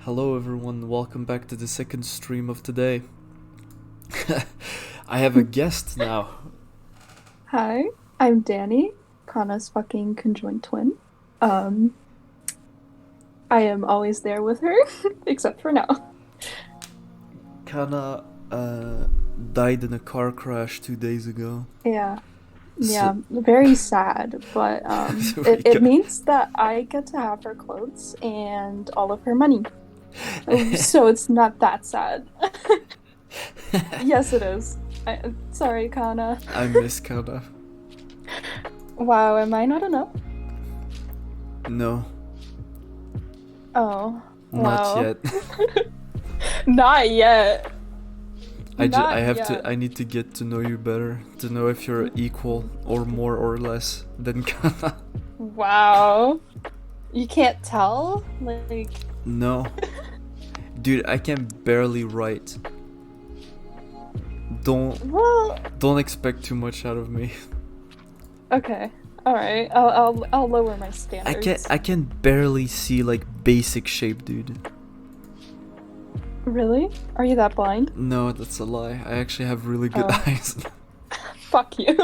Hello everyone, welcome back to the second stream of today. I have a guest now. Hi, I'm Danny, Kana's fucking conjoined twin. Um, I am always there with her, except for now. Kana died in a car crash 2 days ago. Yeah, So, yeah, very sad, but so we it got- means that I get to have her clothes and all of her money. So it's not that sad. Yes, it is. Sorry, Kana. I miss Kana. Wow, am I not enough? No, Oh, not wow. yet. Not yet. I Not have yet. to. I need to get to know you better to know if you're equal or more or less than Kana. Wow. You can't tell? Like, No, dude, I can barely write. well, Don't expect too much out of me. okay. All right. I'll lower my standards. I can barely see like basic shape, dude. Really? Are you that blind? No, that's a lie. I actually have really good Oh. eyes. Fuck you.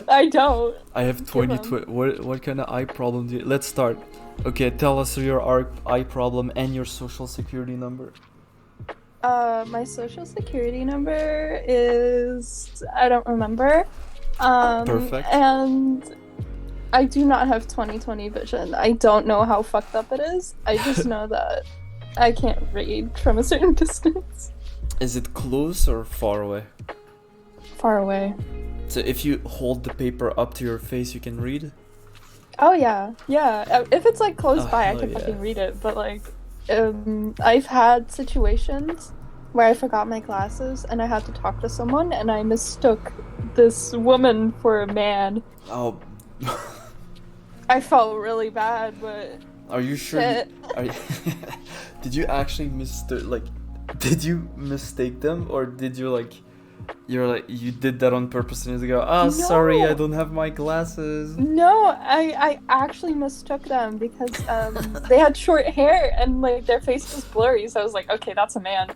I don't. I have 20 Give 'em. what kind of eye problem do you... Let's start. Okay, tell us your eye problem and your social security number. My social security number is I don't remember. Perfect. And I do not have 20/20 vision. I don't know how fucked up it is. I just know that I can't read from a certain distance. Is it close or far away? Far away. So if you hold the paper up to your face, you can read? Oh yeah, yeah. If it's like close Oh, by, I hell can yeah. fucking read it. But like, I've had situations where I forgot my glasses and I had to talk to someone, and I mistook this woman for a man. Oh, I felt really bad, but are you sure? shit. Are you... Did you actually did you mistake them, or did you like... you did that on purpose and you go, oh, sorry, I No. don't have my glasses. No, I actually mistook them because they had short hair and like their face was blurry. So I was like, okay, that's a man.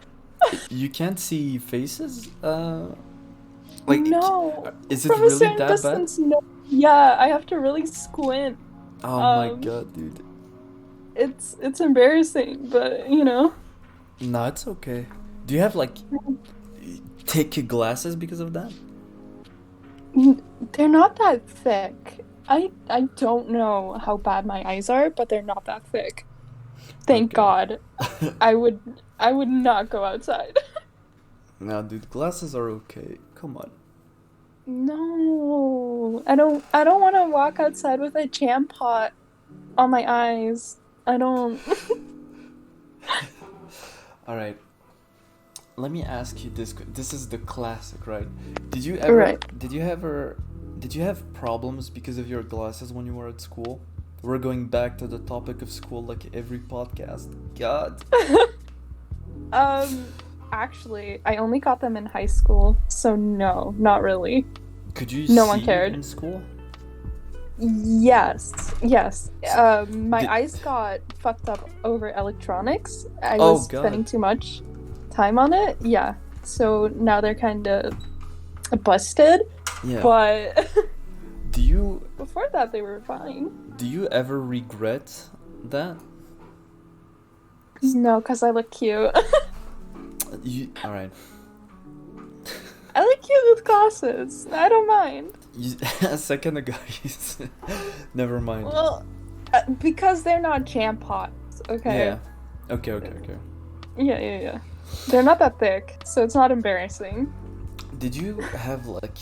You can't see faces? Like, No, is it from a really certain that distance, no. Yeah, I have to really squint. bad? Oh my um, god, dude. It's embarrassing, but you know. No, it's okay. Do you have like thick glasses because of that? They're not that thick. I don't know how bad my eyes are, but they're not that thick. Thank Okay. God. I would not go outside. No, dude, glasses are okay. Come on. No, I don't want to walk outside with a jam pot on my eyes. I don't. All right. Let me ask you this. This is the classic, right? Did you ever? Right. Did you ever? Did you have problems because of your glasses when you were at school? We're going back to the topic of school like every podcast. God. Actually, I only got them in high school, so no, not really. Could you No see one cared. in school? Yes, yes. My Did- eyes got fucked up over electronics. I Oh, was God. spending too much time on it. Yeah. So now they're kind of busted, Yeah. but Do you before that they were fine. ever regret that? No, because I look cute. All right. I look cute with glasses. I don't mind. A second ago, you said... Never mind. Well, because they're not jam pots, okay? Yeah. Okay. Yeah. They're not that thick, so it's not embarrassing. Did you have like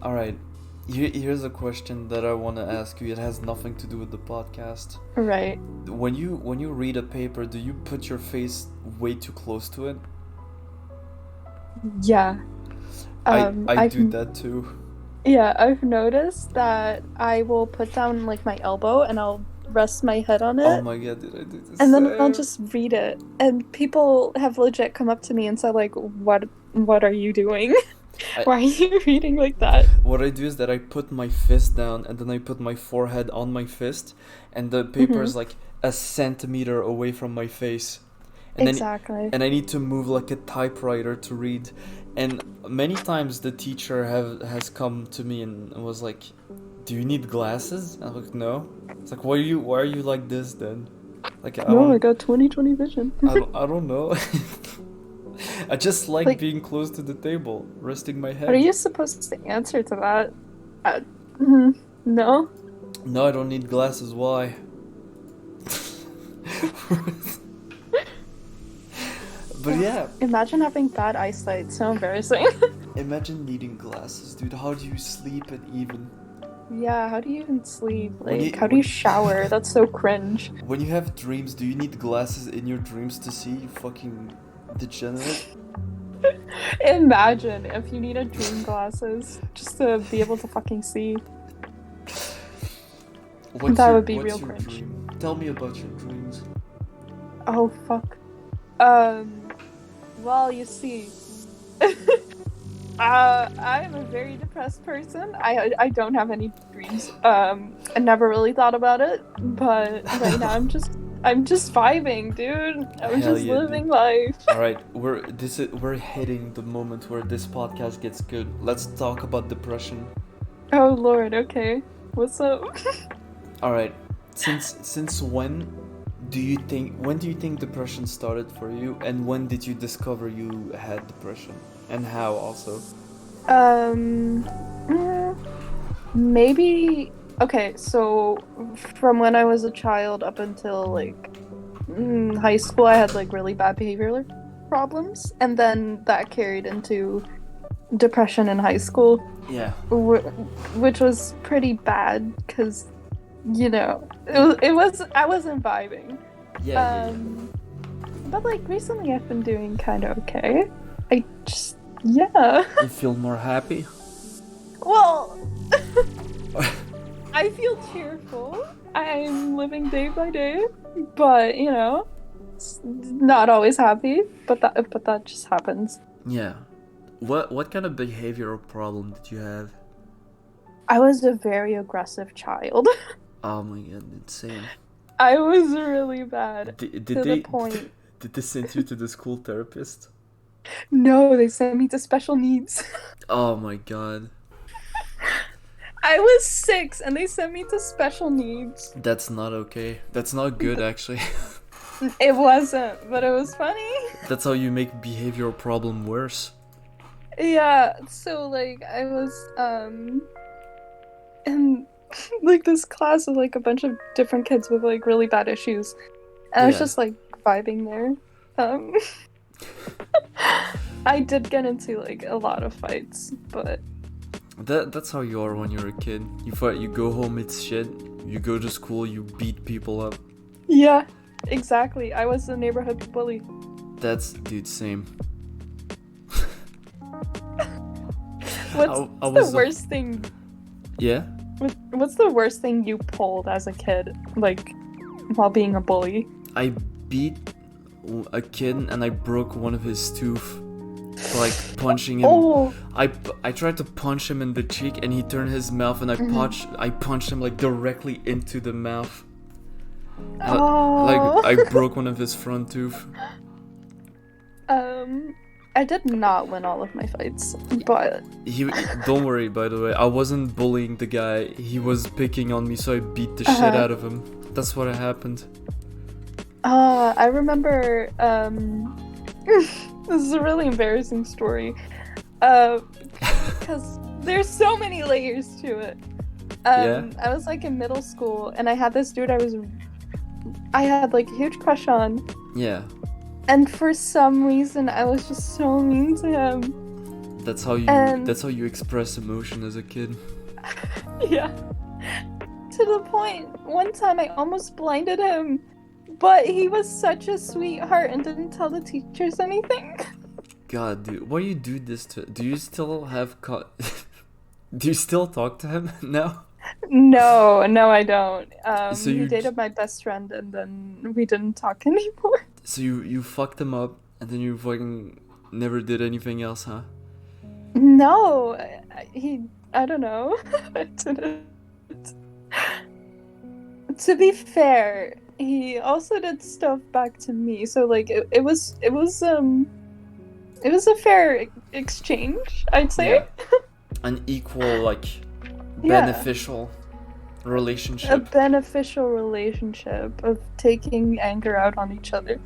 all right. Here's a question that I want to ask you. It has nothing to do with the podcast. Right. When you read a paper, do you put your face way too close to it? Yeah. I I've do that too. Yeah, I've noticed that I will put down like my elbow and I'll rest my head on it. Oh my god, did I do this? And then I'll just read it. And people have legit come up to me and said like, what are you doing? Why are you reading like that? What I do is that I put my fist down and then I put my forehead on my fist, and the paper is like a centimeter away from my face. And Exactly. and I need to move like a typewriter to read. And many times the teacher has come to me and was like, "Do you need glasses?" I'm like, "No." It's like, why are you like this then? Like I No, I don't got 20/20 vision. I don't know. I just like being close to the table, resting my head. What are you supposed to answer to that? Uh, no. No, I don't need glasses. Why? But yeah, Imagine having bad eyesight. So embarrassing. imagine needing glasses, dude. How do you sleep and even? Yeah, how do you even sleep? When Like, you- how do you shower? That's so cringe. When you have dreams, do you need glasses in your dreams to see? You fucking degenerate. Imagine if you needed dream glasses just to be able to fucking see. That would be real cringe. Dream? Tell me about your dreams. Oh, fuck. Well, you see. I'm a very depressed person. I don't have any dreams. I never really thought about it, but right now I'm just vibing, dude. I'm Hell just yeah, living life. All right, we're hitting the moment where this podcast gets good. Let's talk about depression. Oh Lord, okay. What's up? All right, since when do you think depression started for you, and when did you discover you had depression, and how also? Maybe. Okay, so from when I was a child up until like high school, I had like really bad behavioral problems, and then that carried into depression in high school, Yeah. which was pretty bad because, you know, I wasn't vibing. Yeah. But like recently, I've been doing kind of okay. Yeah. You feel more happy? Well, I feel cheerful. I'm living day by day, but you know, it's not always happy. But that just happens. Yeah. What kind of behavioral problem did you have? I was a very aggressive child. Oh my god, insane. I was really bad Did to they the point. did they send you to the school therapist? No, they sent me to special needs. Oh my god. I was 6 and they sent me to special needs. That's not okay. That's not good actually. It wasn't, but it was funny. That's how you make behavioral problem worse. Yeah, so like I was in like this class of like a bunch of different kids with like really bad issues. And I was Yeah. just like vibing there. I did get into like a lot of fights, but That's how you are when you're a kid. You fight, you go home, it's shit. You go to school, you beat people up. yeah, exactly. I was the neighborhood bully. That's dude, same. What's I was the worst thing? Yeah. What's the worst thing you pulled as a kid, like while being a bully? I beat a kid and I broke one of his tooth. Like punching him. Oh, I tried to punch him in the cheek and he turned his mouth and I punched him like directly into the mouth. oh. Like I broke one of his front tooth. I did not win all of my fights, but He don't worry by the way. I wasn't bullying the guy. He was picking on me, so I beat the shit out of him. That's what happened. I remember this is a really embarrassing story. Because there's so many layers to it. Yeah. I was like in middle school and I had this dude I had like a huge crush on. Yeah. And for some reason I was just so mean to him. That's how you And- that's how you express emotion as a kid. Yeah. To the point, one time I almost blinded him. But he was such a sweetheart and didn't tell the teachers anything. God, dude, why you do this to? Do you still have do you still talk to him now? No, I don't. So He you- dated my best friend and then we didn't talk anymore. So you fucked him up and then you fucking never did anything else, huh? No, I don't know. I didn't. To be fair, he also did stuff back to me. So like it was a fair exchange, I'd say. Yeah. An equal, like, Yeah. beneficial A relationship. beneficial relationship of taking anger out on each other.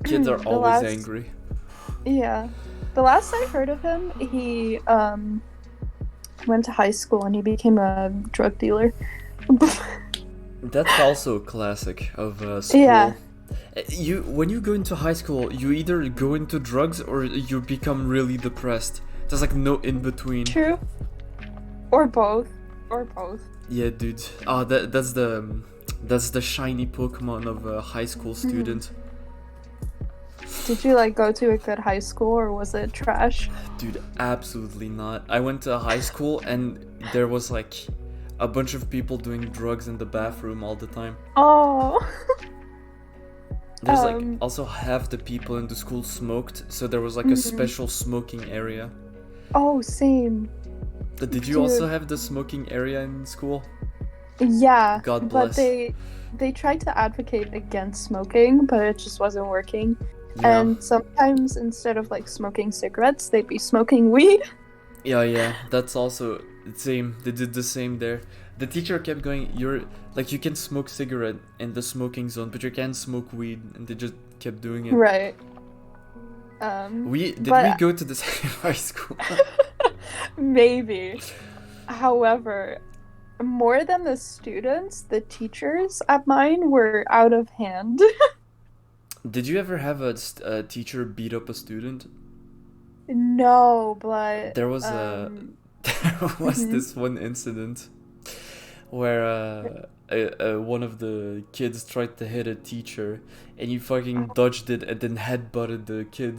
Kids are the always last- angry. Yeah. The last I heard of him, he went to high school and he became a drug dealer. That's also a classic of school. Yeah. When you go into high school, you either go into drugs or you become really depressed. There's like no in between. True. Or both. Or both. Yeah, dude. That's the shiny Pokemon of a high school student. Did you like go to a good high school or was it trash? Dude, absolutely not. I went to high school and there was like a bunch of people doing drugs in the bathroom all the time. Oh. There's like Um, also half the people in the school smoked, so there was like a special smoking area. Oh, same. Did you Dude. also have the smoking area in school? Yeah. God But bless. they tried to advocate against smoking, but it just wasn't working. Yeah. And sometimes instead of like smoking cigarettes, they'd be smoking weed. Yeah, that's also the same. They did the same there. The teacher kept going, you can smoke cigarette in the smoking zone, but you can't smoke weed, and they just kept doing it. Right. We but- go to the same high school? Maybe. However, more than the students, the teachers at mine were out of hand. Did you ever have a teacher beat up a student? No, but There was there was this one incident where one of the kids tried to hit a teacher and he fucking dodged it and then headbutted the kid.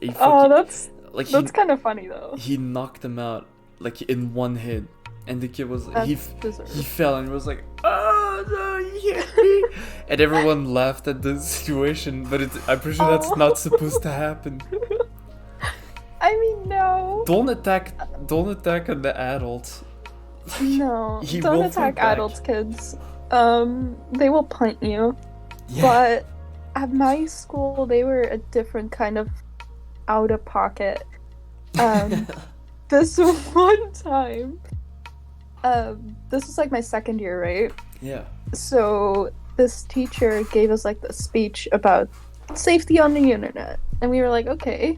He oh, fucking, that's kind of funny though. he knocked him out like in one hit, and the kid was That's he deserved. fell and was like, oh no, you hit me, and everyone laughed at the situation, but I'm pretty sure that's Oh. not supposed to happen. I mean, no. Don't attack an adult. No. He Don't will attack fight back. adult kids. They will punt you. Yeah. But at my school, they were a different kind of out of pocket. This one time, this was like my second year, right? Yeah. So this teacher gave us like the speech about safety on the internet, and we were like, okay.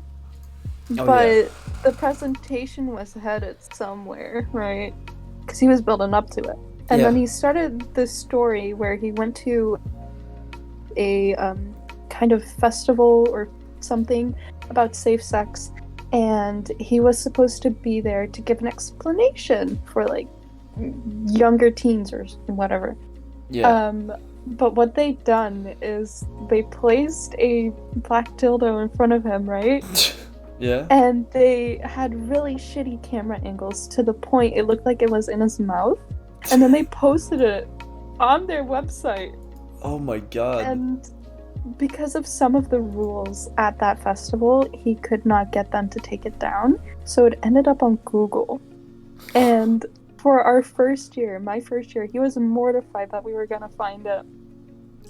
Oh, But yeah. the presentation was headed somewhere, right? Because he was building up to it. And then Yeah. he started this story where he went to a kind of festival or something about safe sex, and he was supposed to be there to give an explanation for like younger teens or whatever. Yeah. But what they done is they placed a black dildo in front of him, right? Yeah. And they had really shitty camera angles to the point it looked like it was in his mouth. And then they posted it on their website. Oh my god. And because of some of the rules at that festival, he could not get them to take it down. So it ended up on Google. And for our first year, my first year, he was mortified that we were going to find it.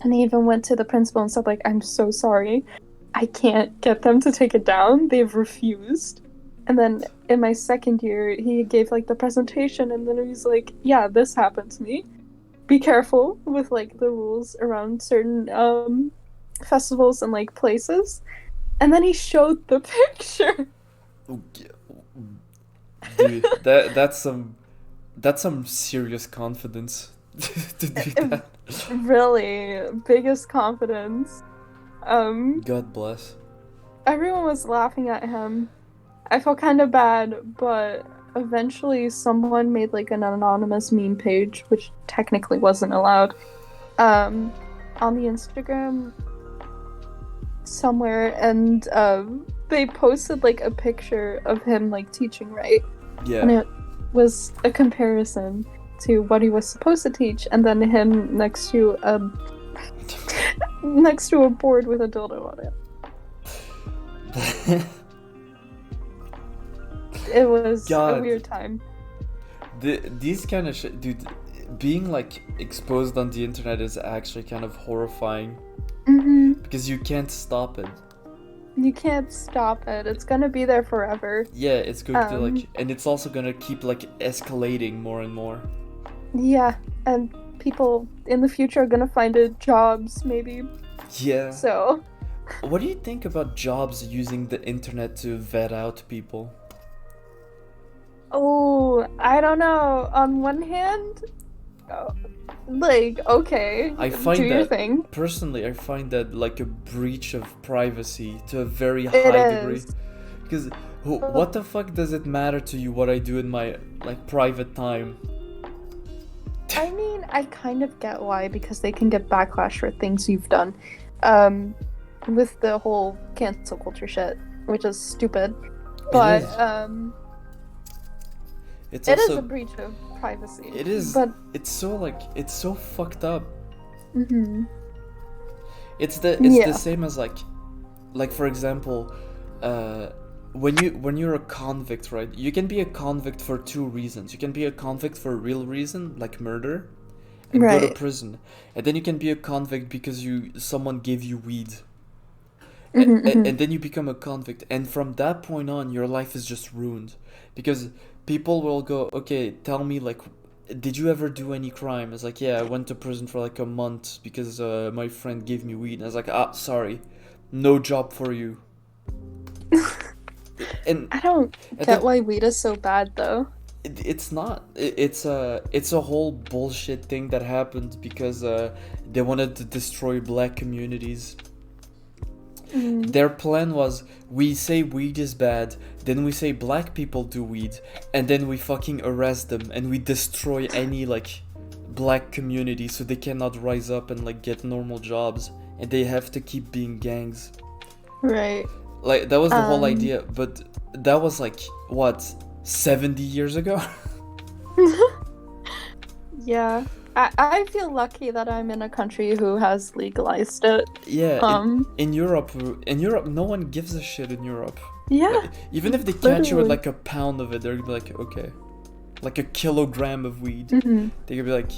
And he even went to the principal and said, like, I'm so sorry. I can't get them to take it down. They've refused. And then in my second year, he gave like the presentation, and then he's like, yeah, this happened to me. Be careful with like the rules around certain festivals and like places. And then he showed the picture. Dude, that's some serious confidence to do that. Really, biggest confidence. God bless. Everyone was laughing at him. I felt kind of bad, but eventually someone made like an anonymous meme page, which technically wasn't allowed, on the Instagram somewhere, and they posted like a picture of him like teaching, right? Yeah. And it was a comparison to what he was supposed to teach, and then him next to a board with a dildo on it. it was a God. weird time. These kind of shit, dude. Being like exposed on the internet is actually kind of horrifying because you can't stop it. You can't stop it. It's gonna be there forever. Yeah, it's going to like, and it's also gonna keep like escalating more and more. Yeah, and people in the future are gonna find it jobs, maybe. Yeah. So, What do you think about jobs using the internet to vet out people? oh, I don't know. On one hand, like, okay, I find do your that thing. personally, I find that like a breach of privacy to a very It high degree. is. Because what the fuck does it matter to you what I do in my like private time? I mean, I kind of get why, because they can get backlash for things you've done. With the whole cancel culture shit, which is stupid. But, is. It's it is also a breach of privacy. it is But, it's so like it's so fucked up. mhm. It's the Yeah. same as like for example, when you're a convict, right? You can be a convict for two reasons. You can be a convict for a real reason, like murder, and go to Right. prison. And then you can be a convict because someone gave you weed. Mhm. And then you become a convict, and from that point on your life is just ruined because people will go, okay, tell me, like, did you ever do any crime? It's like, yeah, I went to prison for like a month because my friend gave me weed. And I was like, sorry, no job for you. And I don't get then- why weed is so bad, though. it's not. It's a whole bullshit thing that happened because they wanted to destroy black communities. Their plan was, we say weed is bad, then we say black people do weed, and then we fucking arrest them and we destroy any like black community so they cannot rise up and like get normal jobs, and they have to keep being gangs. Right. Like that was the whole idea, but that was like what, 70 years ago? Yeah. I feel lucky that I'm in a country who has legalized it. Yeah, in Europe, no one gives a shit in Europe. Yeah. Even if they catch you with Literally. like a pound of it, they're gonna be like, okay, like a kilogram of weed. They're gonna be like,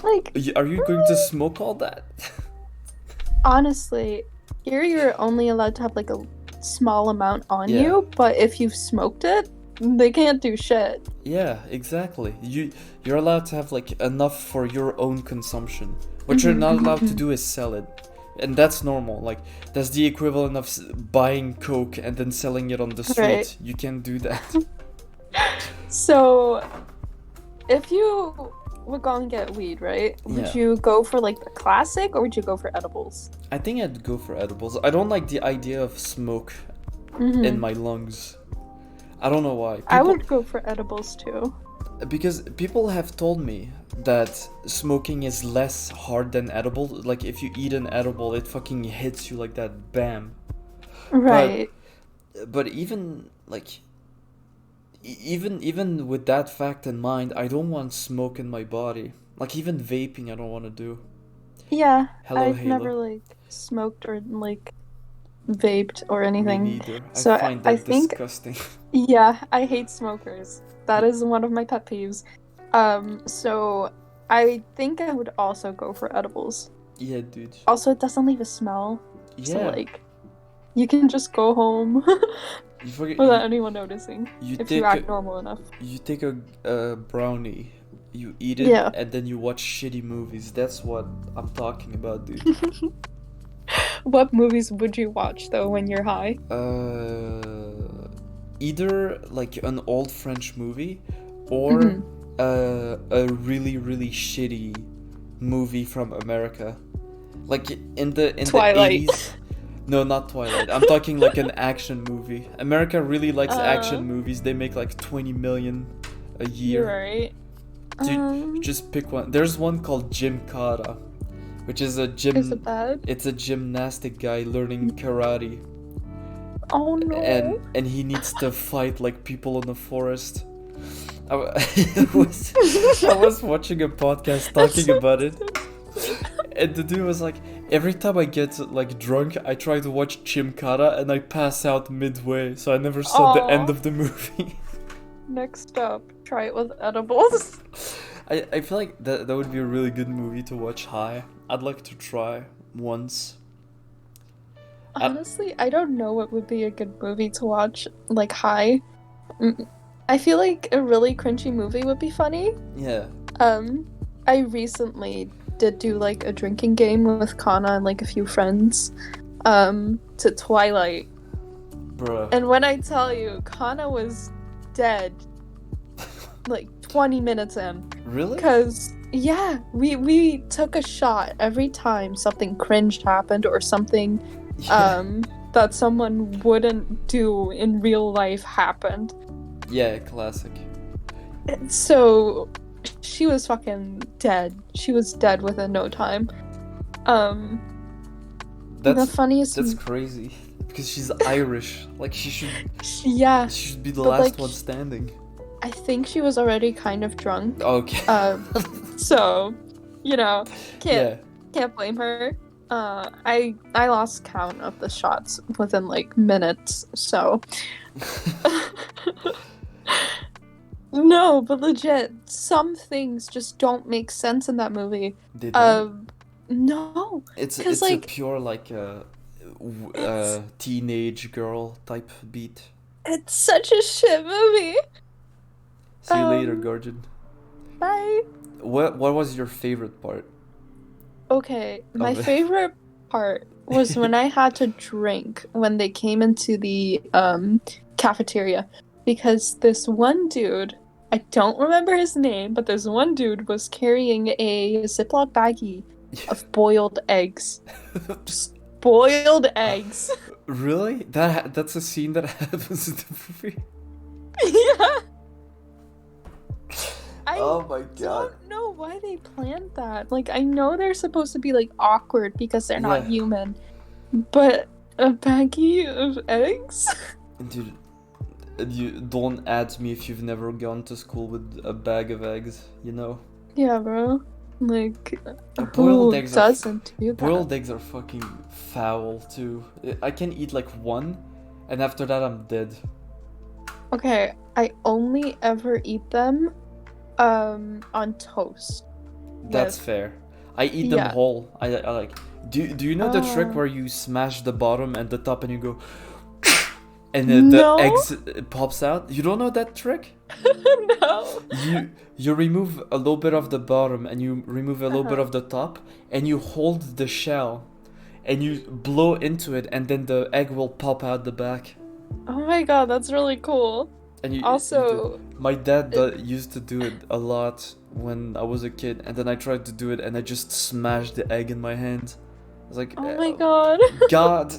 Like, are you going to smoke all that? honestly, here you're only allowed to have like a small amount on Yeah. you, but if you've smoked it, they can't do shit. Yeah, exactly. You're allowed to have like enough for your own consumption. What you're not allowed to do is sell it. And that's normal. Like that's the equivalent of buying Coke and then selling it on the street. Right. You can't do that. So, if you were going to get weed, right? Would Yeah. you go for like the classic, or would you go for edibles? I think I'd go for edibles. I don't like the idea of smoke in my lungs. I don't know why. I would go for edibles too. Because people have told me that smoking is less hard than edible. Like if you eat an edible, it fucking hits you like that, bam. Right. But even like, even with that fact in mind, I don't want smoke in my body. Like even vaping, I don't want to do. Yeah. Hello, I've Halo. never like smoked or like vaped or anything. Me neither. So I find I that think- disgusting. Yeah, I hate smokers. That is one of my pet peeves. So I think I would also go for edibles. Yeah, dude. Also, it doesn't leave a smell. So Yeah. like, you can just go home You forget. without anyone noticing You if take you act normal enough. you take a brownie, you eat it, Yeah. and then you watch shitty movies. That's what I'm talking about, dude. What movies would you watch though when you're high? Either like an old French movie, or Mm-hmm. a really really shitty movie from America, like in the Twilight. 80s. No, not Twilight. I'm talking like an action movie. America really likes action movies. They make like 20 million a year. You're right. Dude, just pick one. There's one called Jim Kata, which is a gym. Is it bad? It's a gymnastic guy learning karate, Oh no. and he needs to fight like people in the forest. I was watching a podcast talking about it, and the dude was like, every time I get like drunk, I try to watch Jim Kata and I pass out midway, so I never saw the Aw. end of the movie. Next up, try it with edibles. I feel like that would be a really good movie to watch high. I'd like to try once. Honestly, I don't know what would be a good movie to watch, like high. I feel like a really cringy movie would be funny. Yeah. I recently did do like a drinking game with Kana and like a few friends, to Twilight. Bruh. And when I tell you, Kana was dead like 20 minutes in. Really? Because, yeah, we took a shot every time something cringed happened or something that someone wouldn't do in real life happened. Yeah, classic. So she was fucking dead. She was dead within no time. The funniest. That's crazy because she's Irish. Like she should be the last like, one standing. I think she was already kind of drunk. Okay. So, can't blame her. I lost count of the shots within like minutes. So. No, but legit, some things just don't make sense in that movie. They don't? No. It's like, a pure like teenage girl type beat. It's such a shit movie. See you later, Guardian. Bye. What was your favorite part? Okay, my favorite part was when I had to drink when they came into the cafeteria. Because this one dude, I don't remember his name, but this one dude was carrying a Ziploc baggie of boiled eggs. Just boiled eggs. Really? That's a scene that happens in the movie? Yeah. Oh my god. I don't know why they planned that. Like, I know they're supposed to be, like, awkward because they're not human. But a baggie of eggs? Dude. You don't add me if you've never gone to school with a bag of eggs, you know? Yeah, bro. Like, boiled eggs doesn't do that? Boiled eggs are fucking foul too. I can eat like one, and after that I'm dead. Okay, I only ever eat them, on toast. That's fair. I eat them whole. I like. Do you know the trick where you smash the bottom and the top and you go? And the eggs pops out. You don't know that trick? No. You remove a little bit of the bottom and you remove a little bit of the top and you hold the shell and you blow into it and then the egg will pop out the back. Oh my god, that's really cool. And also, my dad used to do it a lot when I was a kid, and then I tried to do it and I just smashed the egg in my hand. I was like, oh my god. God.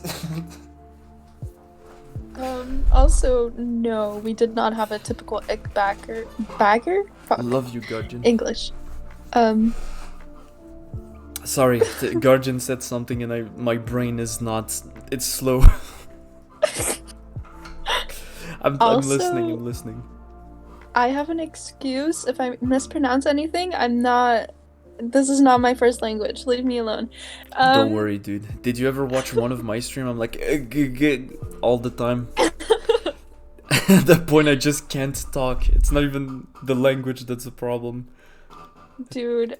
Also, no, we did not have a typical egg bagger? Fuck. I love you, Guardian. English. Sorry, Guardian said something and my brain is not... It's slow. I'm listening. I have an excuse if I mispronounce anything. This is not my first language. Leave me alone. Don't worry, dude. Did you ever watch one of my stream? I'm like all the time. At that point, I just can't talk. It's not even the language that's a problem. Dude,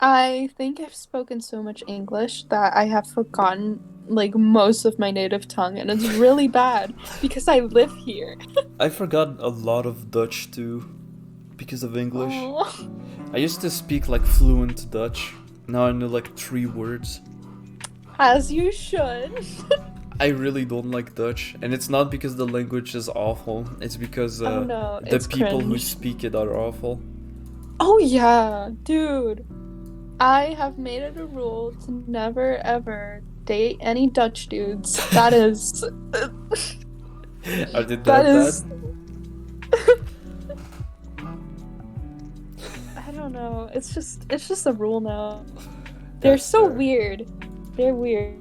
I think I've spoken so much English that I have forgotten like most of my native tongue, and it's really bad because I live here. I forgot a lot of Dutch too because of English. Aww. I used to speak like fluent Dutch. Now I know like 3 words. As you should. I really don't like Dutch, and it's not because the language is awful. It's because the people who speak it are awful. Oh yeah, dude. I have made it a rule to never ever date any Dutch dudes. That is. Are they that bad? I don't know. It's just a rule now. They're so weird. They're weird.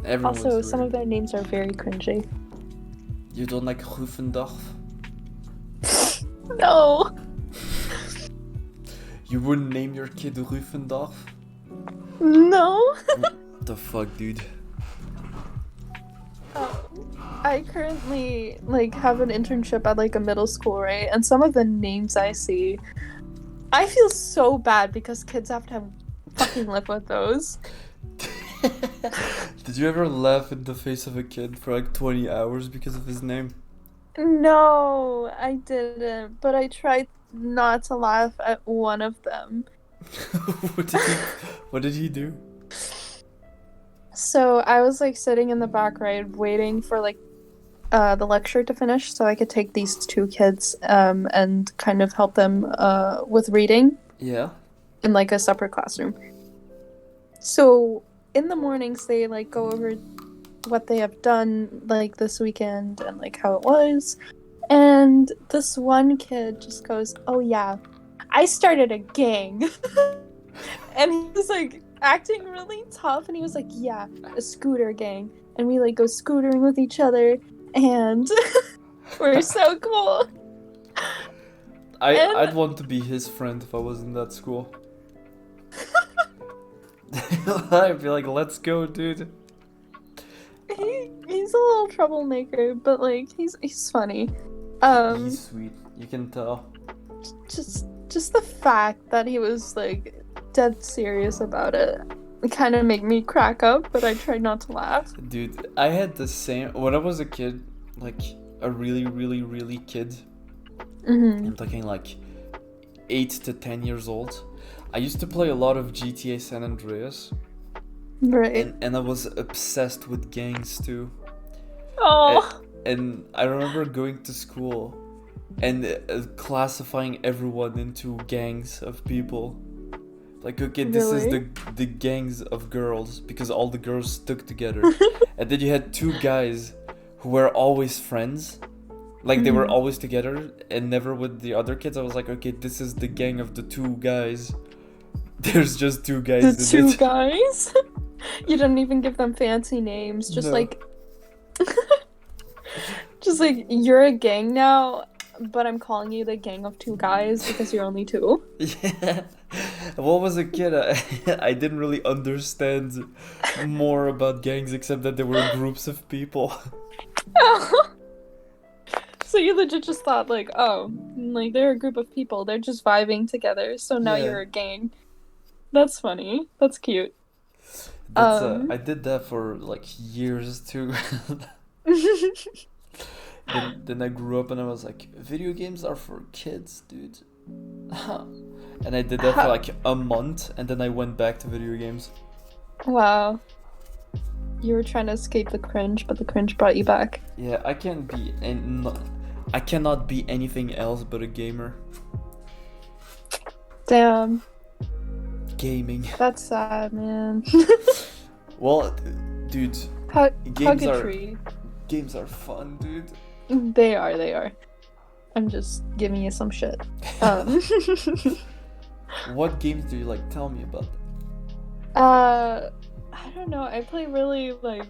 Everyone's also, weird. some of their names are very cringy. You don't like Rufendorf? No. You wouldn't name your kid Rufendorf? No. The fuck, dude? Oh. I currently like have an internship at like a middle school, right? And some of the names I see, I feel so bad because kids have to fucking live with those. Did you ever laugh in the face of a kid for like 20 hours because of his name? No, I didn't, but I tried not to laugh at one of them. What did he, what did he do? So I was like sitting in the back, right, waiting for like the lecture to finish so I could take these two kids and kind of help them with reading Yeah. in like a separate classroom. So in the mornings they like go over what they have done like this weekend and like how it was. And this one kid just goes, "Oh yeah, I started a gang." And he was like acting really tough and he was like, "Yeah, a scooter gang." And we like go scootering with each other and we're so cool. And- I'd want to be his friend if I was in that school. I'd be like, let's go, dude. He's a little troublemaker, but like he's funny. He's sweet. You can tell. Just the fact that he was like dead serious about it kind of made me crack up, but I tried not to laugh. Dude, I had the same when I was a kid, like a really, really, really kid. Mm-hmm. I'm talking like 8 to 10 years old. I used to play a lot of GTA San Andreas, Right. and I was obsessed with gangs too. Oh. And I remember going to school and classifying everyone into gangs of people. Like, okay, this is Really? the gangs of girls because all the girls stuck together. And then you had two guys who were always friends. Like, they were Mhm. always together and never with the other kids. I was like, okay, this is the gang of the two guys. There's just two guys The in two it. guys. You didn't even give them fancy names. Just No. like, just like you're a gang now, but I'm calling you the gang of two guys because you're only two. Yeah. What was a kid? I didn't really understand more about gangs except that there were groups of people. So you legit just thought like, oh, like they're a group of people. They're just vibing together. So now Yeah. you're a gang. That's funny. That's cute. That's I did that for like years too. Then I grew up and I was like, video games are for kids, dude. And I did that for like a month and then I went back to video games. Wow. You were trying to escape the cringe, but the cringe brought you back. Yeah, I cannot be anything else but a gamer. Damn, Gaming. that's sad, man. Well, dude, Hug games a are tree. games are fun, dude. They are. I'm just giving you some shit. What games do you like? Tell me about them. I don't know. I play really like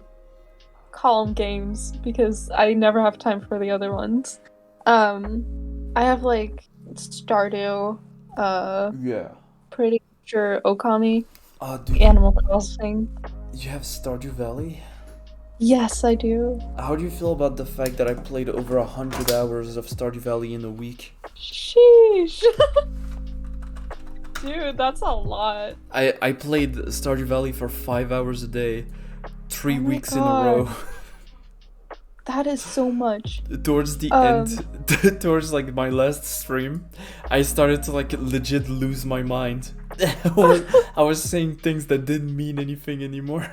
calm games because I never have time for the other ones. I have like Stardew, Yeah. pretty sure Okami, Oh, dude, Animal Crossing. you have Stardew Valley? Yes, I do. How do you feel about the fact that I played over 100 hours of Stardew Valley in a week? Sheesh. Dude, that's a lot. I played Stardew Valley for 5 hours a day, 3 Oh my weeks in a God. row. That is so much. Towards the end, towards like my last stream, I started to like legit lose my mind. I was saying things that didn't mean anything anymore.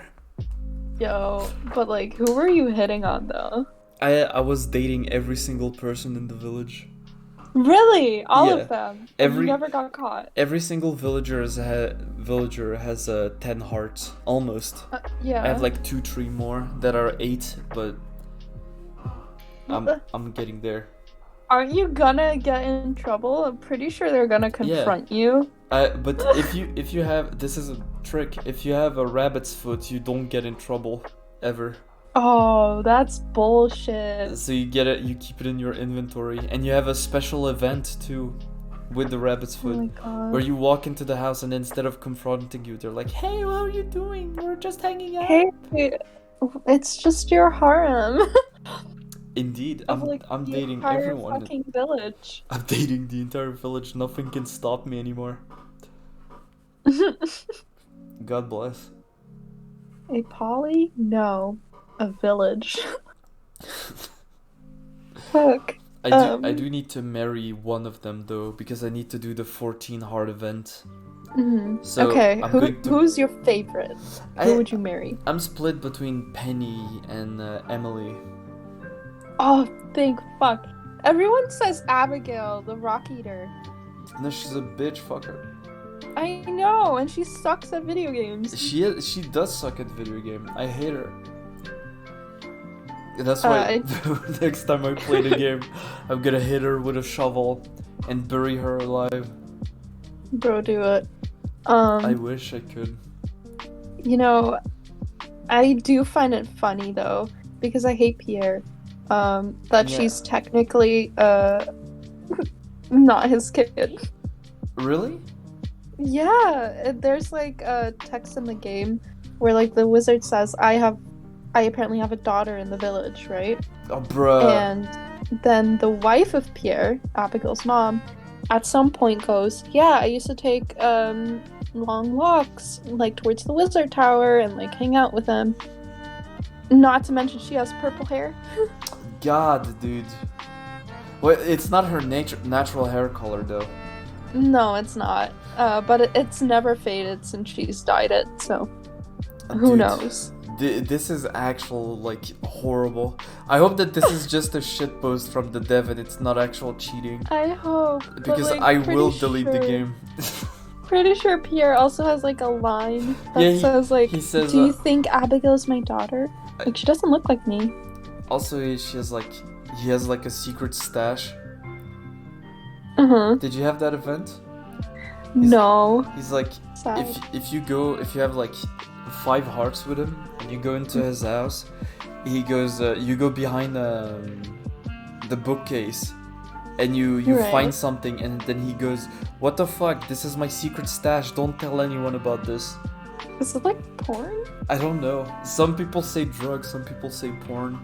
Yo, but like, who were you hitting on though? I was dating every single person in the village. Really? All Yeah. of them? And Every- you never got caught? Every single villager has 10 hearts, almost. Yeah. I have like 2-3 more that are 8, but I'm getting there. Aren't you gonna get in trouble? I'm pretty sure they're gonna confront you. But if you have, this is a trick. If you have a rabbit's foot, you don't get in trouble ever. Oh, that's bullshit. So you get it, you keep it in your inventory, and you have a special event too, with the rabbit's Oh my foot, god. where you walk into the house and instead of confronting you, they're like, "Hey, how are you doing? We're just hanging out." Hey, It's just your harem Indeed, of like I'm the dating entire everyone. fucking village. I'm dating the entire village. Nothing can stop me anymore. God bless. A poly? No, a village. Fuck. I do need to marry one of them though, because I need to do the 14 heart event. So Okay, I'm going to. who's your favorite? Who would you marry? I'm split between Penny and Emily. Oh, thank fuck. Everyone says Abigail, the rock eater. No, she's a bitch. Fuck her. I know, and she sucks at video games. She does suck at video game. I hate her. That's why next time I play the game, I'm gonna hit her with a shovel and bury her alive. Bro, do it. I wish I could. You know, I do find it funny though, because I hate Pierre. That she's technically not his kid. Really? Yeah, there's like a text in the game where like the wizard says, I apparently have a daughter in the village, right? Oh, bruh. And then the wife of Pierre, Abigail's mom, at some point goes, yeah, I used to take long walks like towards the wizard tower and like hang out with him. Not to mention she has purple hair. God, dude. Well, it's not her natural hair color though. No, it's not. But it's never faded since she's dyed it, so who Dude, knows? This is actual, like, horrible. I hope that this is just a shitpost from the dev and it's not actual cheating. I hope. Because but, like, I will delete the game. Pretty sure Pierre also has like a line that says like, he says, do you think Abigail's my daughter? Like, she doesn't look like me. Also, he has like a secret stash. Uh-huh. Did you have that event? No. He's like, Sad. if you have like 5 hearts with him and you go into his house, he goes, you go behind the bookcase and you find something, and then he goes, what the fuck, this is my secret stash, don't tell anyone about this. Is it like porn? I don't know, some people say drugs, some people say porn.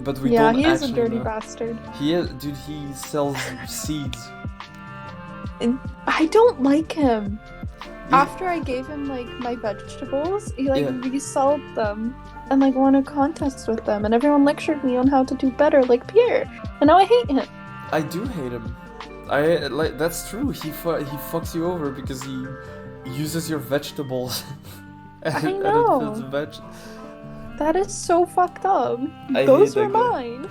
But we don't actually know. Yeah, he is a dirty bastard. Dude, he sells seeds. I don't like him. After I gave him like my vegetables, he like resold them and like won a contest with them, and everyone lectured me on how to do better like Pierre, and now I hate him. I do hate him. That's true. He fucks you over because he uses your vegetables. I know. That is so fucked up. Those were mine.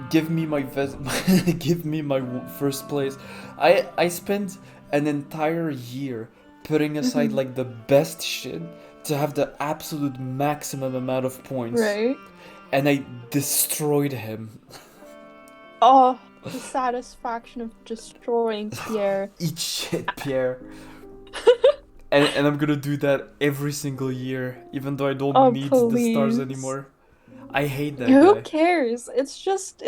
Give me my give me my first place. I spent an entire year putting aside like the best shit to have the absolute maximum amount of points. Right. And I destroyed him. Oh, the satisfaction of destroying Pierre. Eat shit, Pierre. and I'm gonna do that every single year, even though I don't need the stars anymore. I hate that Who guy. cares? It's just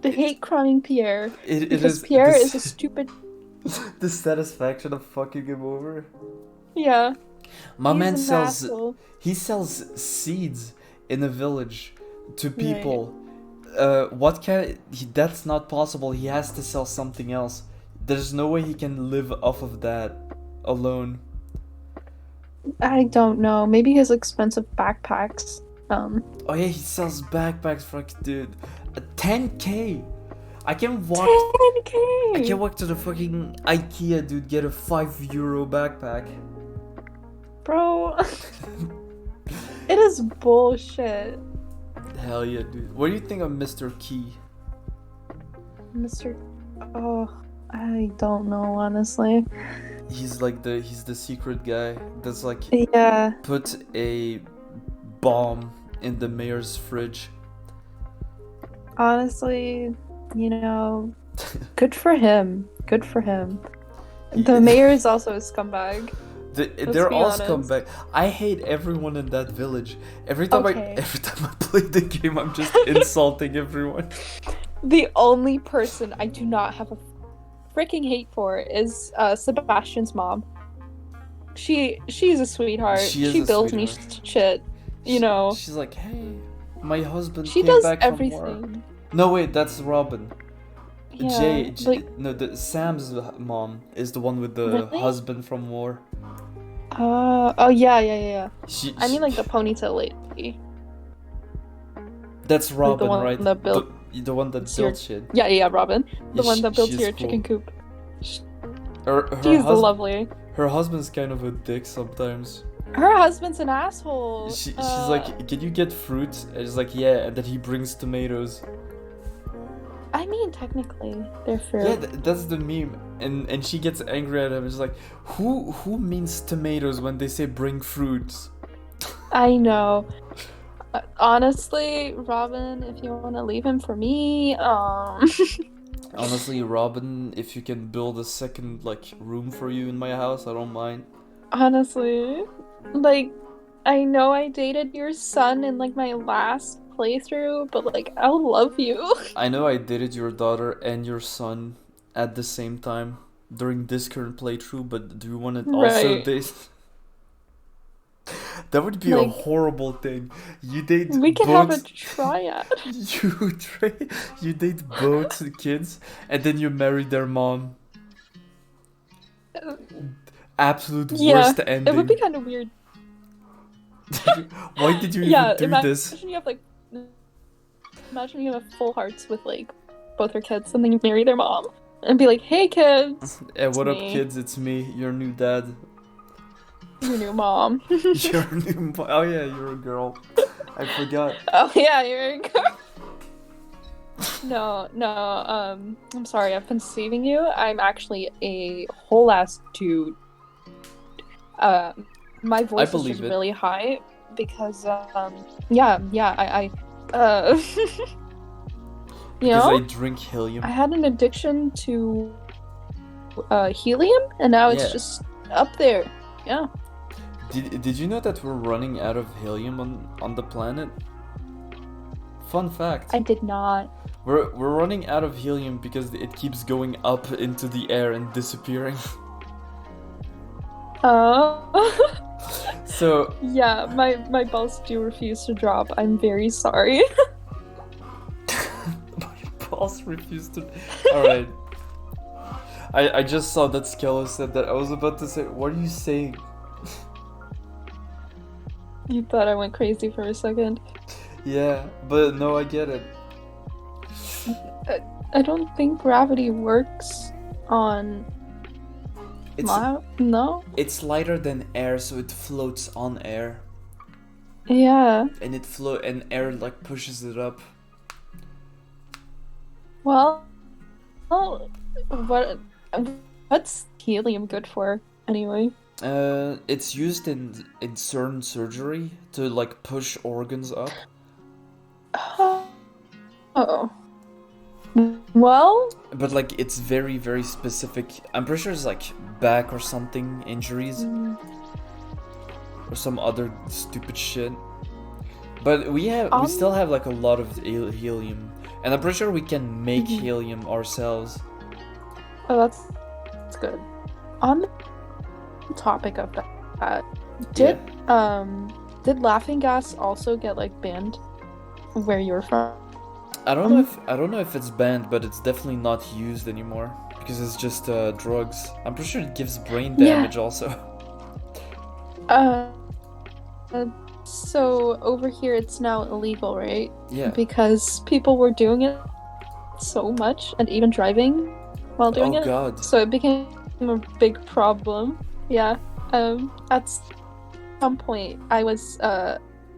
the hate crying Pierre. Because Pierre is a stupid. The satisfaction of fucking him over. Yeah. My man sells seeds in a village to people. Right. That's not possible. He has to sell something else. There's no way he can live off of that alone. I don't know. Maybe his expensive backpacks. Oh yeah, he sells backpacks for dude, 10K. I can walk 10K. I can walk to the fucking IKEA, dude, get a €5 backpack. Bro. It is bullshit. Hell yeah, dude. What do you think of Mr. Key? Oh, I don't know, honestly. He's the secret guy that's like put a bomb in the mayor's fridge. Honestly, good for him. Good for him. The mayor is also a scumbag. They're all scumbag. I hate everyone in that village. Every time I play the game, I'm just insulting everyone. The only person I do not have a freaking hate for is Sebastian's mom. she's a sweetheart. She is She a builds me sweetheart. shit. You know, She's like, hey, my husband she came does back from work. everything. No, wait, that's Robin. Yeah, like No, Sam's mom is the one with the really. husband from war. Oh yeah. I mean, like the She- ponytail lady, that's like Robin, the one right? that built. The one that your- built shit. Yeah, Robin, the Yeah, one that built she's your cool. chicken coop. Her She's husband, lovely. her husband's kind of a dick sometimes. Her husband's an asshole. She's like, can you get fruit? And he's like, yeah, and then he brings tomatoes. I mean, technically, they're fruit. Yeah, that's the meme, and she gets angry at him. It's like, who means tomatoes when they say bring fruits? I know. Honestly, Robin, if you want to leave him for me, Honestly, Robin, if you can build a second like room for you in my house, I don't mind. honestly, like, I know I dated your son in like my last playthrough, but like, I'll love you. I know I dated your daughter and your son at the same time during this current playthrough, but do you want to also Right. date? That would be a Like, horrible thing. You date we can have a both. triad. You date both kids, and then you marry their mom. Absolute Yeah, worst it ending. would be kind of weird. Why did you Yeah, even do imagine this? you have like, imagine you have full hearts with like both her kids, and then you marry their mom and be like, "Hey kids, Hey, what up, me. kids? It's me, your new dad. your new mom." Your new. Oh yeah, you're a girl. I forgot. Oh yeah, you're a girl. No, I'm sorry, I've been deceiving you. I'm actually a whole ass dude. My voice is believe just it. really high because, yeah, I you Because know, I drink helium. I had an addiction to helium, and now it's Yeah. just up there. Yeah. Did you know that we're running out of helium on the planet? Fun fact. I did not. We're running out of helium because it keeps going up into the air and disappearing. So Yeah, my balls do refuse to drop. I'm very sorry. my boss refused to. All right. I just saw that Skello said that. I was about to say, what are you saying? You thought I went crazy for a second. Yeah, but no, I get it. I don't think gravity works on It's no. it's lighter than air, so it floats on air, Yeah. and air like pushes it up. Well, what's helium good for anyway? It's used in certain surgery to like push organs up. Oh. Well, But like it's very very specific. I'm pretty sure it's like back or something injuries or some other stupid shit. But we still have like a lot of helium, and I'm pretty sure we can make helium ourselves. oh, that's good. On the topic of that, did laughing gas also get like banned where you're from? I don't know if it's banned, but it's definitely not used anymore because it's just drugs. I'm pretty sure it gives brain damage also. So over here it's now illegal, right? Yeah. Because people were doing it so much and even driving while doing Oh it. god. So it became a big problem. Yeah. At some point I was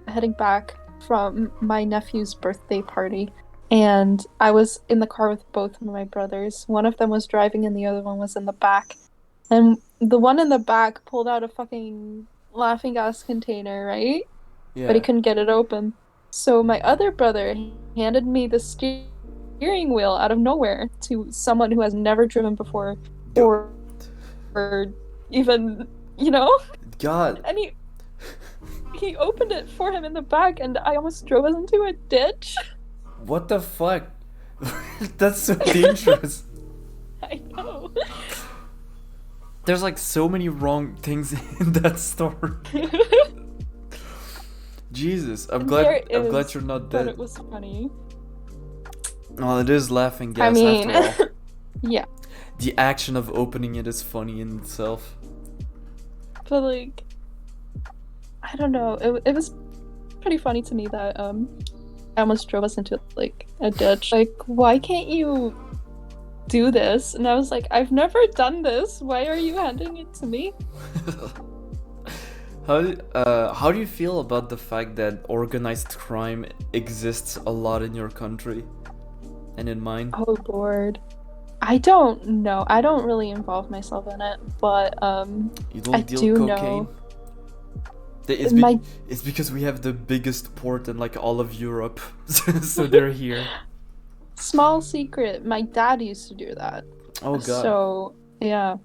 heading back from my nephew's birthday party, and I was in the car with both of my brothers. One of them was driving and the other one was in the back. And the one in the back pulled out a fucking laughing gas container, right? Yeah. But he couldn't get it open. So my other brother handed me the steering wheel out of nowhere to someone who has never driven before, or even, you know? God. And he opened it for him in the back, and I almost drove us into a ditch. What the fuck? That's so dangerous. I know. There's like so many wrong things in that story. Jesus, I'm glad you're not But dead. it was funny. Well, it is laughing I gas mean, after all. yeah, The action of opening it is funny in itself. but like, I don't know. It was pretty funny to me that almost drove us into like a ditch. Like, why can't you do this? And I was like, I've never done this. Why are you handing it to me? How do you feel about the fact that organized crime exists a lot in your country and in mine? Oh Lord. I don't know. I don't really involve myself in it, but You don't I deal do cocaine? know. It's because we have the biggest port in like all of Europe, so they're here. Small secret, my dad used to do that. Oh god. So yeah.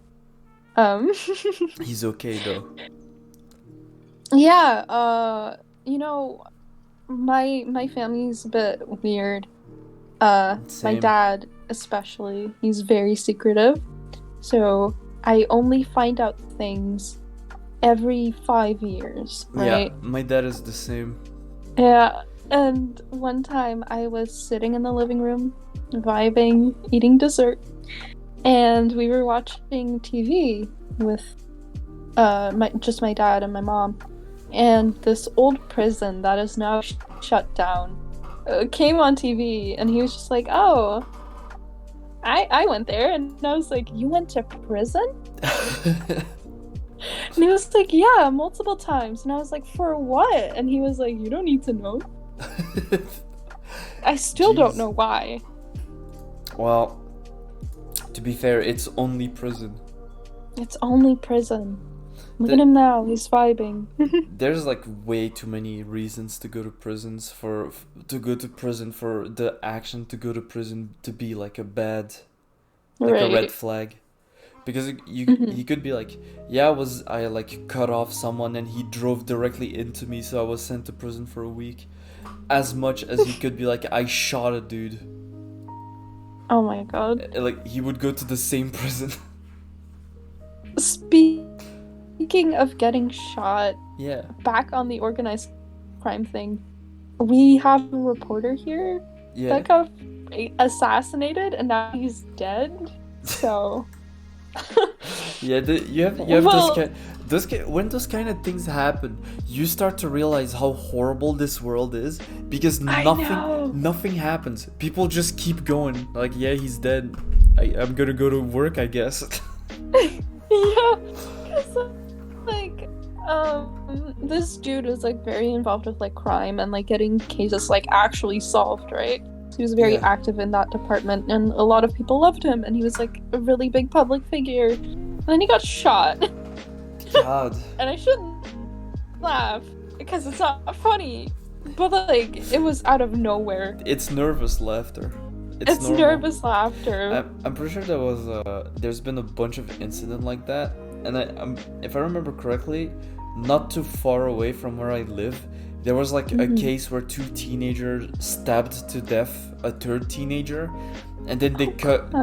He's okay though. Yeah, you know, my family's a bit weird. My Same. dad especially, he's very secretive. So I only find out things every 5 years, right? Yeah, my dad is the same. Yeah, and one time I was sitting in the living room, vibing, eating dessert, and we were watching TV with my dad and my mom, and this old prison that is now shut down came on TV, and he was just like, "Oh, I went there," and I was like, "You went to prison?" And he was like, "Yeah, multiple times." And I was like, "For what?" And he was like, "You don't need to know." I still don't Jeez. know why. Well, to be fair, it's only prison. It's only prison. Look The- at him now, he's vibing. There's like way too many reasons to go to prisons to go to prison for the action to go to prison to be like a bad, like a red flag. Because he could be like, yeah, I like cut off someone and he drove directly into me, so I was sent to prison for a week. As much as he could be like, I shot a dude. Oh my god. Like he would go to the same prison. Speaking of getting shot, Yeah. back on the organized crime thing, we have a reporter here Yeah. that got assassinated and now he's dead. So Yeah, you have Well- when those kind of things happen, you start to realize how horrible this world is because I know. nothing happens. People just keep going. Like, yeah, he's dead. I'm gonna go to work, I guess. yeah, 'cause, like, this dude was like very involved with like crime and like getting cases like actually solved, right? He was very Yeah. active in that department, and a lot of people loved him, and he was like a really big public figure. And then he got shot, God. and I shouldn't laugh because it's not funny, but like it was out of nowhere. It's nervous laughter. It's normal. nervous laughter. I'm pretty sure there's been a bunch of incident like that, and if I remember correctly, not too far away from where I live, there was like a case where 2 teenagers stabbed to death a third teenager, and then they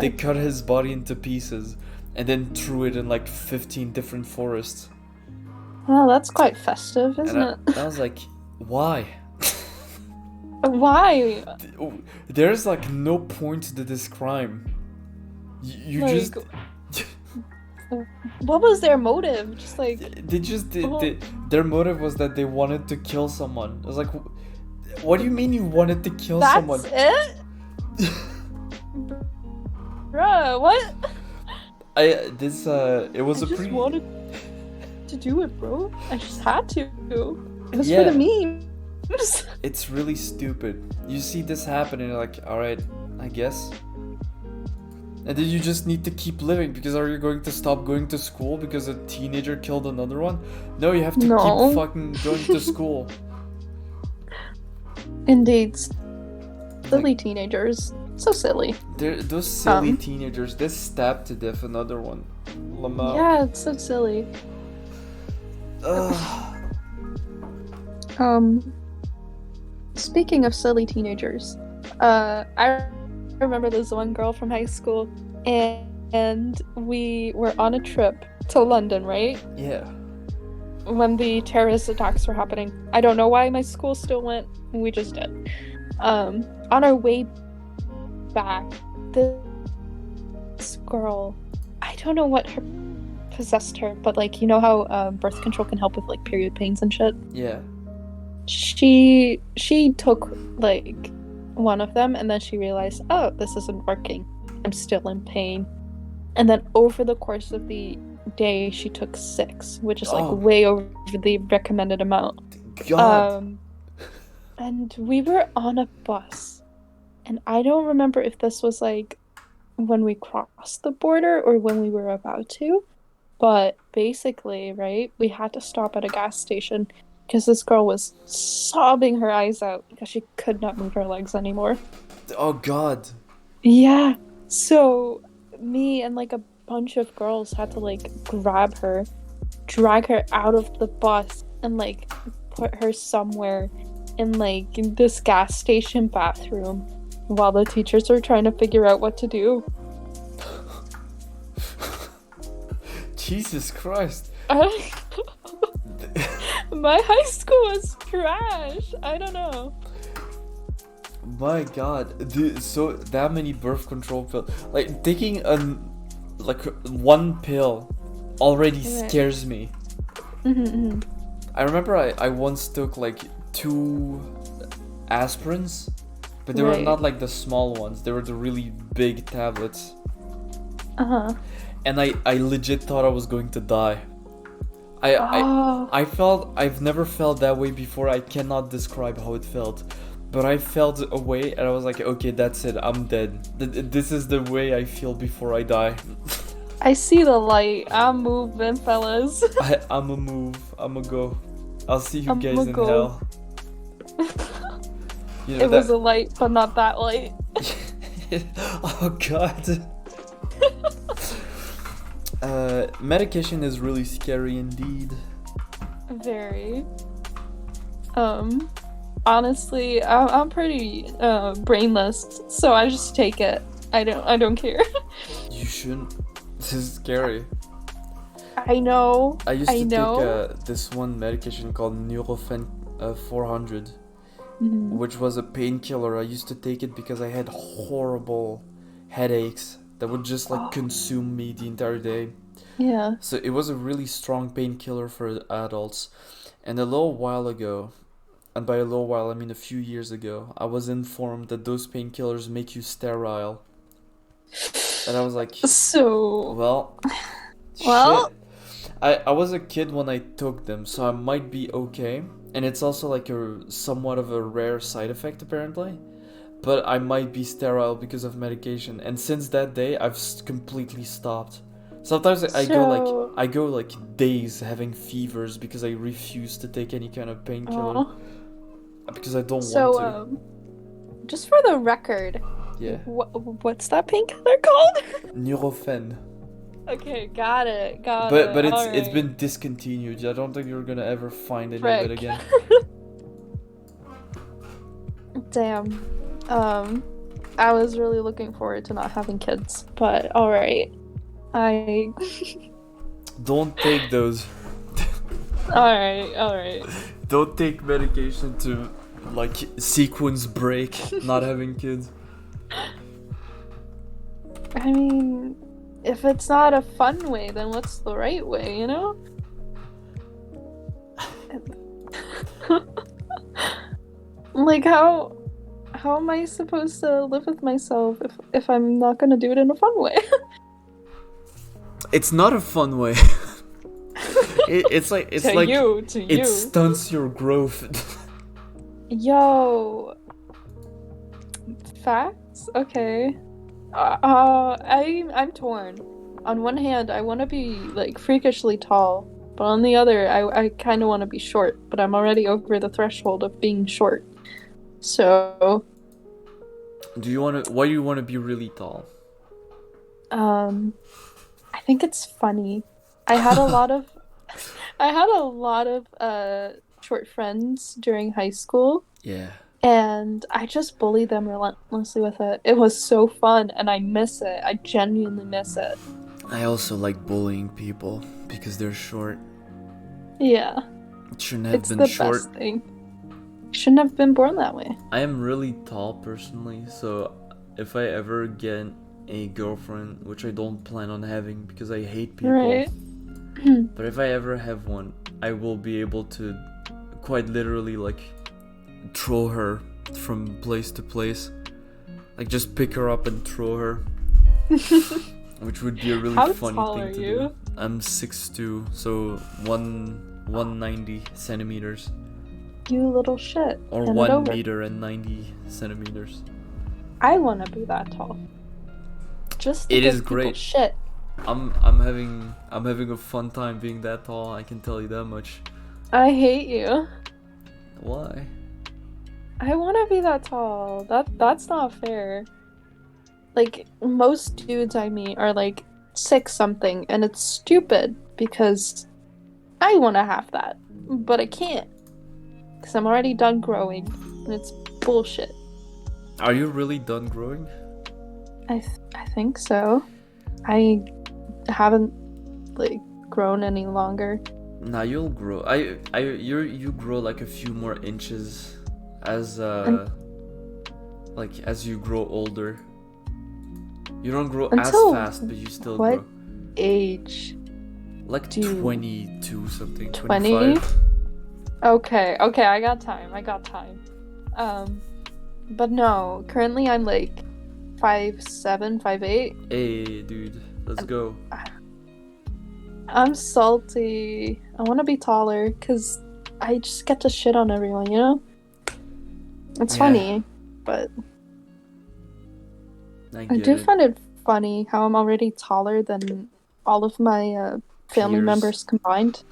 cut his body into pieces, and then threw it in like 15 different forests. Well, that's quite festive, isn't And it? I was like, why? Why? There's like no point to this crime. You Like, just what was their motive? Just like, their motive was that they wanted to kill someone. I was like, what do you mean you wanted to kill that's someone? it? Bruh, what? It was I a just pretty wanted to do it, bro. I just had to. It was Yeah. for the memes. It's really stupid. You see this happen and you're like, alright, I guess. And then you just need to keep living because are you going to stop going to school because a teenager killed another one? No, you have to No. keep fucking going to school. Indeed. Silly Like, teenagers. So silly. those silly teenagers, they stabbed to death another one. Lamau. Yeah, it's so silly. Ugh. Speaking of silly teenagers, I remember this one girl from high school, and we were on a trip to London, right? Yeah. When the terrorist attacks were happening. I don't know why my school still went. We just did. On our way back, this girl, I don't know what possessed her, but like, you know how birth control can help with like period pains and shit? Yeah. She took like one of them, and then she realized, oh, this isn't working. I'm still in pain. And then over the course of the day, she took 6, which is like way over the recommended amount. God. And we were on a bus, and I don't remember if this was like when we crossed the border or when we were about to, but basically, right, we had to stop at a gas station because this girl was sobbing her eyes out because she could not move her legs anymore. Oh God. Yeah. So me and like a bunch of girls had to like grab her, drag her out of the bus, and like put her somewhere in like this gas station bathroom while the teachers were trying to figure out what to do. Jesus Christ. My high school was trash. I don't know. My God. Dude, so that many birth control pills. Like taking like one pill already scares me. Mm-hmm. I remember I once took like 2 aspirins, but they were not like the small ones. They were the really big tablets. And I legit thought I was going to die. I've never felt that way before. I cannot describe how it felt, but I felt a way, and I was like, okay, that's it, I'm dead. This is the way I feel before I die. I see the light. I'm moving, fellas. I'ma move. I'ma go. I'll see you guys in hell. You know, it was a light, but not that light. Oh God. Medication is really scary indeed. Very. Honestly, I'm pretty brainless, so I just take it. I don't care. You shouldn't. This is scary. I know. I used to take this one medication called Nurofen 400, which was a painkiller. I used to take it because I had horrible headaches that would just like consume me the entire day. Yeah. So it was a really strong painkiller for adults. And a little while ago, and by a little while I mean a few years ago, I was informed that those painkillers make you sterile. And I was like, so well, shit. I was a kid when I took them, so I might be okay. And it's also like a somewhat of a rare side effect apparently. But I might be sterile because of medication. And since that day, I've completely stopped. Sometimes I go like days having fevers because I refuse to take any kind of painkiller. Because I don't want to. Just for the record. Yeah. What's that painkiller called? Nurofen. Okay, got it. But it's been discontinued. I don't think you're gonna ever find any of it again. Damn. I was really looking forward to not having kids, but alright. Don't take those. Alright. Don't take medication to like sequence break not having kids. I mean, if it's not a fun way, then what's the right way, you know? Like how am I supposed to live with myself if I'm not gonna do it in a fun way? It's not a fun way. It's like it stunts your growth. Yo, facts? Okay. I'm torn. On one hand, I want to be like freakishly tall, but on the other, I kind of want to be short. But I'm already over the threshold of being short. So. Why do you want to be really tall? I think it's funny. I had a lot of short friends during high school. Yeah. And I just bullied them relentlessly with it. It was so fun, and I miss it. I genuinely miss it. I also like bullying people because they're short. Yeah, It shouldn't have it's been the short. best thing. Shouldn't have been born that way. I am really tall personally, so if I ever get a girlfriend, which I don't plan on having because I hate people, Right. but if I ever have one, I will be able to quite literally like throw her from place to place. Like just pick her up and throw her. Which would be a really How funny tall thing are to you? do. I'm 6'2", so 190 centimeters. You little shit. Or Hand it 1 over. meter and 90 centimeters. I want to be that tall. Just to It give is people great. shit. I'm having a fun time being that tall, I can tell you that much. I hate you. Why? I want to be that tall. That's not fair. Like most dudes I meet are like 6 something, and it's stupid because I want to have that, but I can't because I'm already done growing, and it's bullshit. Are you really done growing? I think so. I haven't like grown any longer. Nah, you'll grow. You grow like a few more inches as like as you grow older. You don't grow Until as fast, but you still what grow. age? Like do you- 22 something, 20? 25. Okay, I got time. But no, currently I'm like 5'7", 5'8". Hey, dude, let's go. I'm salty. I want to be taller because I just get to shit on everyone, you know? It's Yeah. funny, but I I get do it. find it funny how I'm already taller than all of my family Peers. members combined.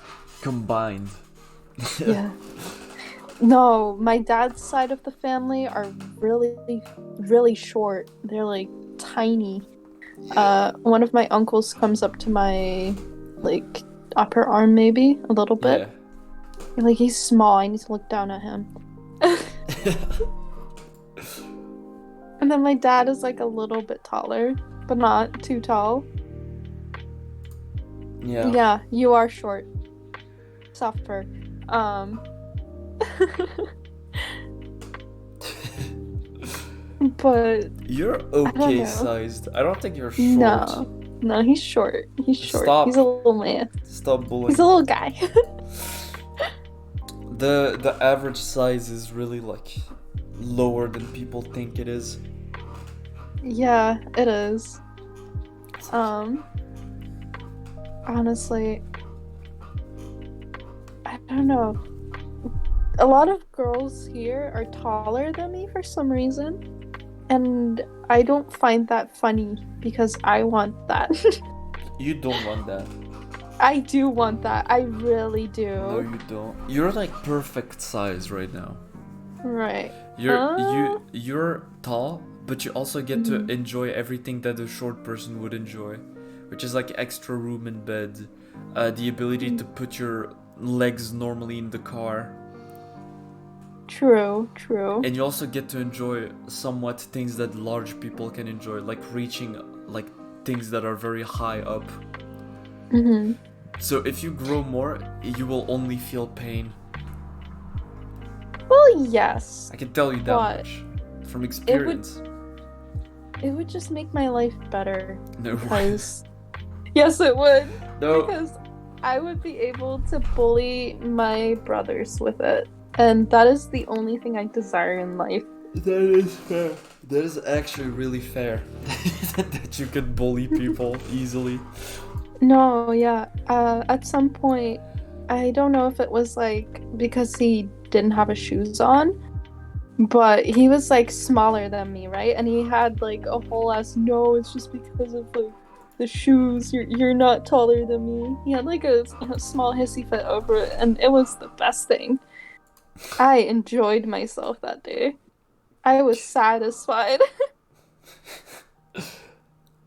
Combined. Yeah. No, my dad's side of the family are really, really short. They're like tiny. One of my uncles comes up to my like upper arm, maybe a little bit. Yeah. Like he's small. I need to look down at him. And then my dad is like a little bit taller, but not too tall. Yeah. Yeah, you are short. Soft fur. But You're don't okay know. sized. I don't think you're short. No, he's short. He's short. Stop. He's a little man. Stop bullying. He's a little guy. The average size is really like lower than people think it is. Yeah, it is. Honestly, I don't know. A lot of girls here are taller than me for some reason, and I don't find that funny because I want that. You don't want that. I do want that. I really do. No, you don't. You're like perfect size right now. Right. You're tall, but you also get to enjoy everything that a short person would enjoy, which is like extra room in bed, the ability to put your legs normally in the car, True. and you also get to enjoy somewhat things that large people can enjoy, like reaching like things that are very high up. Mm-hmm. So if you grow more, you will only feel pain. Well, yes. I can tell you that But much from experience. It would just make my life better. No way. Because yes, it would. No. Because I would be able to bully my brothers with it. And that is the only thing I desire in life. That is fair. That is actually really fair. That you could bully people easily. No, yeah. At some point, I don't know if it was like because he didn't have his shoes on, but he was like smaller than me, right? And he had like a whole ass, no, it's just because of like the shoes. You're not taller than me. He had like a small hissy fit over it, and it was the best thing. I enjoyed myself that day. I was satisfied.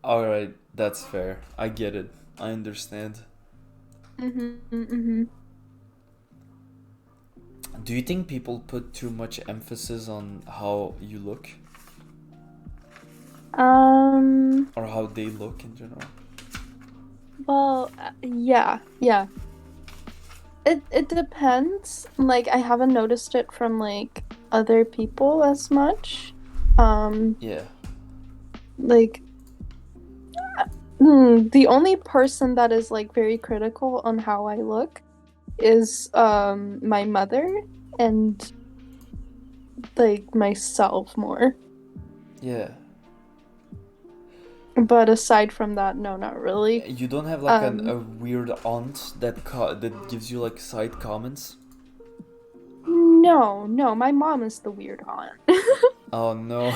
Alright, that's fair. I get it. I understand. Mm-hmm. Do you think people put too much emphasis on how you look? Or how they look in general? Well, yeah, yeah. It depends. Like I haven't noticed it from like other people as much. Um, Yeah. like the only person that is like very critical on how I look is my mother and like myself more. Yeah. But aside from that, no, not really. You don't have like Um, a weird aunt that gives you like side comments? no, no, my mom is the weird aunt. Oh no.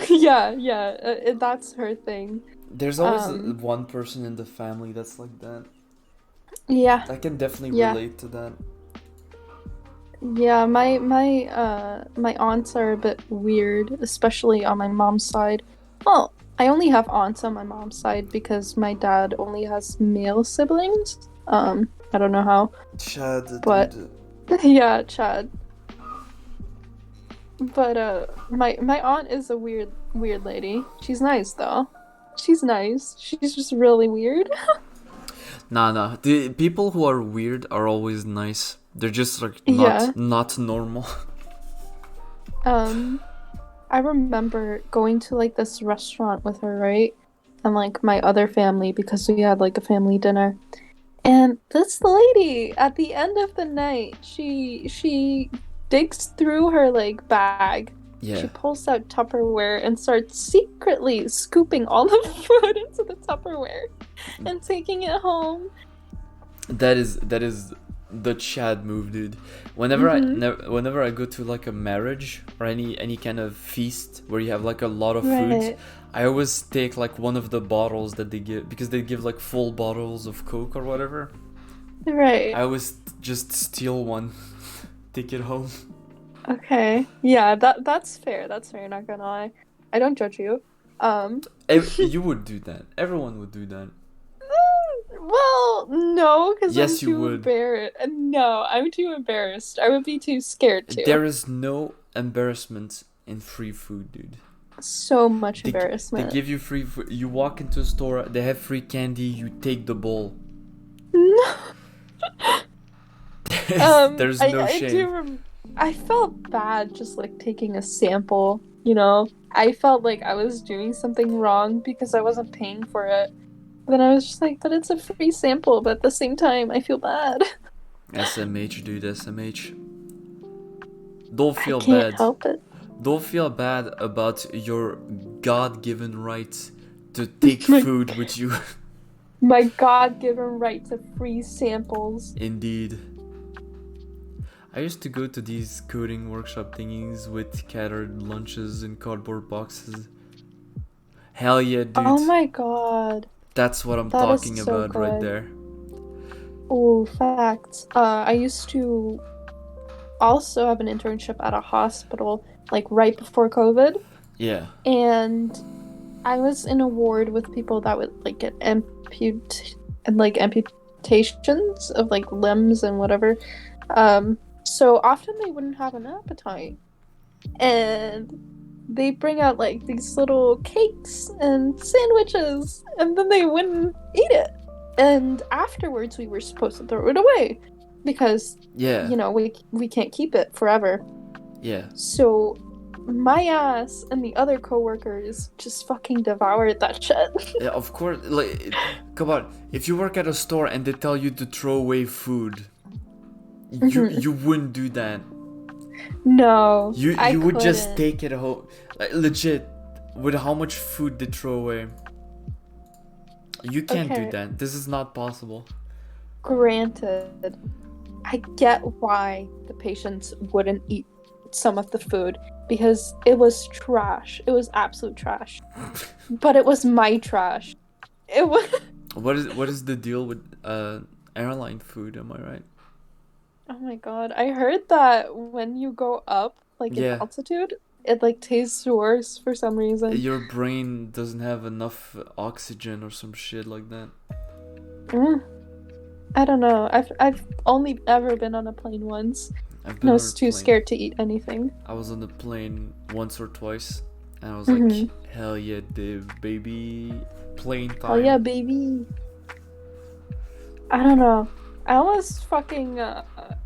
Yeah, yeah, that's her thing. There's always Um, one person in the family that's like that. yeah, I can definitely yeah, relate to that. yeah. My aunts are a bit weird, especially on my mom's side. Well, I only have aunts on my mom's side because my dad only has male siblings. I don't know how, Chad, but dude. yeah, Chad. But my aunt is a weird lady. She's nice though. She's nice. She's just really weird. Nah, nah. The people who are weird are always nice. They're just like Yeah. not normal. Um, I remember going to like this restaurant with her, right? And like my other family because we had like a family dinner. And this lady at the end of the night, she digs through her like bag. She Yeah. pulls out Tupperware and starts secretly scooping all the food into the Tupperware and taking it home. That is the Chad move, dude. Mm-hmm. Whenever I go to like a marriage or any kind of feast where you have like a lot of food, Right. I always take like one of the bottles that they give because they give like full bottles of Coke or whatever. I Right. always just steal one, take it home. Okay. Yeah, that's fair. That's fair, not gonna lie. I don't judge you. Um You would do that. Everyone would do that. well, no, because I'm Yes, you too would. embarrassed. No, I'm too embarrassed. I would be too scared to. There is no embarrassment in free food, dude. So much They embarrassment. give you free food. You walk into a store, they have free candy, you take the bowl. There's no I shame. do. I felt bad just like taking a sample. You know, I felt like I was doing something wrong because I wasn't paying for it. Then I was just like, but it's a free sample. But at the same time, I feel bad. SMH, dude, SMH. Don't I feel can't bad. help it. Don't feel bad about your God given right to take My food with you. my God-given right to free samples. Indeed. I used to go to these coding workshop thingies with catered lunches in cardboard boxes. Hell yeah, dude. Oh my God, That's what I'm that is talking so about right good. there. Oh, facts. I used to also have an internship at a hospital, like right before COVID, Yeah. and I was in a ward with people that would like get amputations of like limbs and whatever. So often they wouldn't have an appetite, and they bring out like these little cakes and sandwiches, and then they wouldn't eat it. And afterwards, we were supposed to throw it away because Yeah. we can't keep it forever. Yeah. So my ass and the other coworkers just fucking devoured that shit. Yeah, of course. Like, come on. If you work at a store and they tell you to throw away food, you wouldn't do that. No, I You would just couldn't. take it home. Like, legit. With how much food they throw away, you can't do Okay, that. This is not possible. granted, I get why the patients wouldn't eat some of the food because it was trash. It was absolute trash. But it was my trash. It was. What is the deal with airline food? Am I right? Oh my God. I heard that when you go up, like in Yeah. altitude, it like tastes worse for some reason. Your brain doesn't have enough oxygen or some shit like that. Mm, I don't know. I've only ever been on a plane once. I've And been I on was a too plane. scared to eat anything. I was on the plane once or twice, and I was Mhm. like, hell yeah, baby, plane time. Oh yeah, baby. I don't know. I almost fucking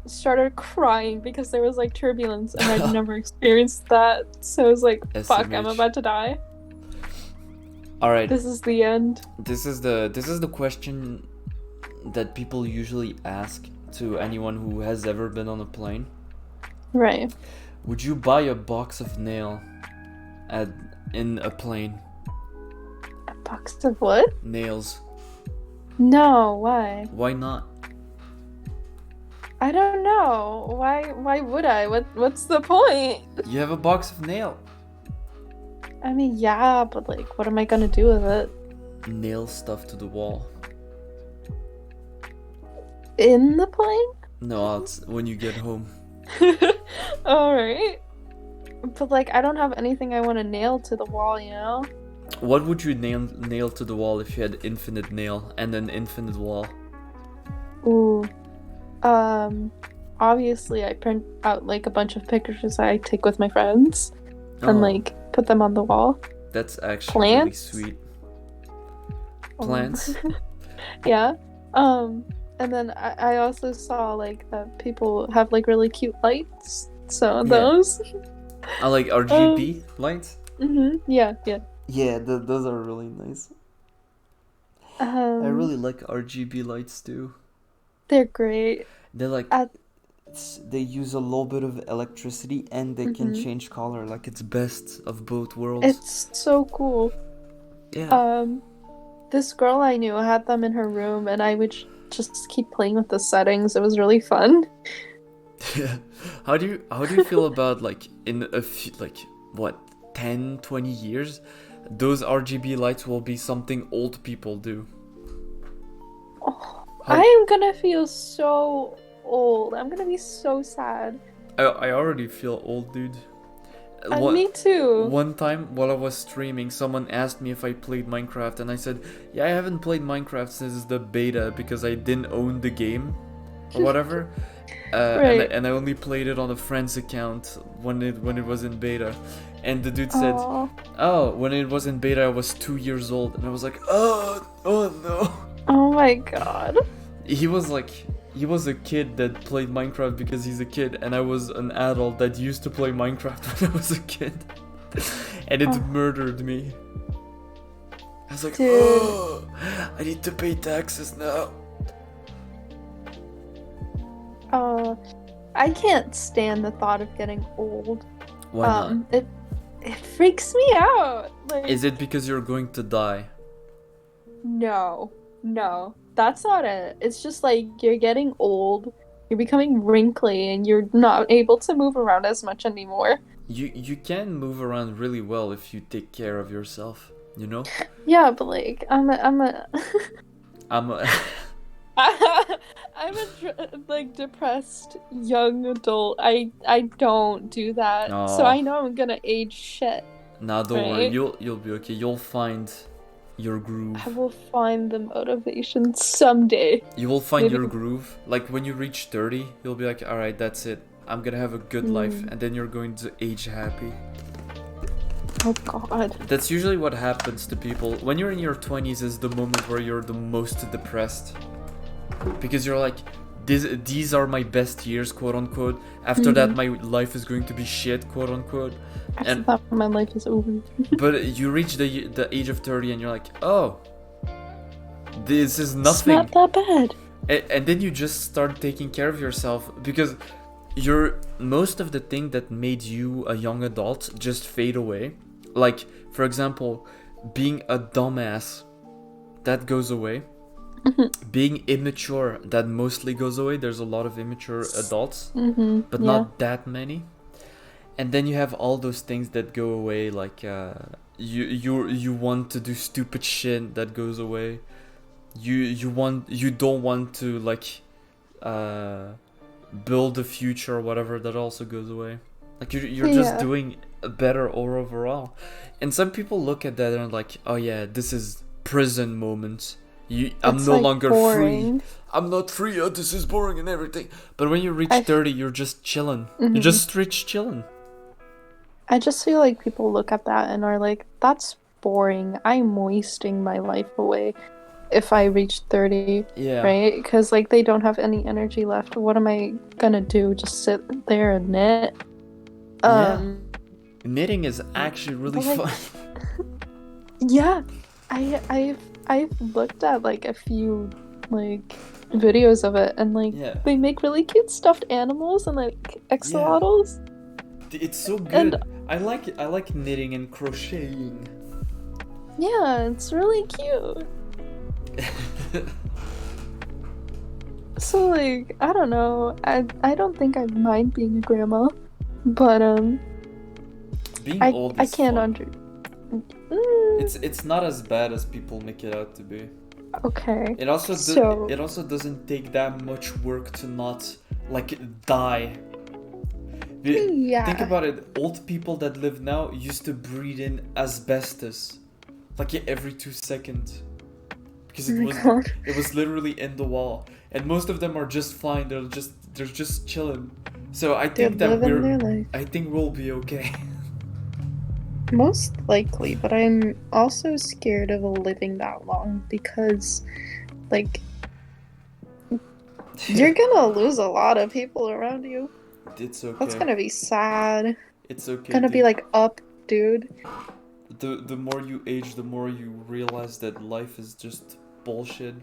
started crying because there was like turbulence and I'd never experienced that. So I was like, fuck, I'm SMH. about to die. All right. This is the end. This is the question that people usually ask to anyone who has ever been on a plane. Right. Would you buy a box of nail in a plane? A box of what? Nails. No, why? Why not? I don't know. Why would I? What's the point? You have a box of nail. I mean, yeah, but like what am I gonna do with it? Nail stuff to the wall. In the plane? No, it's when you get home. Alright. But like I don't have anything I want to nail to the wall, you know? What would you nail to the wall if you had infinite nail and an infinite wall? Ooh. Obviously I print out like a bunch of pictures I take with my friends and Oh, like put them on the wall. that's actually Plants? really sweet. Plants? Yeah. And then I also saw like that people have like really cute lights. So Yeah. those. I like RGB lights. Yeah, yeah. Yeah, those are really nice. I really like RGB lights too. They're great. They're like At they use a little bit of electricity and they can change color. Like it's best of both worlds. It's so cool. Yeah. This girl I knew had them in her room, and I would just keep playing with the settings. It was really fun. How do you feel about like in a few, like what 10, 20 years, those RGB lights will be something old people do? Oh, How- I'm gonna feel so old. I'm gonna be so sad. I already feel old, dude. Me too. One time while I was streaming, someone asked me if I played Minecraft, and I said, yeah, I haven't played Minecraft since the beta because I didn't own the game or whatever. Right. And I only played it on a friend's account when it was in beta. And the dude said, Aw. oh, when it was in beta, I was 2 years old. And I was like, oh no. Oh my god. He was a kid that played Minecraft because he's a kid, and I was an adult that used to play Minecraft when I was a kid. And it murdered me. I was like, Dude. oh, I need to pay taxes now. I can't stand the thought of getting old. Why not? It freaks me out. Like, Is it because you're going to die? no, that's not it. It's just like you're getting old, you're becoming wrinkly, and you're not able to move around as much anymore. You can move around really well if you take care of yourself, you know? Yeah, but like I'm a I'm a I'm a like depressed young adult. I don't do that, so Aw. I know I'm gonna age shit. Nah, don't worry. Right. You'll be okay. You'll find your groove. I will find the motivation someday. You will find Maybe- your groove. Like when you reach 30, you'll be like, all right, that's it. I'm gonna have a good life, and then you're going to age happy. Oh god. That's usually what happens to people. When you're in your 20s is the moment where you're the most depressed. Because you're like, these are my best years, quote unquote. After that, my life is going to be shit, quote unquote. After And that, my life is over. but you reach the age of 30 and you're like, oh, this is It's nothing. not that bad. And then you just start taking care of yourself because most of the thing that made you a young adult just fade away. Like, for example, being a dumbass, that goes away. Being immature, that mostly goes away. There's a lot of immature adults, but not that many. And then you have all those things that go away, like you want to do stupid shit, that goes away. You don't want to like build a future or whatever, that also goes away. Like you're just doing better overall. And some people look at that and are like, oh yeah, this is prison moments. I'm It's, no like, longer boring. free. I'm not free. Oh, this is boring and everything. But when you reach I- 30, you're just chilling. You're just rich chilling. I just feel like people look at that and are like, that's boring. I'm wasting my life away. if I reach 30, Yeah. right? Because like they don't have any energy left. What am I gonna do? Just sit there and knit? Yeah. Um, Knitting is actually really but, like, fun. yeah, I've looked at like a few like videos of it, and like Yeah. they make really cute stuffed animals and like axolotls. It's so And good. I like knitting and crocheting. yeah, it's really cute. So like I don't know. I don't think I mind being a grandma, but Being old I is can't fun. under. Mm, It's not as bad as people make it out to be. okay. It also So it also doesn't take that much work to not like die. Think yeah. about it. Old people that live now used to breathe in asbestos, like every 2 seconds, because Oh my god. it was literally in the wall, and most of them are just fine. They're just chilling. So They're living their life. I think we'll be okay. Most likely, but I'm also scared of living that long because, like, you're gonna lose a lot of people around you. It's okay. That's gonna be sad. It's okay. Gonna be Dude. like, up, dude. The more you age, the more you realize that life is just bullshit,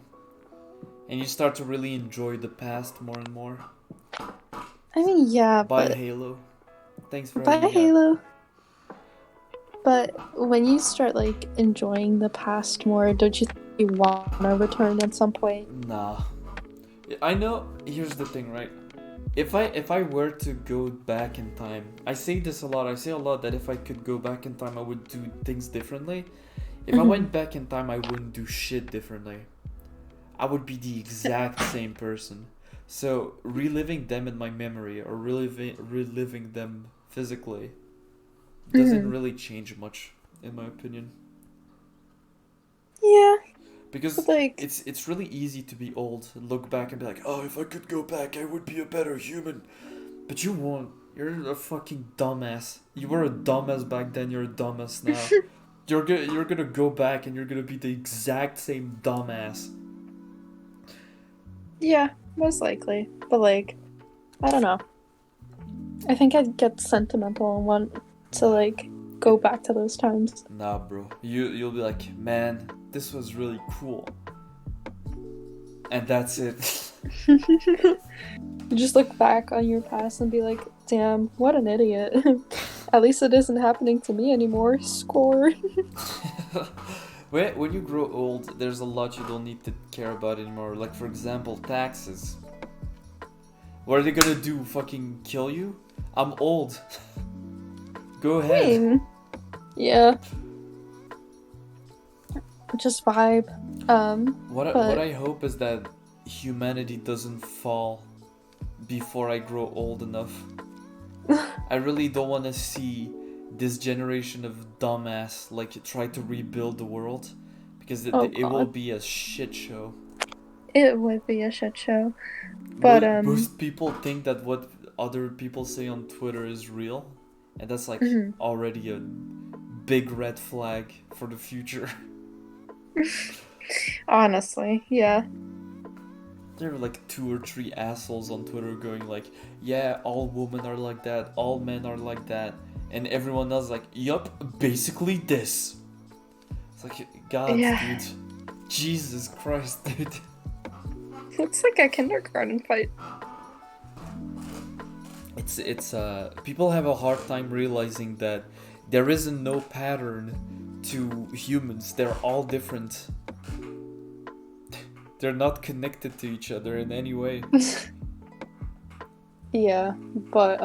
and you start to really enjoy the past more and more. I mean, yeah, Bye, but Halo. Thanks for bye, hanging out. Halo. But when you start like enjoying the past more, don't you think you wanna return at some point? Nah. I know. Here's the thing, right? If I were to go back in time, I say this a lot. I say a lot that if I could go back in time, I would do things differently. If I went back in time, I wouldn't do shit differently. I would be the exact same person. So reliving them in my memory or reliving them physically doesn't really change much, in my opinion. Yeah, Because but like, it's really easy to be old, look back and be like, oh, if I could go back, I would be a better human. But you won't. You're a fucking dumbass. You were a dumbass back then. You're a dumbass now. You're gonna go back and you're gonna be the exact same dumbass. yeah, most likely. But like, I don't know. I think I'd get sentimental and want to like go back to those times. Nah, bro. You'll be like, man, this was really cool. And that's it. You just look back on your past and be like, damn, what an idiot. At least it isn't happening to me anymore. Score. When you grow old, there's a lot you don't need to care about anymore. Like, for example, taxes. What are they gonna do? Fucking kill you? I'm old. Go ahead. Yeah. Just vibe. What I hope is that humanity doesn't fall before I grow old enough. I really don't want to see this generation of dumbass like try to rebuild the world, because it will be a shit show. It would be a shit show. But most people think that what other people say on Twitter is real, and that's like already a big red flag for the future. Honestly, yeah. There are like 2 or 3 assholes on Twitter going like, yeah, all women are like that, all men are like that, and everyone else like, yup, basically this. It's like, God, dude. Jesus Christ, dude. It's like a kindergarten fight. It's people have a hard time realizing that there isn't no pattern to humans. They're all different. They're not connected to each other in any way. Yeah, but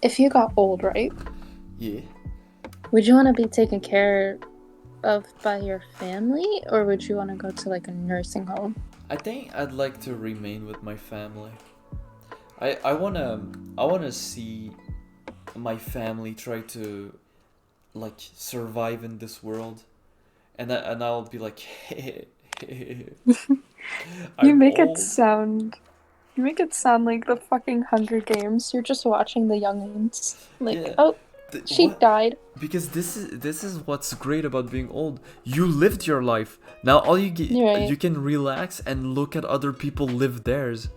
if you got old, right? Yeah. Would you want to be taken care of by your family, or would you want to go to like a nursing home? I think I'd like to remain with my family. I wanna see my family try to like survive in this world, and I'll be like, hey. You make it sound like the fucking Hunger Games. You're just watching the youngins. Like, yeah. oh, She What? died. Because this is what's great about being old. You lived your life. Now all you get, Right. you can relax and look at other people live theirs.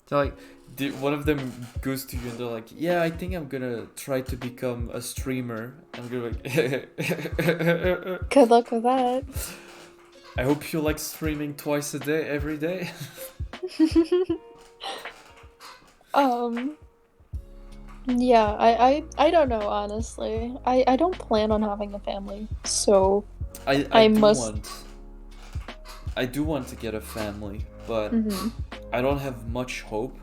So like, one of them goes to you and they're like, "Yeah, I think I'm gonna try to become a streamer." I'm gonna like, Good luck with that. I hope you like streaming twice a day, every day. um. Yeah, I don't know, honestly. I don't plan on having a family, so I I do must. want I do want to get a family, but Hmm. I don't have much hope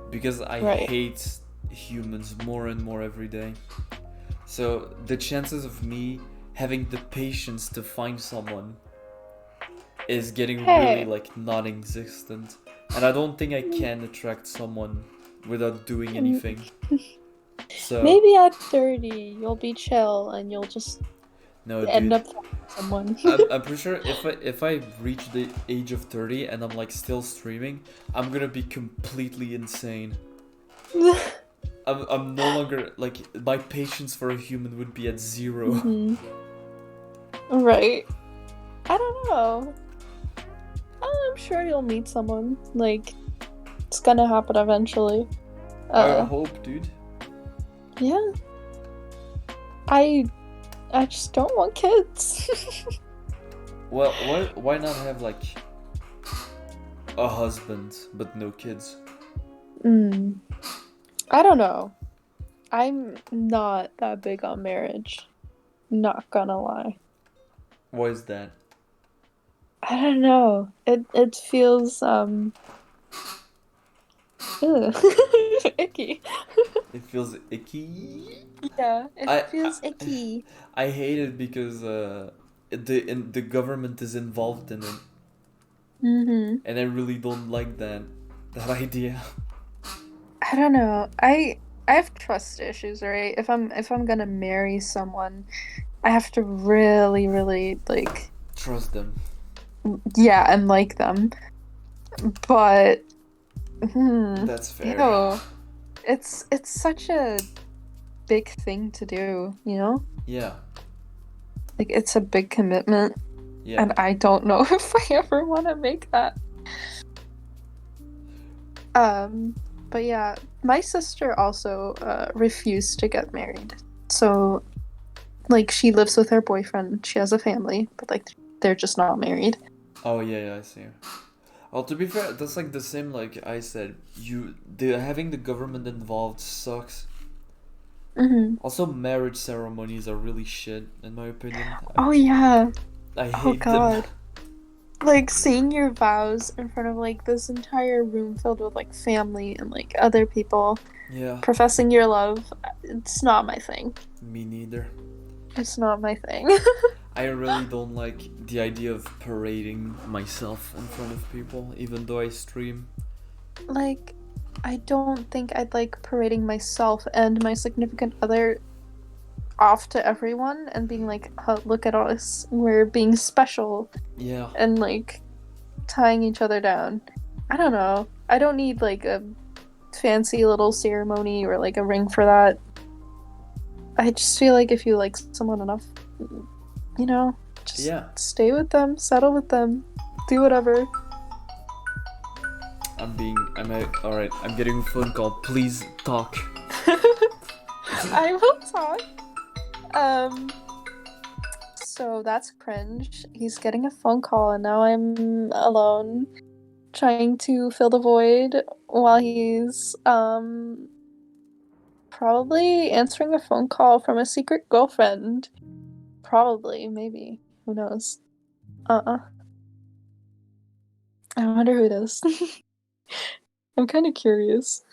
because I Right. hate humans more and more every day. So the chances of me having the patience to find someone is getting really Hey, like non-existent, and I don't think I can attract someone without doing m- anything. So maybe at 30 you'll be chill and you'll just no, end dude. up finding someone. I'm pretty sure if I reach the age of 30 and I'm like still streaming, I'm gonna be completely insane. I'm no longer like my patience for a human would be at zero. Hmm. Right. I don't know. I'm sure you'll meet someone. Like, it's gonna happen eventually. I Uh, hope, dude. yeah. I I just don't want kids. Well, why not have like a husband but no kids? Mm, I don't know. I'm not that big on marriage. Not gonna lie. Why is that? I don't know. It feels ugh. Icky. It feels icky. Yeah, it I I, feels icky. I hate it because the government is involved in it, Mm-hmm. and I really don't like that idea. I don't know. I have trust issues, right? If I'm gonna marry someone, I have to really, really like Trust them. yeah, and like them. But That's fair. ew. It's such a big thing to do, you know? Yeah, Like it's a big commitment, yeah. and I don't know if I ever want to make that. Um, but yeah, my sister also refused to get married. So like she lives with her boyfriend. She has a family, but like they're just not married. Oh yeah, yeah, I see. Well, to be fair, that's like the same. Like I said, the having the government involved sucks. Hmm. Also, marriage ceremonies are really shit, in my opinion. Oh yeah. I Oh hate them. God. Like seeing your vows in front of like this entire room filled with like family and like other people Yeah, professing your love, it's not my thing. me neither. It's not my thing. I really don't like the idea of parading myself in front of people, even though I stream. Like, I don't think I'd like parading myself and my significant other off to everyone and being like, oh, look at us, we're being special, Yeah, and like tying each other down. I don't know. I don't need like a fancy little ceremony or like a ring for that. I just feel like if you like someone enough, you know, just yeah. stay with them, settle with them, do whatever. All right. I'm getting a phone call. Please talk. I will talk. So that's cringe. He's getting a phone call, and now I'm alone, trying to fill the void while he's probably answering a phone call from a secret girlfriend. Probably, maybe. Who knows? Uh-uh. I wonder who it is. I'm kind of curious.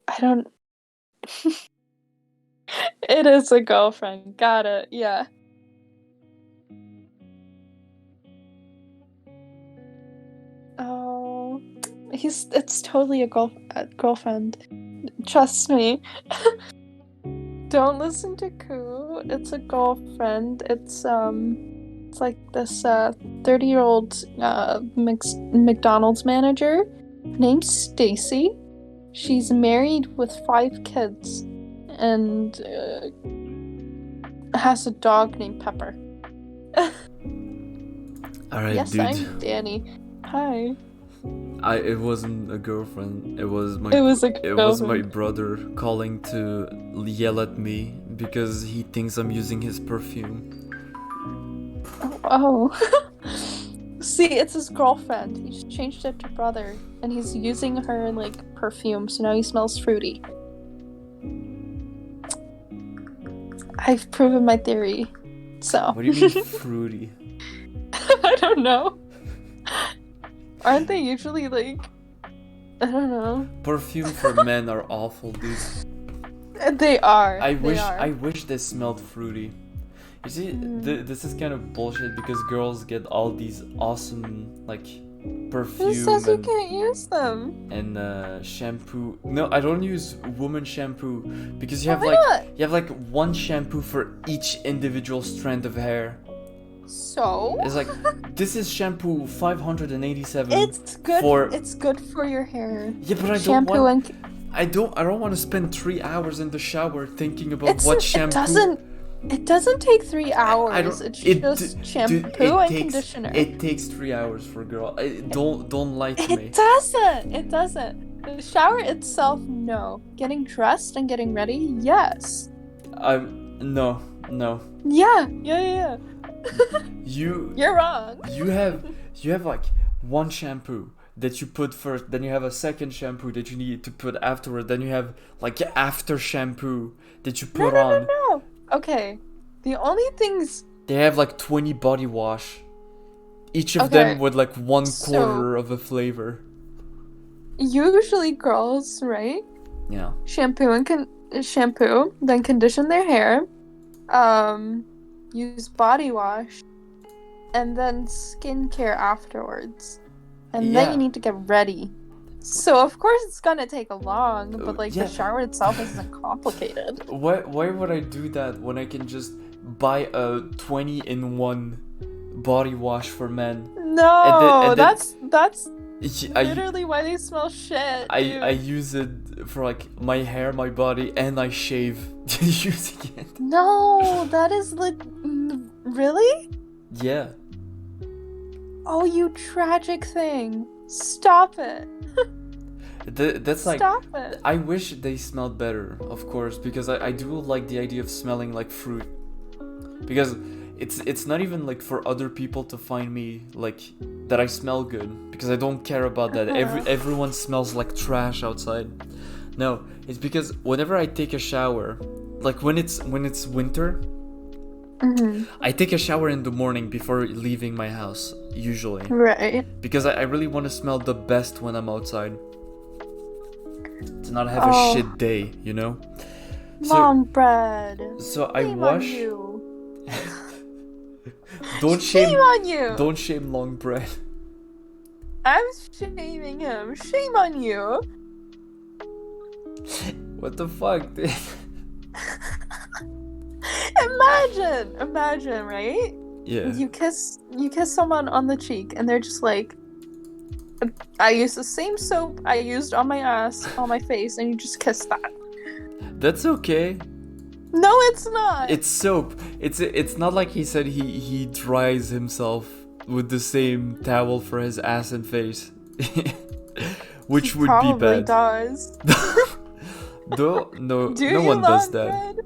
I don't. It is a girlfriend. Got it. Yeah. Oh, it's totally a girlfriend. Trust me. Don't listen to Koo. It's a girlfriend. It's like this 30-year-old McDonald's manager named Stacy. She's married with 5 kids. and has a dog named Pepper. Alright, Yes, dude. I'm Danny. Hi. It wasn't a girlfriend. It was my It was a it was my girlfriend. brother calling to yell at me because he thinks I'm using his perfume. Oh. See, it's his girlfriend. He just changed it to brother, and he's using her like perfume, so now he smells fruity. I've proven my theory. So. What do you mean fruity? I don't know. Aren't they usually like? I don't know. Perfume for men are awful, dude. They are. I They wish they smelled fruity. You see, this is kind of bullshit because girls get all these awesome like Who perfume says you can't use them? and shampoo. No, I don't use woman shampoo because you have Why like not? you have like one shampoo for each individual strand of hair. So? It's like this is shampoo 587. It's good. for- It's good for your hair. Yeah, but I don't Shampoo want. and I don't want to spend 3 hours in the shower thinking about it's what shampoo. It doesn't take 3 hours. I don't. It's it, just dude, shampoo and conditioner. It takes 3 hours for a girl. Don't lie to me. It doesn't. It doesn't. The shower itself, no. Getting dressed and getting ready, yes. No. Yeah. You're wrong. You have like one shampoo that you put first, then you have a second shampoo that you need to put afterward, then you have like after shampoo that you put on. No. Okay. The only things. They have like 20 body wash. Each of Okay, them with like 1/4 so- of a flavor. Usually girls, right? Yeah. Shampoo, then condition their hair, use body wash, and then skincare afterwards. And Yeah. then you need to get ready. So of course it's gonna take long, but like Yeah. the shower itself isn't complicated. Why would I do that when I can just buy a 20-in-1 body wash for men? No, and then- that's I literally why they smell shit. Dude. I use it for like my hair, my body, and I shave using it. No, that is like really? Yeah. Oh, you tragic thing! Stop it! That's like. Stop it! I wish they smelled better, of course, because I do like the idea of smelling like fruit. Because it's not even like for other people to find me like that I smell good, because I don't care about that. Everyone smells like trash outside. No, it's because whenever I take a shower, like when it's winter, I take a shower in the morning before leaving my house, usually. Right. Because I really want to smell the best when I'm outside. To not have Oh. a shit day, you know? Long bread. So I Shame wash. on you. Don't Shame shame. on you. Don't shame long bread. I'm shaming him. Shame on you. What the fuck, dude? Imagine, right? Yeah. You kiss someone on the cheek, and they're just like, I use the same soap I used on my ass, on my face, and you just kiss that. That's okay. No, it's not. It's soap. It's not like he said he dries himself with the same towel for his ass and face. Which He would probably be bad. does. No, no Do one you, does long that. bread?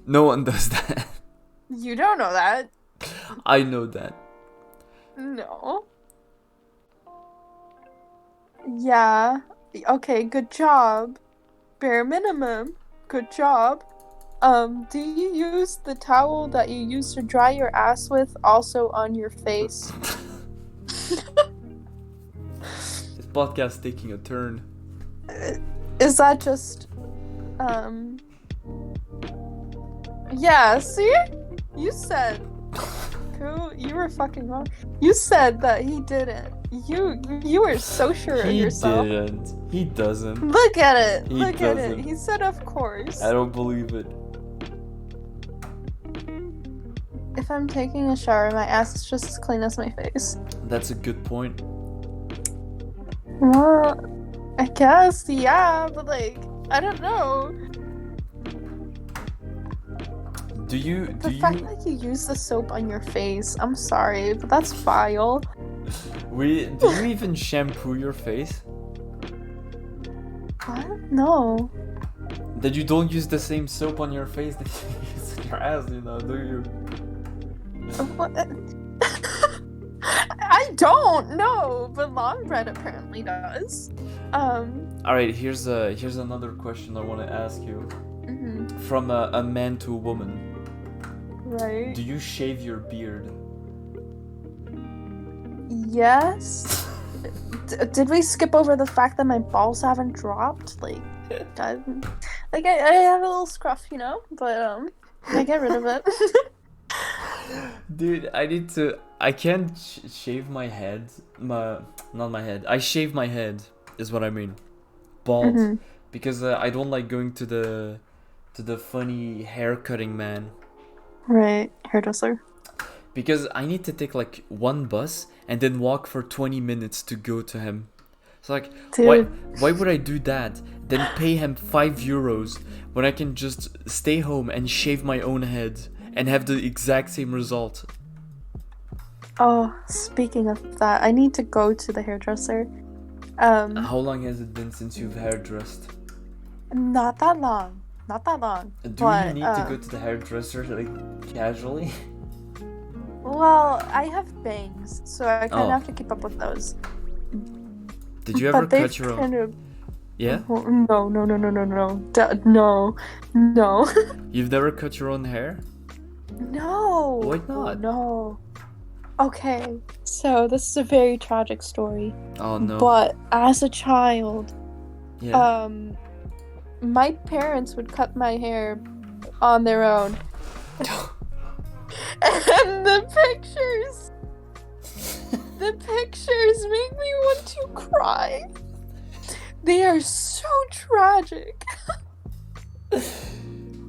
No one does that. You don't know that. I know that. No. Yeah. Okay, good job. Bare minimum. Good job. Do you use the towel that you use to dry your ass with also on your face? This podcast is taking a turn. Is that just yeah, see? You said Cool, you were fucking wrong. You said that he didn't. You were so sure of He yourself. didn't. He doesn't. Look at it. He Look at doesn't. it. He said of course. I don't believe it. If I'm taking a shower, my ass is just as clean as my face. That's a good point. Well, I guess, yeah, but like, I don't know. Do you The fact that you use the soap on your face, I'm sorry, but that's vile. do you even shampoo your face? What? No. That you don't use the same soap on your face that you use in your ass, do you? What? I don't know, but Longbread apparently does. Alright, here's another question I want to ask you. Mhm. From a man to a woman. Right. Do you shave your beard? Yes. Did we skip over the fact that my balls haven't dropped? Like, I have a little scruff, but I get rid of it. Dude, I can't shave my head. Not my head. I shave my head, is what I mean. Bald. Mhm. Because I don't like going to the funny hair cutting man. Right, hairdresser. Because I need to take like one bus and then walk for 20 minutes to go to him. So like, Dude. why would I do that? Then pay him €5 when I can just stay home and shave my own head and have the exact same result. Oh, speaking of that, I need to go to the hairdresser. How long has it been since you've hairdressed? Not that long. Not that long. Do you need to go to the hairdresser like casually? Well, I have bangs, so I kind of Oh. have to keep up with those. Did you ever But they've cut your own? kind of... Yeah? Oh, no. No. You've never cut your own hair? No. Why not? No. Okay, so this is a very tragic story. Oh no. But as a child, Yeah. my parents would cut my hair on their own. And the pictures make me want to cry. They are so tragic.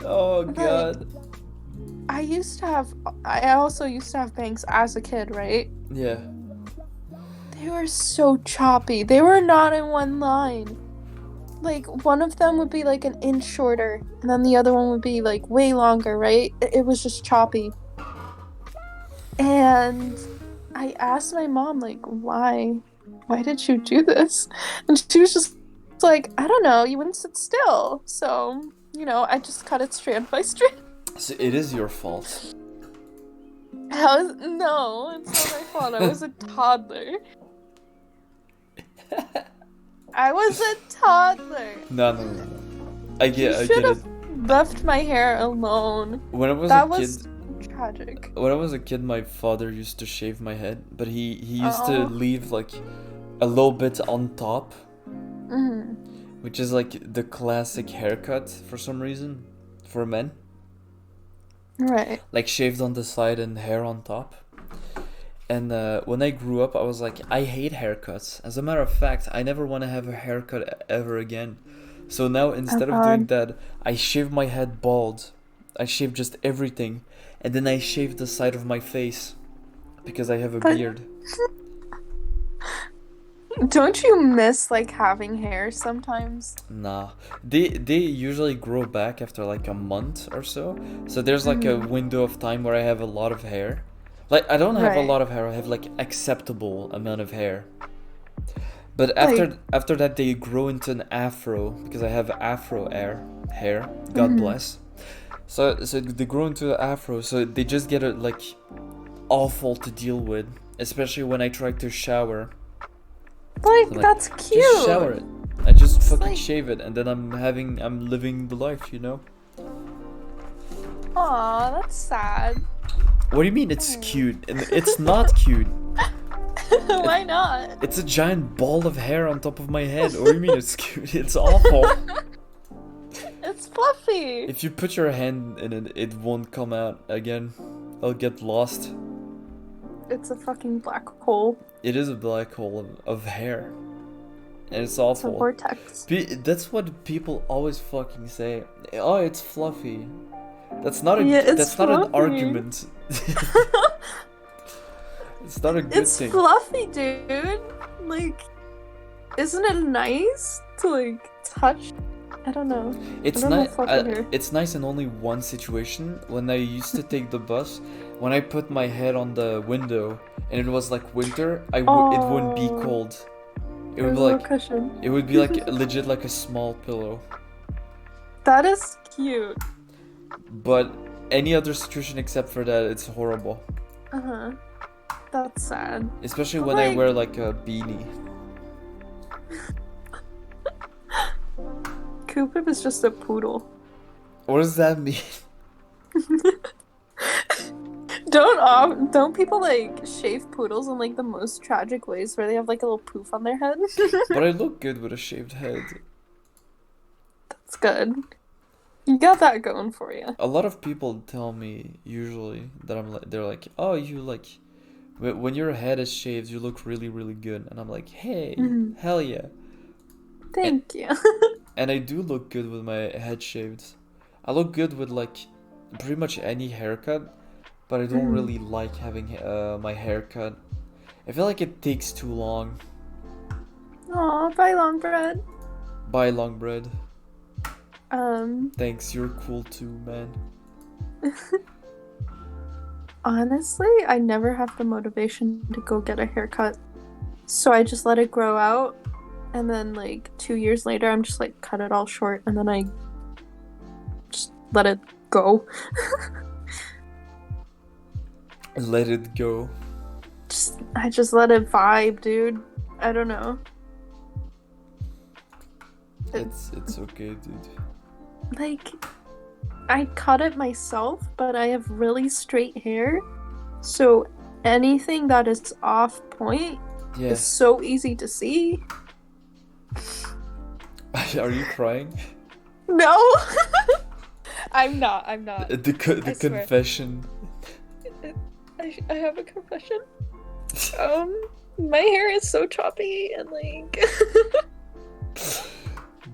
Oh god. I also used to have bangs as a kid, right? Yeah. They were so choppy. They were not in one line. Like, one of them would be like an inch shorter, and then the other one would be like way longer, right? It was just choppy. And I asked my mom, like, why did you do this? And she was just like, I don't know, you wouldn't sit still. So, I just cut it strand by strand. So it is your fault. No, it's not my fault. I was a toddler. I was a toddler. No. I get You should it. have left my hair alone. When I was That a kid, was tragic. when I was a kid, my father used to shave my head, but he used to Oh. leave like a little bit on top, Mhm. which is like the classic haircut for some reason for men, Right. like shaved on the side and hair on top. And when I grew up, I was like, I hate haircuts. As a matter of fact, I never want to have a haircut ever again. So now instead of doing that, I shave my head bald. I shave just everything, and then I shave the side of my face because I have a But- beard. Don't you miss like having hair sometimes? Nah, they usually grow back after like a month or so. So there's like a window of time where I have a lot of hair. Like I don't have a Right. lot of hair. I have like acceptable amount of hair. But after that they grow into an afro because I have afro hair. God bless. So they grow into an afro. So they just get it like awful to deal with, especially when I try to shower. Like, Like, that's cute. Just shower it. I just It's fucking like- shave it, and then I'm living the life, you know. Aw, that's sad. What do you mean it's cute? And it's not cute. Why not? It's a giant ball of hair on top of my head. What do you mean it's cute? It's awful. It's fluffy. If you put your hand in it, it won't come out again. I'll get lost. It's a fucking black hole. It is a black hole of hair. And it's It's a awful. vortex. That's what people always fucking say. Oh, it's fluffy. That's not a Yeah, it's that's not an fluffy. argument. It's not a good It's thing. fluffy, dude. Like, isn't it nice to like touch I don't know. I It's don't know not. fuck with her. It's nice in only one situation. When I used to take the bus, when I put my head on the window and it was like winter, it wouldn't be Oh, cold. It would there's be a little like cushion. it would be like legit like a small pillow. That is cute. But any other situation except for that, it's horrible. Uh-huh. That's sad. Especially But when I like, wear like a beanie. Cupid is just a poodle. What does that mean? Don't people like shave poodles in like the most tragic ways where they have like a little poof on their head? But I look good with a shaved head. It's good. You got that going for you. A lot of people tell me usually that they're like, oh, you like, when your head is shaved, you look really, really good. And I'm like, hey, Mhm. hell yeah. And, Thank you. and I do look good with my head shaved. I look good with like pretty much any haircut, but I don't Mhm. really like having my haircut. I feel like it takes too long. Aw, bye long bread. Bye, long bread. Um, Thanks, you're cool too, man. Honestly, I never have the motivation to go get a haircut. So I just let it grow out, and then like 2 years later, I'm just like cut it all short, and then I just let it go. Let it go. I just let it vibe, dude. I don't know. It's okay, dude. Like, I cut it myself, but I have really straight hair, so anything that is off point Yeah. is so easy to see. Are you crying? No, I'm not. I'm not. The I swear. confession. I have a confession. My hair is so choppy and like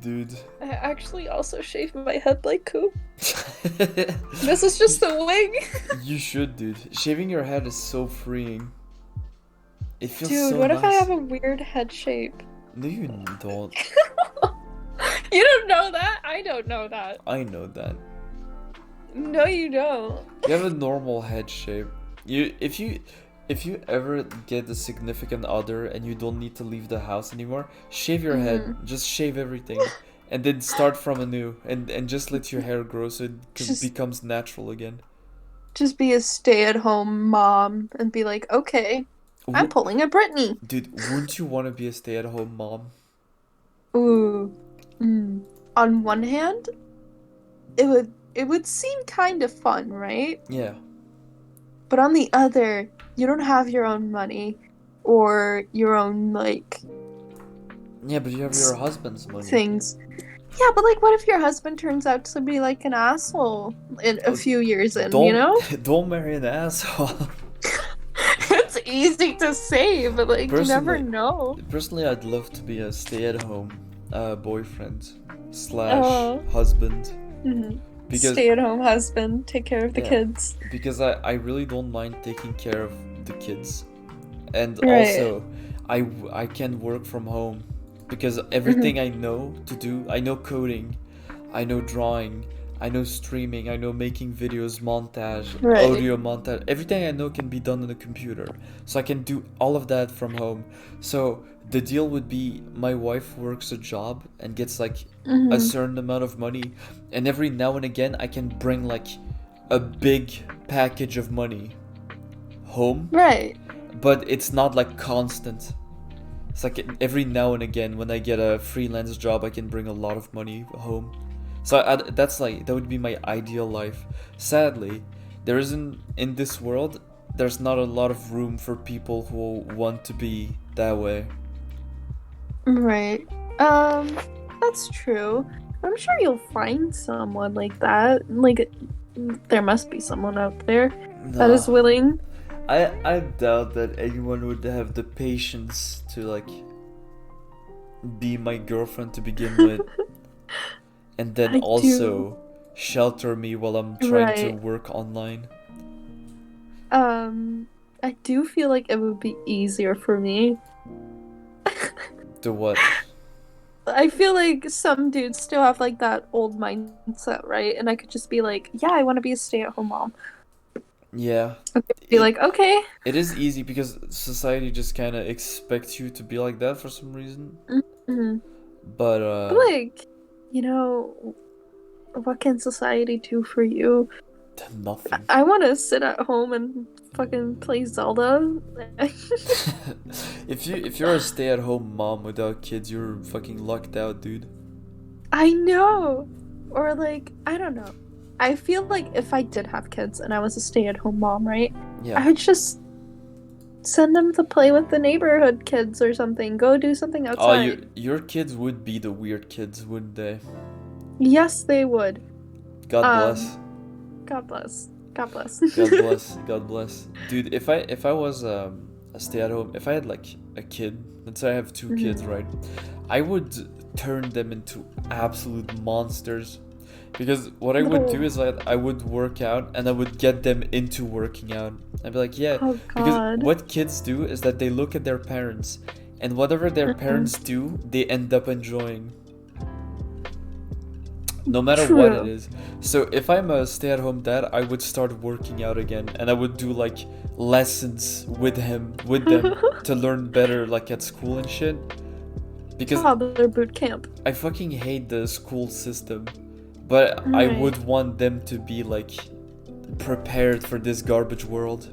Dude. I actually also shave my head like Coop. This is just a wig. You should, dude. Shaving your head is so freeing. It feels Dude, so what nice. if I have a weird head shape? No, you don't. You don't know that? I don't know that. I know that. No, you don't. You have a normal head shape. If you ever get a significant other and you don't need to leave the house anymore, shave your head. Just shave everything. And then start from anew and just let your hair grow so it becomes natural again. Just be a stay-at-home mom and be like, okay, I'm pulling a Britney. Dude, wouldn't you want to be a stay-at-home mom? Ooh. On one hand, it would seem kind of fun, right? Yeah. But on the other, you don't have your own money or your own like Yeah, but you have your husband's money. things. Yeah, but like what if your husband turns out to be like an asshole in a few years in, you know? Don't marry an asshole. It's easy to say, but like you never know. Personally, I'd love to be a stay-at-home boyfriend / husband. Because stay-at-home husband, take care of the kids. Because I really don't mind taking care of the kids. And Right. also, I can work from home. Because everything I know to do, I know coding, I know drawing, I know streaming, I know making videos, montage, Right. audio montage. Everything I know can be done on a computer. So I can do all of that from home. So the deal would be my wife works a job and gets like a certain amount of money. And every now and again I can bring like a big package of money home. Right. But it's not like constant. It's like every now and again when I get a freelance job, I can bring a lot of money home. So that would be my ideal life. Sadly, there isn't in this world. There's not a lot of room for people who want to be that way. Right. That's true. I'm sure you'll find someone like that. Like, there must be someone out there that is willing. I doubt that anyone would have the patience to like be my girlfriend to begin with, and then also shelter me while I'm trying to work online. I do feel like it would be easier for me. To what? I feel like some dudes still have like that old mindset, right? And I could just be like, yeah, I want to be a stay-at-home mom. Yeah. Be It like, okay. it is easy because society just kind of expects you to be like that for some reason. Mhm. But But like, you know, what can society do for you? nothing. I want to sit at home and fucking play Zelda. If you're a stay-at-home mom without kids, you're fucking lucked out, dude. I know. Or like, I don't know. I feel like if I did have kids and I was a stay-at-home mom, right? Yeah. I would just send them to play with the neighborhood kids or something. Go do something Oh, outside. your kids would be the weird kids, wouldn't they? Yes, they would. God Um, bless. God bless. God bless. God bless. God bless. Dude, if I was a stay-at-home, if I had like a kid, let's say I have two kids, Mhm. right? I would turn them into absolute monsters. Because what I would do No. is like I would work out and I would get them into working out. I'd be like, yeah, Oh because God. what kids do is that they look at their parents and whatever their Mhm. parents do, they end up enjoying. No matter what it True. is. So if I'm a stay-at-home dad, I would start working out again and I would do like lessons with them to learn better like at school and shit. Because Toddler boot camp. I fucking hate the school system, but I Right. would want them to be like prepared for this garbage world.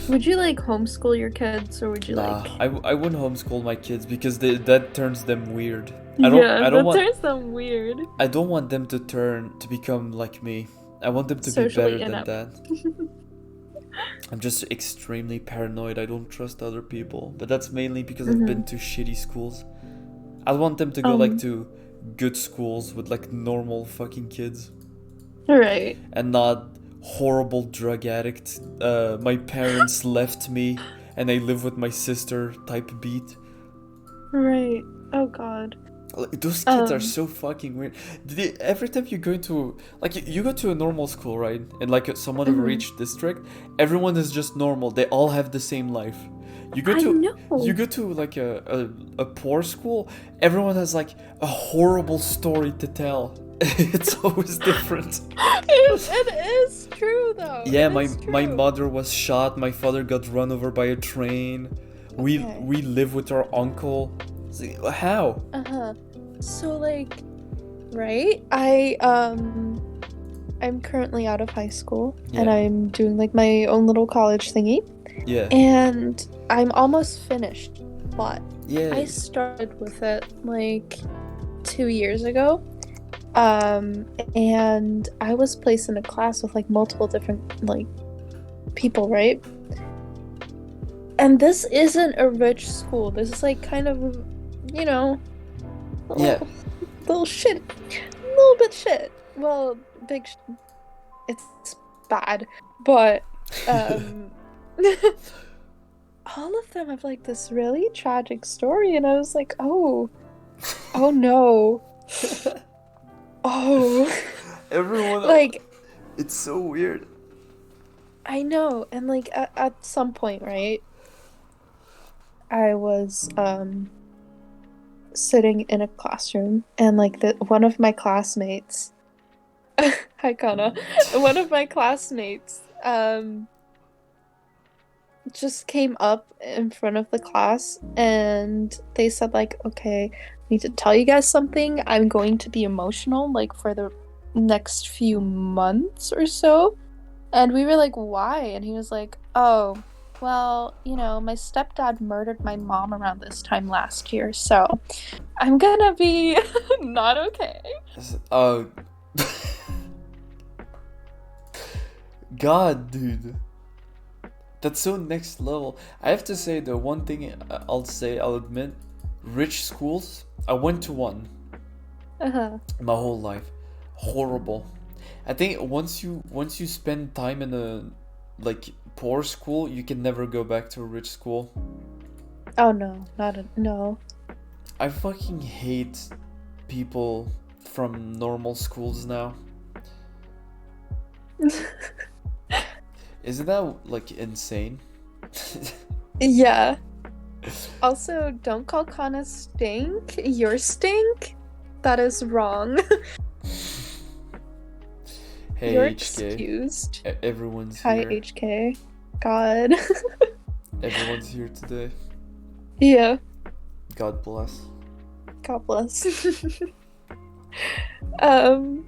Would you like homeschool your kids or would you Nah, like I wouldn't homeschool my kids because that turns them weird. Yeah, I don't that want turns them weird. I don't want them to become like me. I want them to be better Socially than inept. that. I'm just extremely paranoid. I don't trust other people, but that's mainly because I've been Hmm. to shitty schools. I want them to go like Um, to good schools with like normal fucking kids. right. And not horrible drug addict. My parents left me and I live with my sister type beat. Right. Oh God. Like, those kids are Um, so fucking weird. Every time you go into like you go to a normal school, right? In like somewhat of a mhm. rich district, everyone is just normal. They all have the same life. You go I to you know. go to like a poor school, everyone has like a horrible story to tell. It's always different. It is true though. Yeah, It my is my true. mother was shot. My father got run over by a train. Okay. We live with our uncle. How? Uh-huh. So like, right? I'm currently out of high school and Yeah, I'm doing like my own little college thingy yeah, and I'm almost finished. But yeah, I started with it like 2 years ago. And I was placed in a class with like multiple different like people, right? And this isn't a rich school. This is like kind of, you know, a yeah. little shit, a little bit shit. Well, it's bad, but um, all of them have like this really tragic story, and I was like, oh no, oh, Everyone, like it's so weird. I know, and like at some point, right? I was sitting in a classroom and like one of my classmates hi Kana one of my classmates just came up in front of the class and they said like, okay, I need to tell you guys something. I'm going to be emotional like for the next few months or so. And we were like, why? And he was like, oh, well, my stepdad murdered my mom around this time last year, so I'm gonna be not okay. Uh, God, dude, that's so next level. I have to say the one thing I'll admit, rich schools. I went to one Uh-huh. my whole life. Horrible. I think once you spend time in a like poor school, you can never go back to a rich school. Oh no, no. I fucking hate people from normal schools now. Isn't that like insane? Yeah. Also, don't call Kana stink. You're stink. That is wrong. You're Hey HK, excused. Everyone's Hi, here. HK. God. Everyone's here today. Yeah. God bless. God bless. um.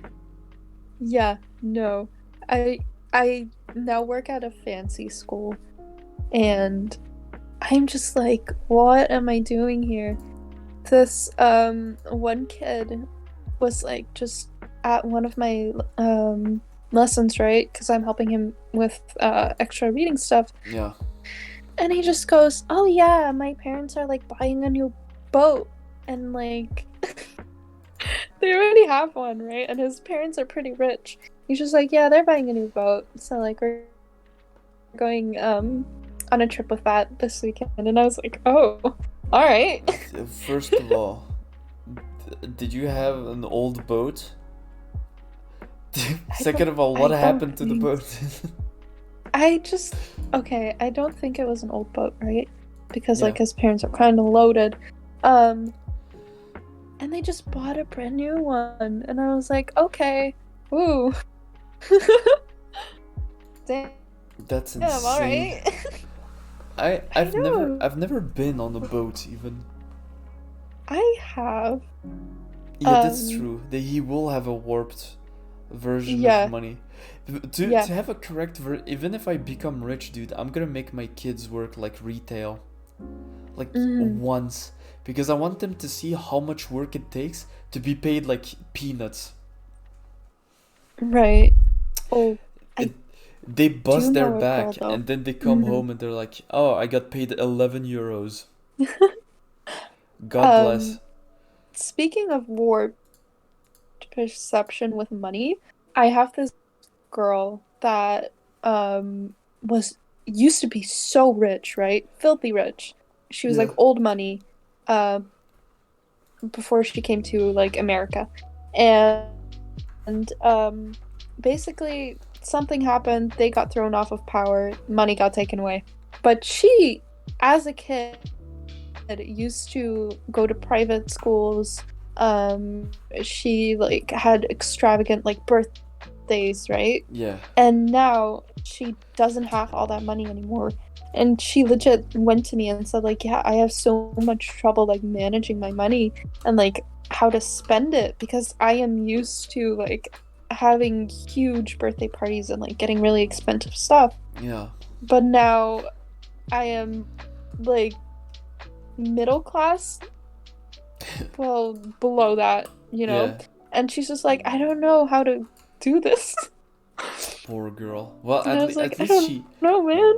Yeah. No. I I now work at a fancy school, and I'm just like, what am I doing here? This one kid was like just at one of my lessons, right? Because I'm helping him with extra reading stuff. Yeah. And he just goes, "Oh yeah, my parents are like buying a new boat." And like they already have one, right? And his parents are pretty rich. He's just like, "Yeah, they're buying a new boat." So like we're going on a trip with that this weekend. And I was like, "Oh, all right." First of all, did you have an old boat? Second of all, what I don't happened to the think boat? I just okay, I don't think it was an old boat, right? Because Yeah. like his parents are kind of loaded. Um and they just bought a brand new one and I was like, "Okay. Ooh." Damn, That's all insane. right. I I I've never know. I've never been on a boat even. I have Yeah, that's um true. He will have a warped version of yeah, money. yeah. To have a correct even if I become rich, dude, I'm gonna make my kids work like retail, like Mhm. once, because I want them to see how much work it takes to be paid like peanuts. Right. Oh, I It, they do bust their know a girl back though. and then they come Mhm. home and they're like, "Oh, I got paid 11 euros." God Um bless. speaking of warped perception with money, I have this girl that was used to be so rich, right? Filthy rich. She was like Yeah. old money uh before she came to like America. And basically something happened, they got thrown off of power, money got taken away. But she as a kid used to go to private schools. She like had extravagant like birthdays, right? Yeah. And now she doesn't have all that money anymore. And she legit went to me and said, like, yeah, I have so much trouble like managing my money and like how to spend it because I am used to like having huge birthday parties and like getting really expensive stuff. Yeah. But now I am like middle class, well, below that, you know? Yeah. And she's just like, I don't know how to do this. Poor girl. Well, And I was like, at I least don't know, man.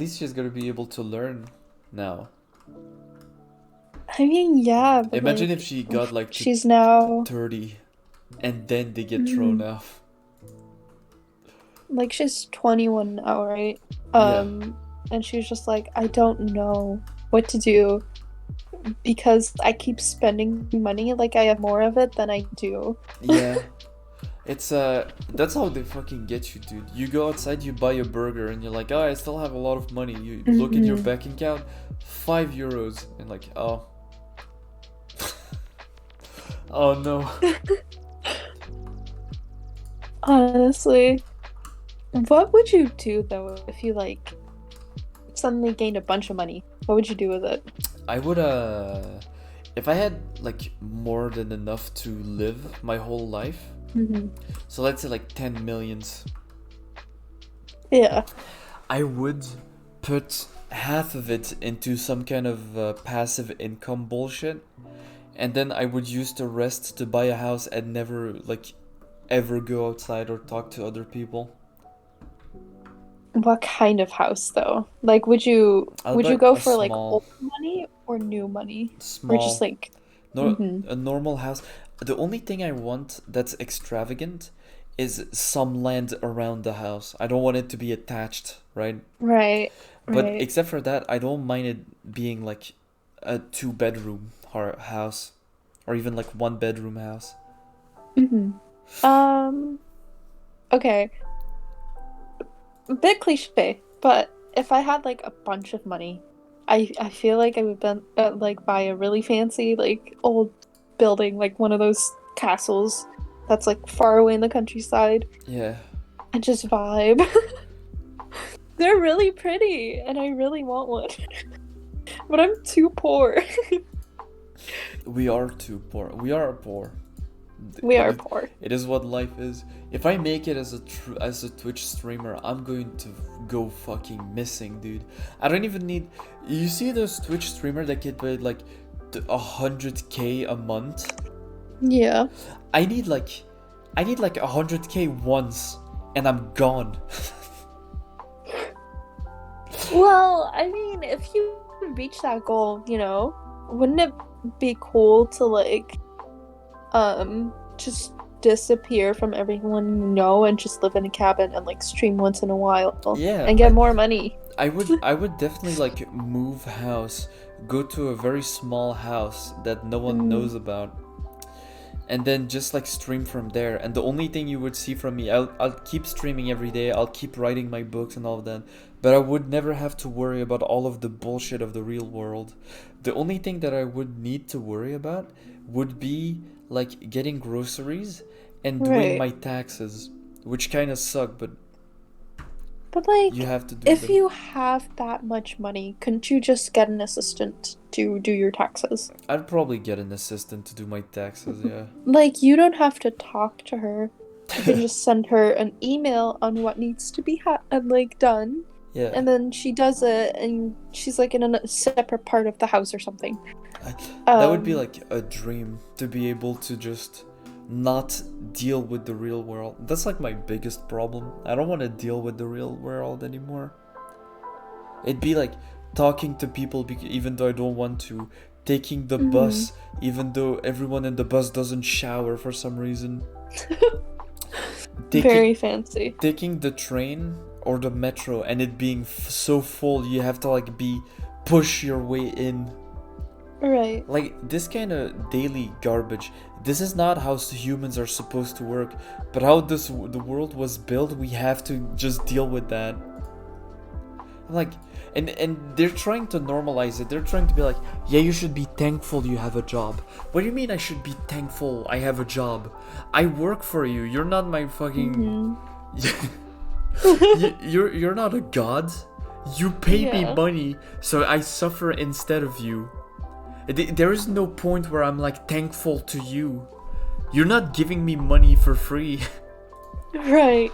she's gonna be able to learn now. I mean, yeah, but Imagine if like, she got like to she's now, 30 and then they get thrown mm, off. like, she's 21 now, right? Yeah. And she's just like, I don't know what to do because I keep spending money like I have more of it than I do. Yeah. It's that's how they fucking get you, dude. You go outside, you buy a burger and you're like, "Oh, I still have a lot of money." You look at your Mhm. bank account, 5 euros and like, "Oh. Oh no." Honestly, what would you do though if you like suddenly gained a bunch of money? What would you do with it? I would if I had like more than enough to live my whole life. Hmm. So let's say like 10 millions. Yeah. I would put half of it into some kind of passive income bullshit, and then I would use the rest to buy a house and never like ever go outside or talk to other people. What kind of house though? Like I'll would you buy go a for like small, old money or new money? Or just small, like no, hmm a normal house. The only thing I want that's extravagant is some land around the house. I don't want it to be attached, right? right, But right. except for that, I don't mind it being like a two-bedroom house, or even like one-bedroom house. Hmm. Um okay, a bit cliche, but if I had like a bunch of money, I feel like I would been like buy a really fancy like old building, like one of those castles that's like far away in the countryside, Yeah. and just vibe. They're really pretty, and I really want one, but I'm too poor. We are too poor. We are poor. We It are is, poor. it is what life is. If I make it as as a Twitch streamer, I'm going to go fucking missing, dude. I don't even need. You see those Twitch streamer that get paid like 100K a month? Yeah. I need like 100K once, and I'm gone. Well, I mean, if you reach that goal, wouldn't it be cool to like just disappear from everyone you know and just live in a cabin and like stream once in a while Yeah, and get more money? I would definitely like move house, go to a very small house that no one knows about, and then just like stream from there. And the only thing you would see from me, I'll keep streaming every day, I'll keep writing my books and all of that, but I would never have to worry about all of the bullshit of the real world. The only thing that I would need to worry about would be like getting groceries and doing Right. my taxes, which kind of suck, but But like, you have to do if them. you have that much money, couldn't you just get an assistant to do your taxes? I'd probably get an assistant to do my taxes, yeah. Like, you don't have to talk to her. You can just send her an email on what needs to be done, Yeah. and then she does it, and she's like in a separate part of the house or something. That would be Um, like a dream, to be able to just not deal with the real world. That's like my biggest problem. I don't want to deal with the real world anymore. It'd be like talking to people even though I don't want to, taking the bus even though everyone in the bus doesn't shower for some reason. Very fancy. Taking the train or the metro and it being so full you have to like push your way in. Right. Like this kind of daily garbage. This is not how humans are supposed to work, but how the world was built, we have to just deal with that. Like, and they're trying to normalize it. They're trying to be like, yeah, you should be thankful you have a job. What do you mean I should be thankful I have a job? I work for you. You're not my fucking. You're not a god. You pay me money, so I suffer instead of you. There is no point where I'm like thankful to you. You're not giving me money for free. Right.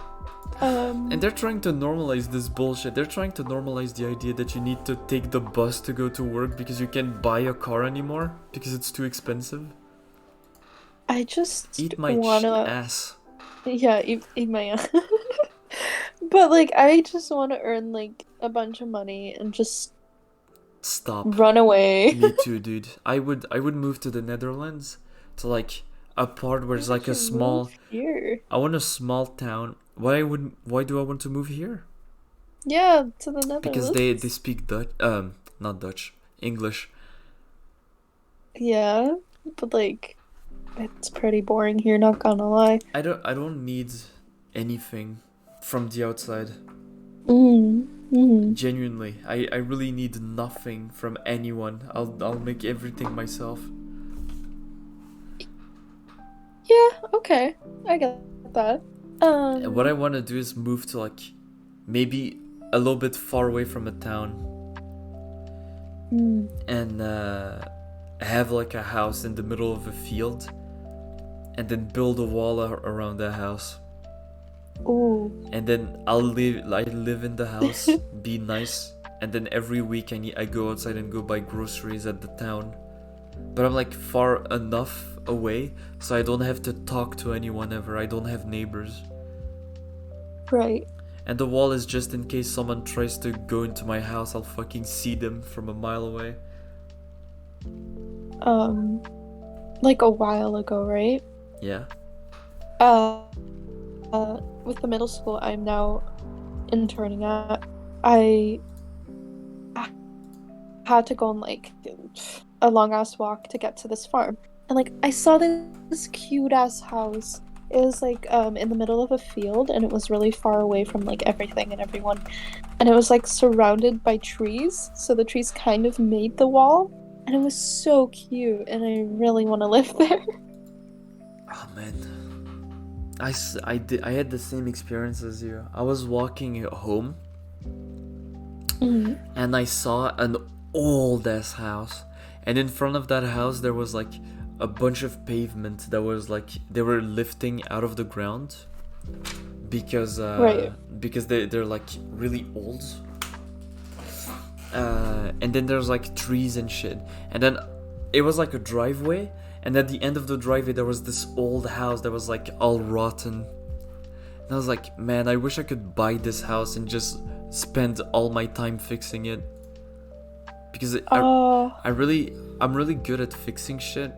And they're trying to normalize this bullshit. They're trying to normalize the idea that you need to take the bus to go to work because you can't buy a car anymore because it's too expensive. I just Eat my ass. Yeah, eat my ass. But like, I just want to earn like a bunch of money and just Stop. run away. Me too, dude. I would move to the Netherlands, to like a part where it's like a small. Here. I want a small town. Why do I want to move here? Yeah, to the Netherlands. Because they speak Dutch. Not Dutch. English. Yeah, but like, it's pretty boring here. Not gonna lie. I don't need anything from the outside. Genuinely, I really need nothing from anyone. I'll make everything myself. Yeah, okay, I get that. And what I want to do is move to like maybe a little bit far away from a town, and have like a house in the middle of a field, and then build a wall around that house. Ooh. And then I live in the house, be nice, and then every week I go outside and go buy groceries at the town. But I'm like far enough away so I don't have to talk to anyone ever. I don't have neighbors. Right. And the wall is just in case someone tries to go into my house, I'll fucking see them from a mile away. Like a while ago, right? Yeah. With the middle school I'm now interning at, I had to go on like a long ass walk to get to this farm. And like I saw this cute ass house. It was like in the middle of a field, and it was really far away from like everything and everyone. And it was like surrounded by trees, so the trees kind of made the wall, and it was so cute, and I really want to live there. Oh man, I had the same experience as you. I was walking home Mhm. and I saw an old ass house, and in front of that house there was like a bunch of pavement that was like they were lifting out of the ground because Right. because they're like really old. And then there's like trees and shit, and then it was like a driveway, and at the end of the driveway there was this old house that was like all rotten. And I was like, man, I wish I could buy this house and just spend all my time fixing it, because Oh, I'm really good at fixing shit.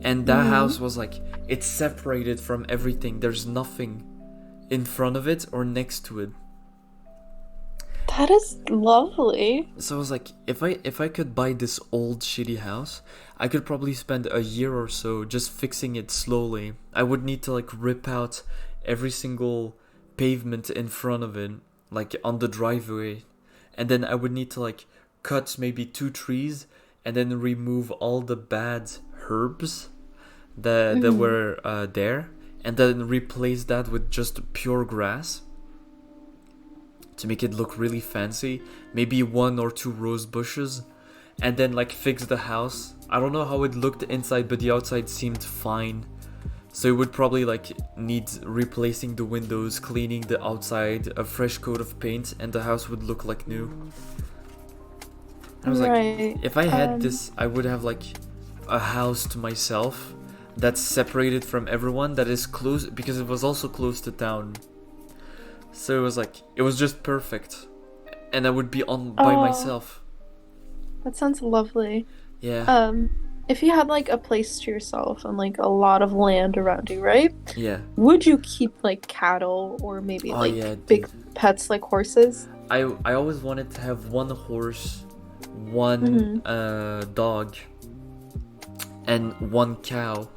And that house was like, it's separated from everything. There's nothing in front of it or next to it. that is lovely. So I was like, if I could buy this old shitty house, I could probably spend a year or so just fixing it slowly. I would need to like rip out every single pavement in front of it, like on the driveway, and then I would need to like cut maybe 2 trees and then remove all the bad herbs that were there, and then replace that with just pure grass to make it look really fancy. Maybe 1 or 2 rose bushes, and then like fix the house. I don't know how it looked inside, but the outside seemed fine. So it would probably like need replacing the windows, cleaning the outside, a fresh coat of paint, and the house would look like new. I was Right. like, if I had this, I would have like a house to myself that's separated from everyone, that is close, because it was also close to town. So it was like, it was just perfect, and I would be on by Oh. myself. That sounds lovely. Yeah, If you had like a place to yourself and like a lot of land around you, right? yeah. Would you keep like cattle or maybe Oh like yeah, big dude. pets like horses? I always wanted to have 1 horse, 1 dog, and 1 cow.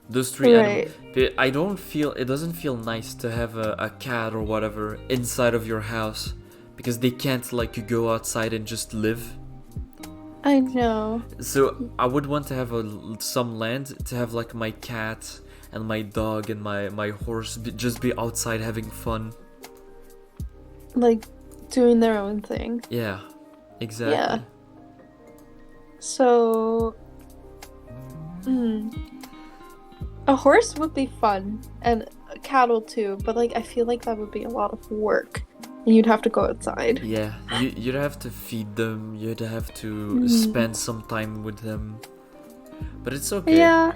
Those 3 Right. animals. I don't feel, it doesn't feel nice to have a cat or whatever inside of your house, because they can't like go outside and just live. I know. So I would want to have some land to have like my cat and my dog and my horse just be outside having fun. Like doing their own thing. Yeah, exactly. Yeah. So, a horse would be fun, and a cattle too, but like I feel like that would be a lot of work, and you'd have to go outside. Yeah, you'd have to feed them, you'd have to spend some time with them. But it's okay. Yeah,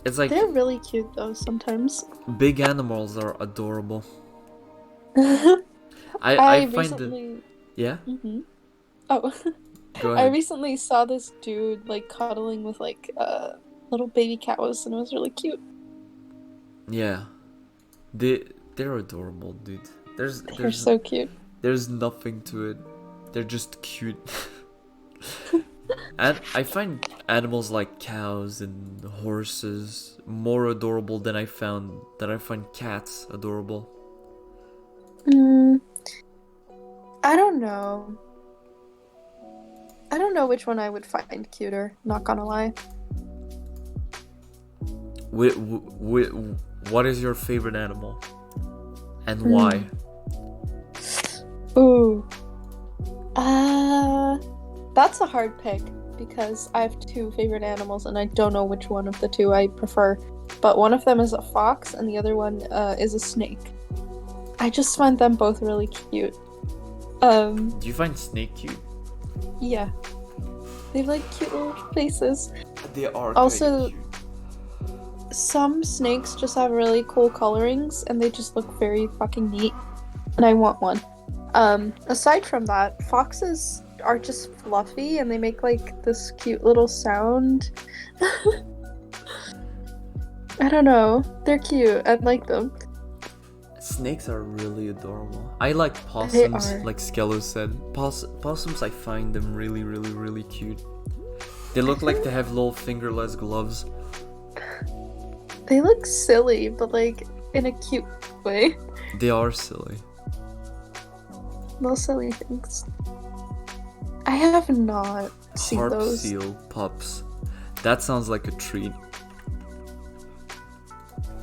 It's like, they're really cute though sometimes. big animals are adorable. I I find recently. yeah, Oh, go I ahead. recently saw this dude like cuddling with like little baby cows, and it was really cute. Yeah. They're adorable, dude. They're so cute. There's nothing to it. They're just cute. And I find animals like cows and horses more adorable than I find cats adorable. I don't know. I don't know which one I would find cuter, not gonna lie. What is your favorite animal? And why? Ooh. That's a hard pick because I have 2 favorite animals and I don't know which one of the 2 I prefer. But one of them is a fox and the other one is a snake. I just find them both really cute. Do you find snake cute? Yeah. They have like cute little faces. They are Also- cute. Some snakes just have really cool colorings and they just look very fucking neat. And I want one. Aside from that, foxes are just fluffy and they make like this cute little sound. I don't know. They're cute. I like them. Snakes are really adorable. I like possums, are. like Skello said. Possums, I find them really, really, really cute. They look like they have little fingerless gloves. They look silly, but like in a cute way. They are silly. Little silly things. I have not seen Harp those. seal pups. That sounds like a treat.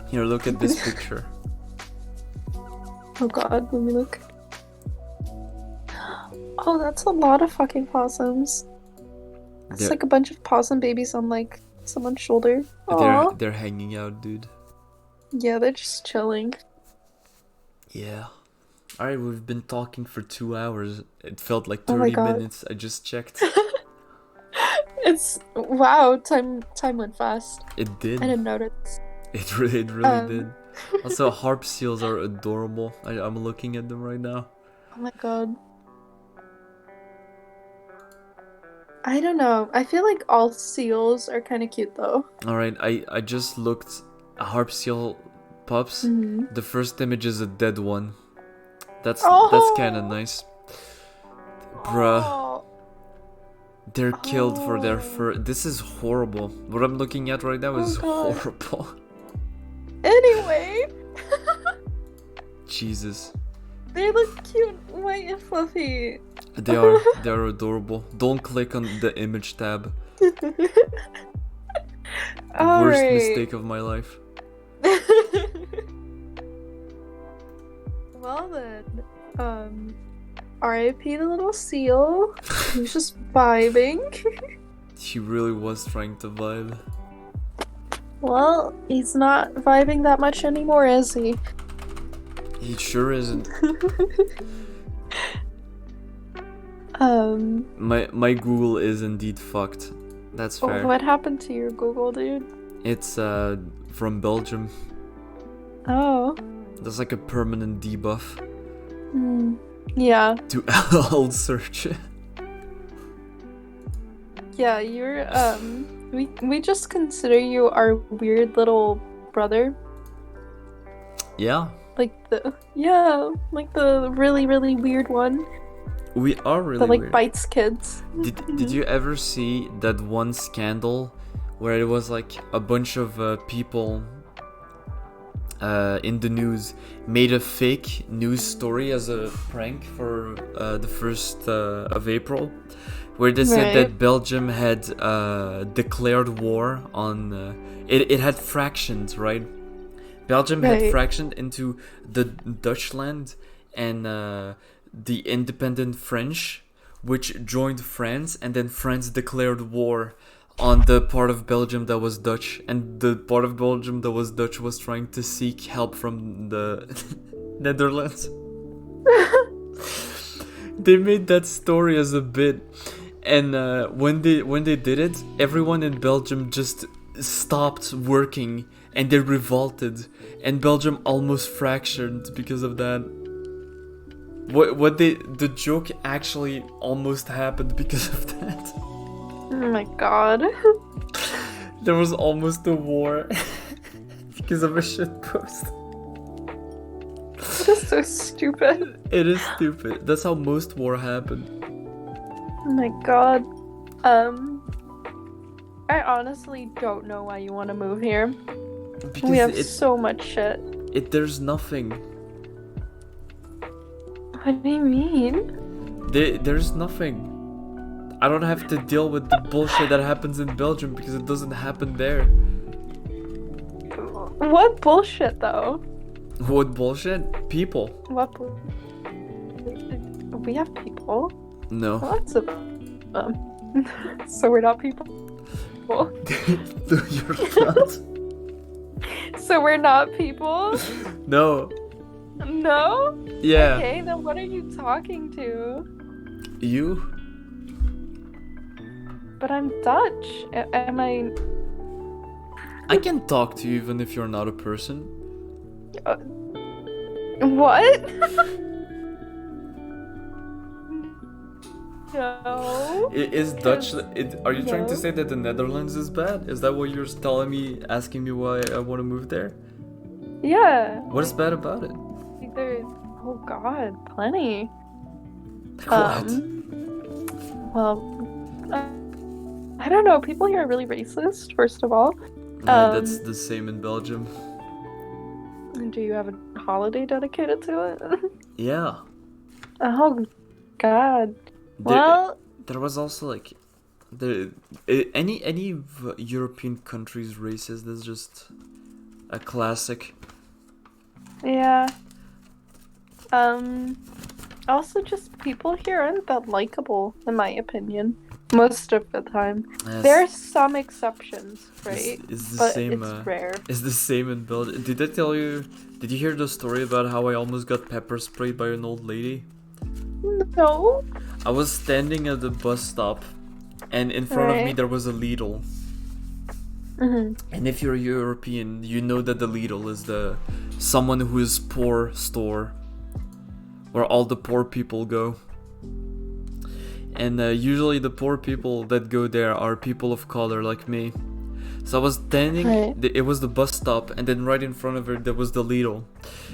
Here, look at this picture. Oh god, let me look. Oh, that's a lot of fucking possums. It's They're, like a bunch of possum babies on like someone's shoulder. Aww. they're hanging out, dude. Yeah, they're just chilling. Yeah. Alright, we've been talking for 2 hours. It felt like Oh my 30 God. minutes. I just checked. It's wow, time went fast. It did. I didn't notice. It really did. Um, Also, harp seals are adorable. I'm looking at them right now. Oh my god. I don't know. I feel like all seals are kind of cute though. Alright, I just looked at harp seal pups. Mhm. The first image is a dead one. That's Oh! kind of nice. Bruh, Oh. they're killed for their Oh. fur. This is horrible. What I'm looking at right now is God. horrible. Anyway, Jesus. they look cute, white and fluffy. They're adorable. Don't click on the image tab. Worst mistake of my life. Well then, R.I.P. the little seal. He was just vibing. He really was trying to vibe. Well, he's not vibing that much anymore, is he? He sure isn't. My Google is indeed fucked. That's fair. What happened to your Google, dude? It's from Belgium. Oh. There's like a permanent debuff Yeah. to all search. Yeah, you're we just consider you our weird little brother. Yeah, Like the really, really weird one we are really that like weird. bites kids. Did you ever see that one scandal where it was like a bunch of people in the news made a fake news story as a prank for the 1st of April, where they said that Right. Belgium had declared war on it had fractions, right? Belgium had Right. fractioned into the Dutchland and the independent French, which joined France, and then France declared war on the part of Belgium that was Dutch, and the part of Belgium that was Dutch was trying to seek help from the Netherlands. They made that story as a bit, and when they did it, everyone in Belgium just stopped working and they revolted, and Belgium almost fractured because of that. The joke actually almost happened because of that. Oh my god. There was almost a war because of a shit post. That is so stupid. It is stupid. That's how most war happen. Oh my god. I honestly don't know why you want to move here. Because We have so much shit. there's nothing. What do you mean? There's nothing. I don't have to deal with the bullshit that happens in Belgium because it doesn't happen there. What bullshit though? What bullshit? People. What? We have people. No. Lots of them. So we're not people. You're not. So we're not people? No. No? Yeah. Okay, then what are you talking to? You? But I'm Dutch. Am I? I can talk to you even if you're not a person. What? No. Is Dutch? Are you trying to No. say that the Netherlands is bad? Is that what you're telling me, asking me why I want to move there? Yeah. What is bad about it? There's, oh god, plenty. What? Well, I don't know. People here are really racist, first of all. That's Um, the same in Belgium. do you have a holiday dedicated to it? Yeah. Oh God. There, Well, there was also like the any European countries races. That's just a classic. yeah. Um, also just people here aren't that likable, in my opinion, most of the time. There Yes, are some exceptions, right? is the But same. it's rare. Is the same in Belgium. Did I tell you? Did you hear the story about how I almost got pepper sprayed by an old lady? No, I was standing at the bus stop, and in front of me right? there was a Lidl. Hmm. And if you're European, you know that the Lidl is the someone who is poor store, where all the poor people go. And usually the poor people that go there are people of color like me. So I was standing, Right. it was the bus stop, and then right in front of it there was the Lidl.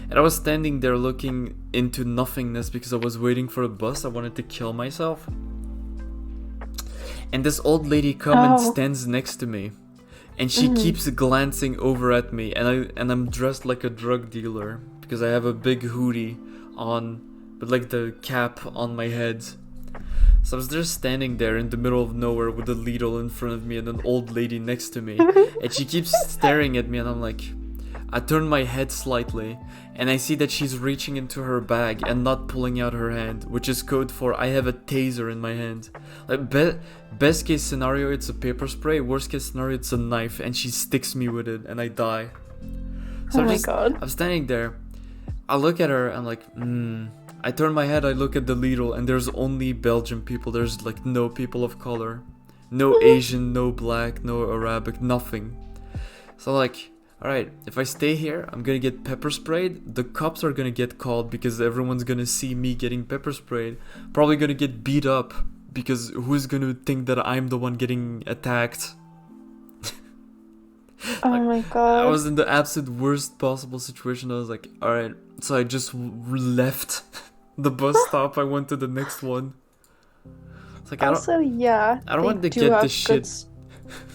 And I was standing there looking into nothingness because I was waiting for a bus. I wanted to kill myself. And this old lady comes and Oh. stands next to me. And she keeps glancing over at me, and I'm dressed like a drug dealer because I have a big hoodie on, with like the cap on my head. So I was just standing there in the middle of nowhere with a Lidl in front of me and an old lady next to me, and she keeps staring at me, and I'm like, I turn my head slightly, and I see that she's reaching into her bag and not pulling out her hand, which is code for I have a taser in my hand. Like best case scenario, it's a paper spray. Worst case scenario, it's a knife, and she sticks me with it, and I die. So Oh my God. I'm standing there. I look at her. I'm like, I turn my head. I look at the Lidl, and there's only Belgian people. There's like no people of color, no Asian, no black, no Arabic, nothing. So like, alright, if I stay here, I'm gonna get pepper sprayed. The cops are gonna get called because everyone's gonna see me getting pepper sprayed. Probably gonna get beat up because who's gonna think that I'm the one getting attacked? Oh Like, my I God. was in the absolute worst possible situation. I was like, alright, so I just left the bus stop. I went to the next one. It's like, Also, yeah, I don't they want to do get have the shit.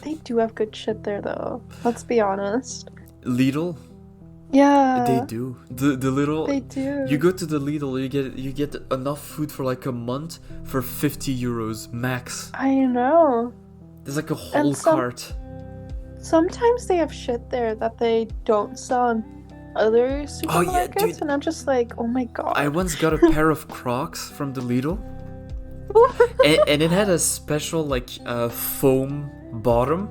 They do have good shit there, though. Let's be honest. Lidl? Yeah, They do. The little they do. You go to the Lidl, you get enough food for like a month for 50 euros max. I know. There's like a whole And cart. sometimes they have shit there that they don't sell in other supermarkets, Oh, yeah, dude. and I'm just like, oh my God. I once got a pair of Crocs from the Lidl, and it had a special like foam bottom,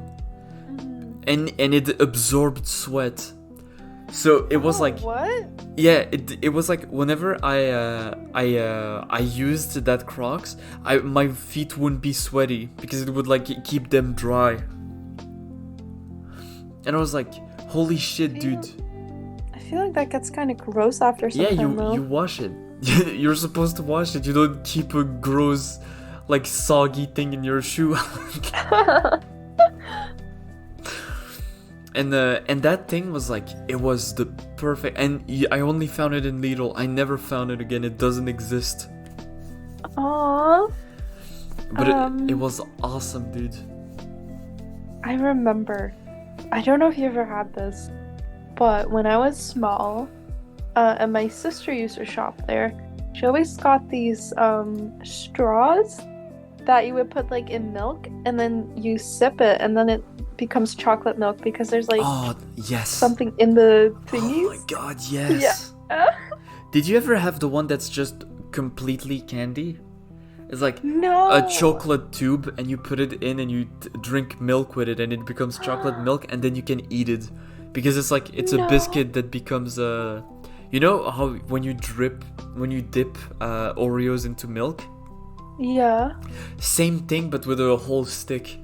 and it absorbed sweat. So it was like, what? yeah, it was like whenever I used that Crocs, my feet wouldn't be sweaty because it would like keep them dry. And I was like, holy shit, dude. I feel like that gets kind of gross after some Yeah, time, though. you wash it. You're supposed to wash it. You don't keep a gross, like soggy thing in your shoe. And that thing was like, it was the perfect. And I only found it in Lidl. I never found it again. It doesn't exist. Aww. But it was awesome, dude. I remember. I don't know if you ever had this, but when I was small, and my sister used to shop there, she always got these straws that you would put like in milk, and then you sip it, and then it becomes chocolate milk because there's like Oh, yes. something in the Oh thingies. my god, yes. Yeah. Did you ever have the one that's just completely candy? It's like No. a chocolate tube, and you put it in and you drink milk with it, and it becomes chocolate milk, and then you can eat it. Because it's like, it's a No. biscuit that becomes a... You know how when you dip Oreos into milk? Yeah. Same thing, but with a whole stick.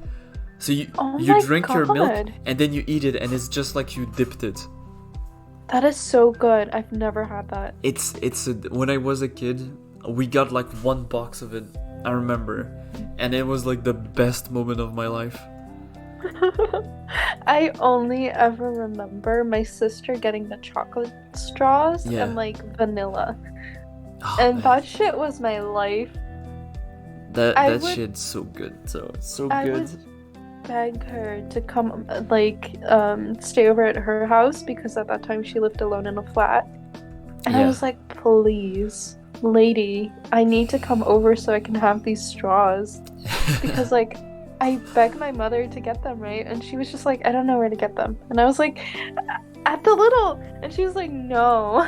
So you Oh you my drink your milk, God. and then you eat it, and it's just like you dipped it. That is so good. I've never had that. When I was a kid, we got like one box of it, I remember, and it was like the best moment of my life. I only ever remember my sister getting the chocolate straws Yeah. and like vanilla. Oh, And man. that shit was my life. that I that would- shit's so good. So I good. would beg her to come, stay over at her house because at that time she lived alone in a flat. And I Yeah. was like, please, lady, I need to come over so I can have these straws. Because, like, I begged my mother to get them, right? And she was just like, I don't know where to get them. And I was like, at the little. And she was like, no.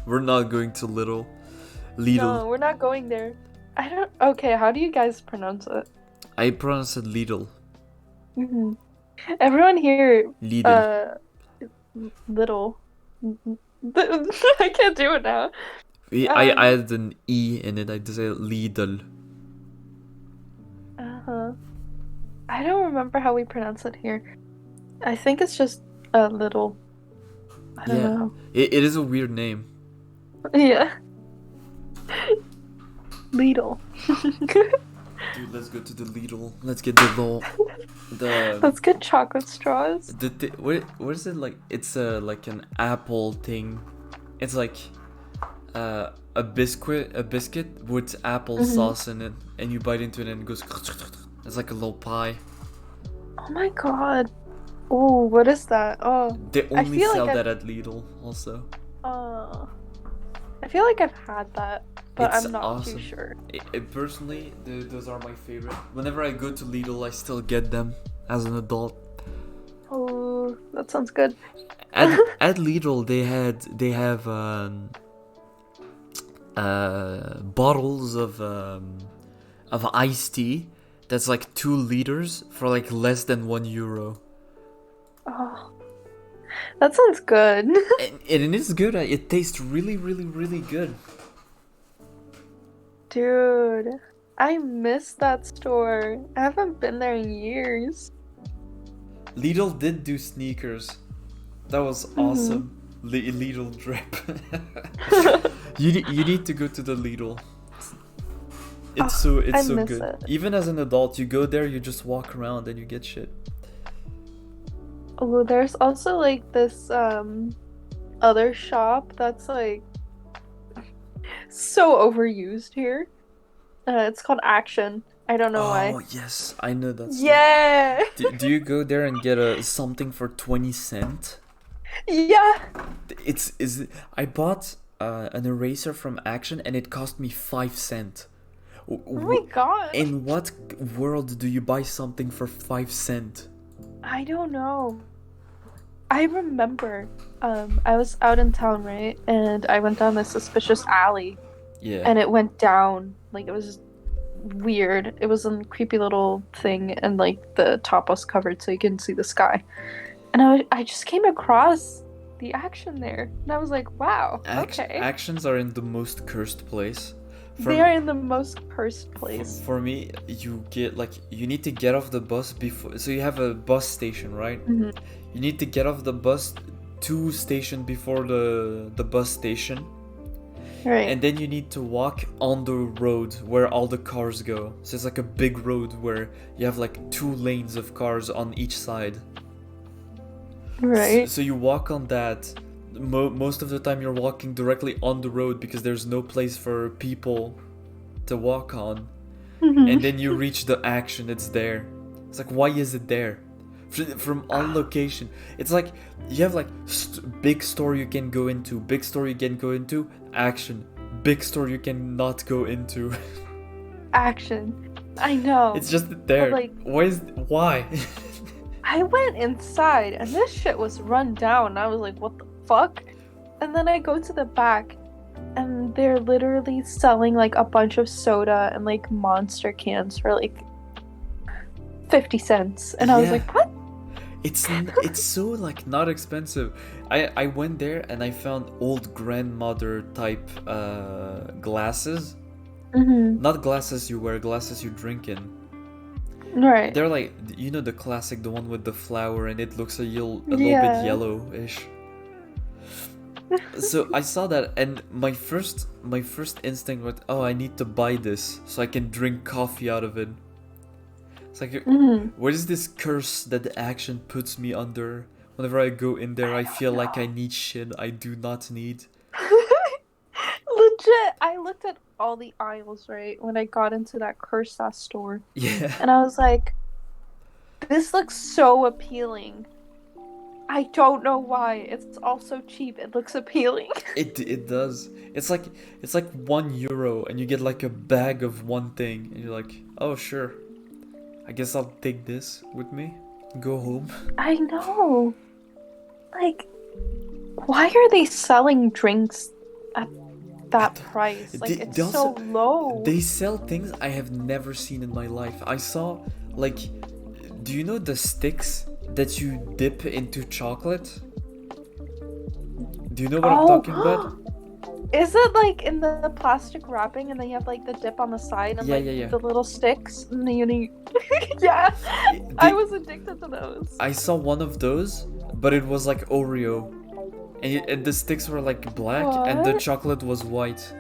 We're not going to Lidl. No, we're not going there. I don't. Okay, how do you guys pronounce it? I pronounce it Lidl. hmm Everyone here, Lidl. little. I can't do it now. I added an E in it. I just say Lidl. Uh-huh. I don't remember how we pronounce it here. I think it's just a little. I don't Yeah. know. It is a weird name. Yeah. Lidl. Dude, let's go to the Lidl. Let's get the Let's get chocolate straws. what is it like? It's like an apple thing. It's like a biscuit with apple sauce in it, and you bite into it and it goes. It's like a little pie. Oh my god. Oh, what is that? Oh, They I only feel sell like that at Lidl, also. I feel like I've had that, but It's I'm not awesome. too sure. Personally, those are my favorite. Whenever I go to Lidl, I still get them as an adult. Oh, that sounds good. At Lidl, they have bottles of iced tea that's like 2 liters for like less than €1. Oh, that sounds good. And it is good. It tastes really, really, really good. Dude, I miss that store. I haven't been there in years. Lidl did do sneakers. That was awesome. Lidl drip. You need to go to the Lidl. It's so miss good. it. Even as an adult, you go there, you just walk around and you get shit. Oh, there's also like this other shop that's like so overused here. It's called Action. I don't know why. Oh yes, I know that. Stuff. Yeah. Do you go there and get something for 20 cents? Yeah. I bought an eraser from Action and it cost me 5 cents. Oh my god. In what world do you buy something for 5 cents? I don't know. I remember I was out in town, right? And I went down this suspicious alley. Yeah. And it went down. Like, it was weird. It was a creepy little thing, and like the top was covered so you couldn't see the sky. And I just came across the Action there. And I was like, wow, okay. Actions are in the most cursed place. They are in the most cursed place. For me, you need to get off the bus before. So you have a bus station, right? Mm-hmm. You need to get off the bus 2 stations before the bus station. Right. And then you need to walk on the road where all the cars go. So it's like a big road where you have like 2 lanes of cars on each side. Right. So you walk on that. Most of the time you're walking directly on the road because there's no place for people to walk on. Mm-hmm. And then you reach the Action, it's there. It's like, why is it there? From all location. It's like, you have like big store you can go into, big store you can go into, Action. Big store you cannot go into. Action. I know. It's just there. But, like, why? I went inside and this shit was run down. I was like, what the fuck? And then I go to the back and they're literally selling like a bunch of soda and like Monster cans for like 50 cents. And I was like, what? It's so like not expensive. I went there and I found old grandmother type glasses. Mm-hmm. Not glasses you wear, glasses you drink in. Right. They're like, you know, the classic, the one with the flower and it looks a little bit yellowish. So I saw that and my first instinct was, oh, I need to buy this so I can drink coffee out of it. It's like, what is this curse that the Action puts me under? Whenever I go in there, I feel like I need shit I do not need. Legit, I looked at all the aisles, right, when I got into that cursed ass store. Yeah. And I was like, this looks so appealing. I don't know why. It's also cheap. It looks appealing. It does. It's like €1 and you get like a bag of one thing and you're like, oh sure. I guess I'll take this with me. Go home. I know. Like, why are they selling drinks at that price? Like, it's so low. They sell things I have never seen in my life. I saw, like, do you know the sticks that you dip into chocolate? Do you know what I'm talking about? Is it like in the plastic wrapping and then you have like the dip on the side and Yeah. the little sticks and then you yeah. I was addicted to those. I saw one of those, but it was like Oreo. And the sticks were like black and the What? chocolate was white.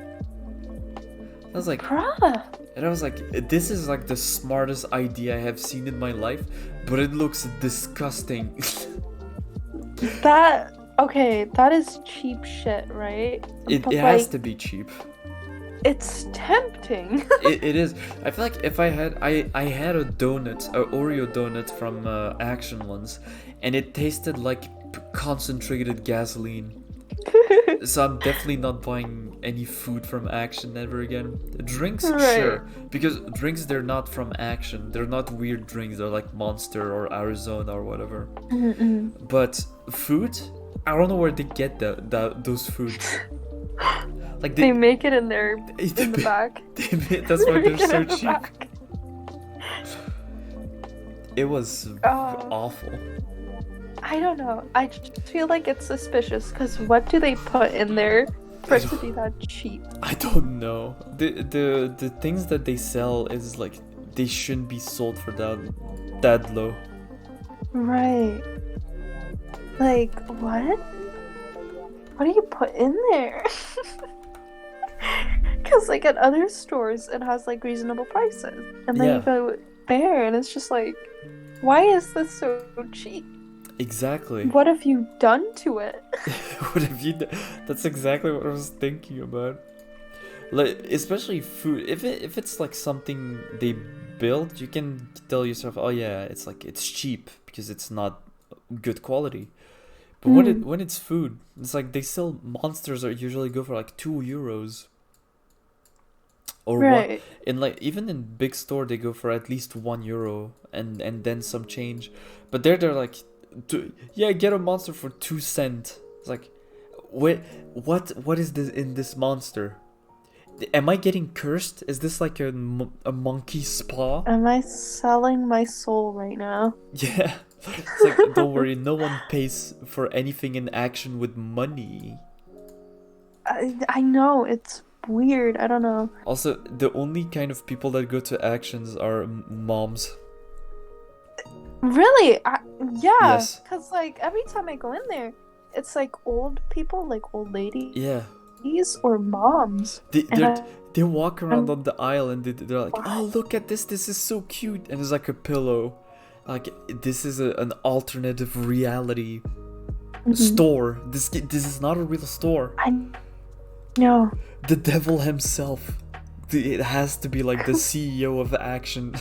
I was like, Bruh. and I was like, this is like the smartest idea I have seen in my life, but it looks disgusting. That is cheap shit, right? It But, has like, to be cheap. it's tempting. It is. I feel like if I had a donut, a Oreo donut from Action once, and it tasted like concentrated gasoline. So I'm definitely not buying any food from Action ever again. Drinks, Right. sure, because drinks they're not from Action. They're not weird drinks. They're like Monster or Arizona or whatever. Mm-mm. But food, I don't know where they get those foods. Like They make it in there in the they- back. that's why They they're make it so in the cheap. back. It was Oh. awful. I don't know. I just feel like it's suspicious because what do they put in there for it to be that cheap? I don't know. The things that they sell is like they shouldn't be sold for that low. Right. Like, what? What do you put in there? Because, like, at other stores, it has, like, reasonable prices. And then Yeah. you go there, and it's just like, why is this so cheap? Exactly. What have you done to it? What have you done? That's exactly what I was thinking about. Like, especially food. If it's like something they build, you can tell yourself, oh yeah, it's cheap because it's not good quality. But when it's food, it's like they sell monsters that usually go for like €2. Or Right. in like even in big store they go for at least €1 and then some change. But they're like, yeah, get a monster for 2 cents. It's like, wait, what is this in this monster? Am I getting cursed? Is this like a monkey spa? Am I selling my soul right now? Yeah. It's like, don't worry, no one pays for anything in Action with money. I know, it's weird. I don't know. Also, the only kind of people that go to Actions are moms. Really? Yeah. Yes. Because, like, every time I go in there, it's like old people, like old ladies Yeah. or moms. And They walk around on the aisle and they're like, oh, look at this is so cute. And it's like a pillow. Like, this is an alternative reality store. This is not a real store. I know. The devil himself. It has to be like the CEO of Action.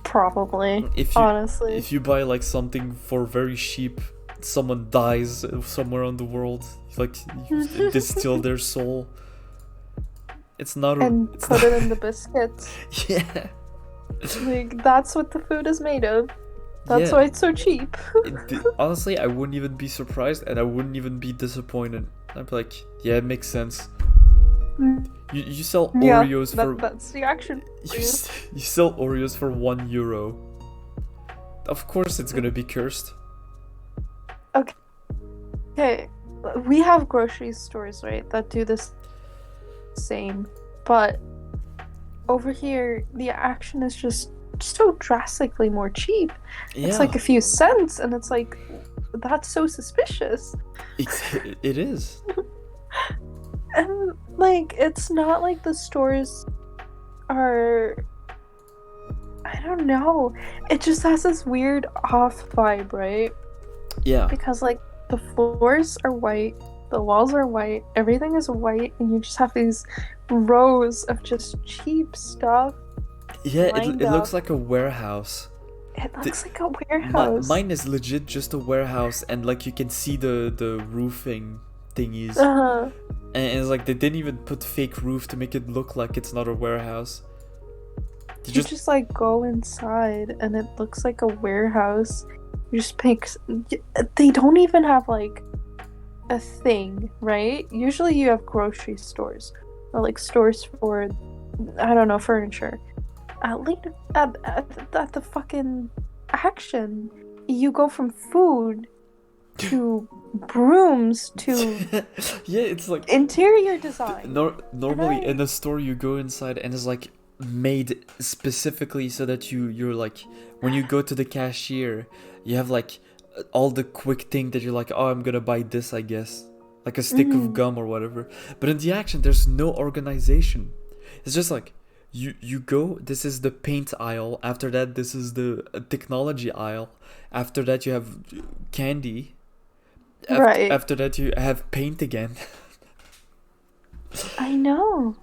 Probably. If you, honestly. If you buy like something for very cheap, someone dies somewhere on the world. Like, you distill their soul. It's not a. And It's put not, it in the biscuits. yeah. Like, that's what the food is made of. That's Yeah. why it's so cheap. Honestly, I wouldn't even be surprised and I wouldn't even be disappointed. I'd be like, yeah, it makes sense. You sell Yeah, Oreos for that's the action. you sell Oreos for €1. Of course, it's gonna be cursed. Okay, we have grocery stores, right, that do this same, but over here, the action is just so drastically more cheap. Yeah, It's like a few cents, and it's like, that's so suspicious. it is. And, like, it's not like the stores are. I don't know. It just has this weird off vibe, right? Yeah, Because, like, the floors are white, the walls are white, everything is white, and you just have these rows of just cheap stuff. Yeah, lined it looks up. like a warehouse. It The, looks like a warehouse. mine is legit just a warehouse, and like you can see the roofing thingies, Uh-huh. and it's like they didn't even put fake roof to make it look like it's not a warehouse. They You just just like go inside and it looks like a warehouse. You just pick. They don't even have like a thing, right? Usually you have grocery stores or like stores for, I don't know, furniture. At least at the fucking Action, you go from food to brooms to yeah, it's like interior design. normally And in a store you go inside and it's like made specifically so that you're like when you go to the cashier you have like all the quick thing that you're like, oh, I'm gonna buy this, I guess, like a stick of gum or whatever. But in the Action there's no organization. It's just like you go, this is the paint aisle, after that this is the technology aisle, after that you have candy, Right. after that you have paint again. I know.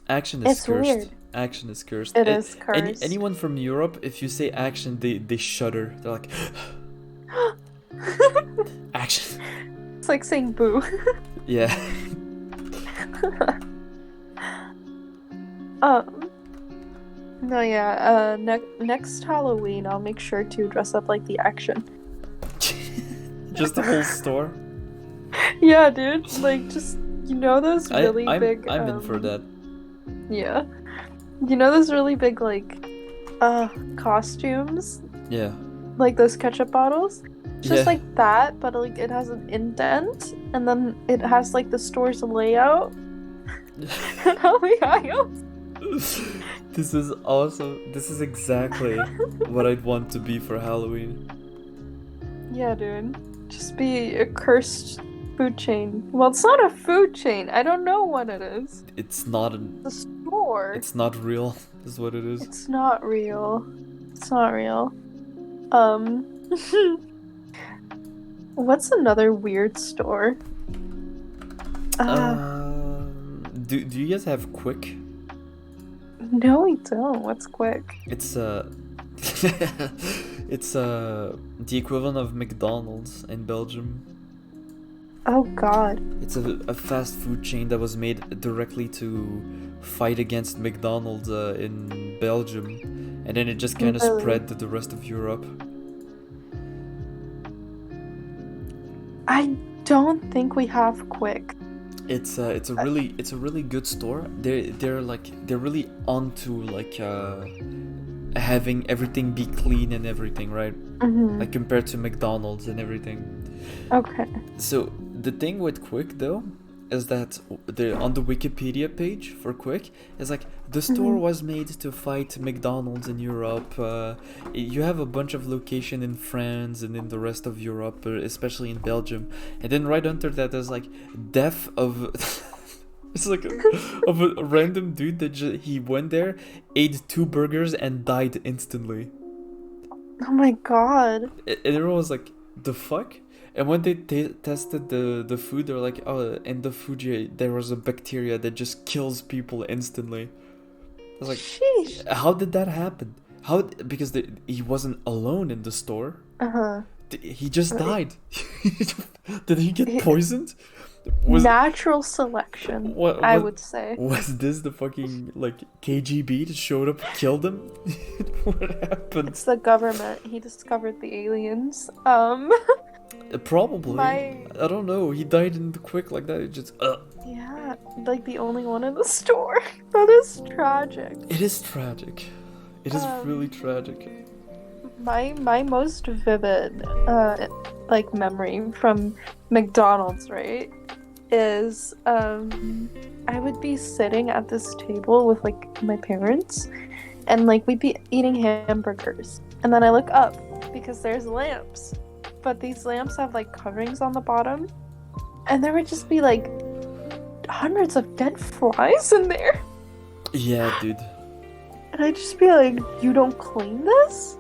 Action is It's cursed. weird. Action is cursed. It is cursed. Anyone from Europe, if you say Action, they shudder. They're like, Action. It's like saying boo. Yeah. No, yeah. Next Halloween, I'll make sure to dress up like the Action. Just the whole store. Yeah, dude. Like, just those really big. I'm in for that. Yeah. Those really big costumes, Yeah. like those ketchup bottles. Just Yeah. like that, but like it has an indent, and then it has like the store's layout and all the aisles. This is awesome. This is exactly what I'd want to be for Halloween. Yeah, dude. Just be a cursed food chain. Well, it's not a food chain. I don't know what it is. It's not an. The store. It's not real. Is what it is. It's not real. It's not real. What's another weird store? Do you guys have Quick? No, we don't. What's Quick? It's it's the equivalent of McDonald's in Belgium. Oh God. It's a fast food chain that was made directly to fight against McDonald's in Belgium, and then it just kind of Really? spread to the rest of Europe. I don't think we have Quick. It's a really good store. They're really onto like having everything be clean and everything, right? Mm-hmm. Like compared to McDonald's and everything. Okay. So the thing with Quick though is that on the Wikipedia page for Quick is like the store was made to fight McDonald's in Europe. You have a bunch of location in France and in the rest of Europe, especially in Belgium. And then right under that there's like death of it's like of a random dude that he went there, ate 2 burgers and died instantly. Oh my God. And everyone was like, the fuck? And when they tested the food, they were like, oh, in the food there was a bacteria that just kills people instantly. I was like, Sheesh. how did that happen? Because he wasn't alone in the store. Uh-huh. He just died. Did he get poisoned? Natural selection, I would say. Was this the fucking like KGB that showed up, killed him? What happened? It's the government. He discovered the aliens. Probably. I don't know. He died in the Quick like that. It just. Yeah, like the only one in the store. That is tragic. It is tragic. It is really tragic. My most vivid like memory from McDonald's, right, is I would be sitting at this table with like my parents, and like we'd be eating hamburgers, and then I look up because there's lamps, but these lamps have like coverings on the bottom, and there would just be like hundreds of dead flies in there. Yeah, dude. And I'd just be like, you don't clean this?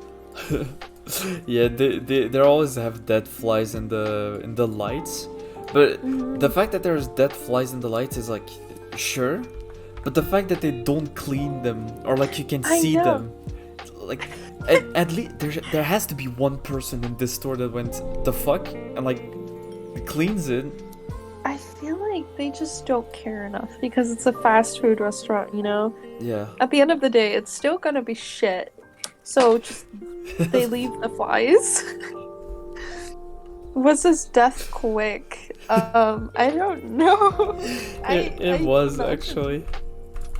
Yeah, they always have dead flies in the lights, but the fact that there's dead flies in the lights is like, sure, But the fact that they don't clean them, or like you can I see know. them, like at least there has to be one person in this store that went the fuck and like cleans it. I feel like they just don't care enough because it's a fast food restaurant, you know? Yeah. At the end of the day, it's still gonna be shit. So just they leave the flies. Was his death quick? I don't know. It was actually.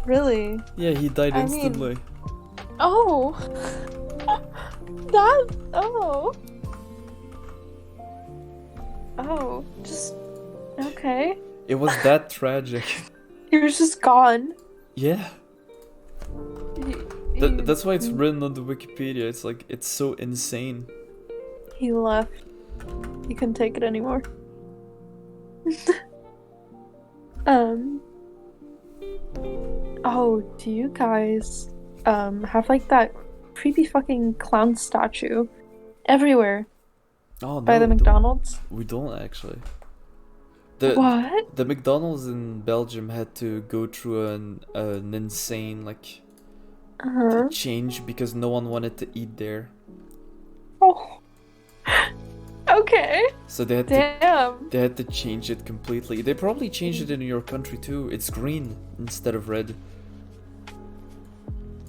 Really? Yeah, he died I mean- instantly. Oh. That. Oh. Oh. Just. Okay. It was that tragic. He was just gone. Yeah. He, That's why it's written on the Wikipedia. It's like, it's so insane. He left. He couldn't take it anymore. Oh, do you guys have like that creepy fucking clown statue everywhere Oh no. by the McDonald's? We don't actually. What? The McDonald's in Belgium had to go through an insane like Uh-huh. change because no one wanted to eat there. Oh. Okay. So they had Damn. to change it completely. They probably changed it in your country too. It's green instead of red.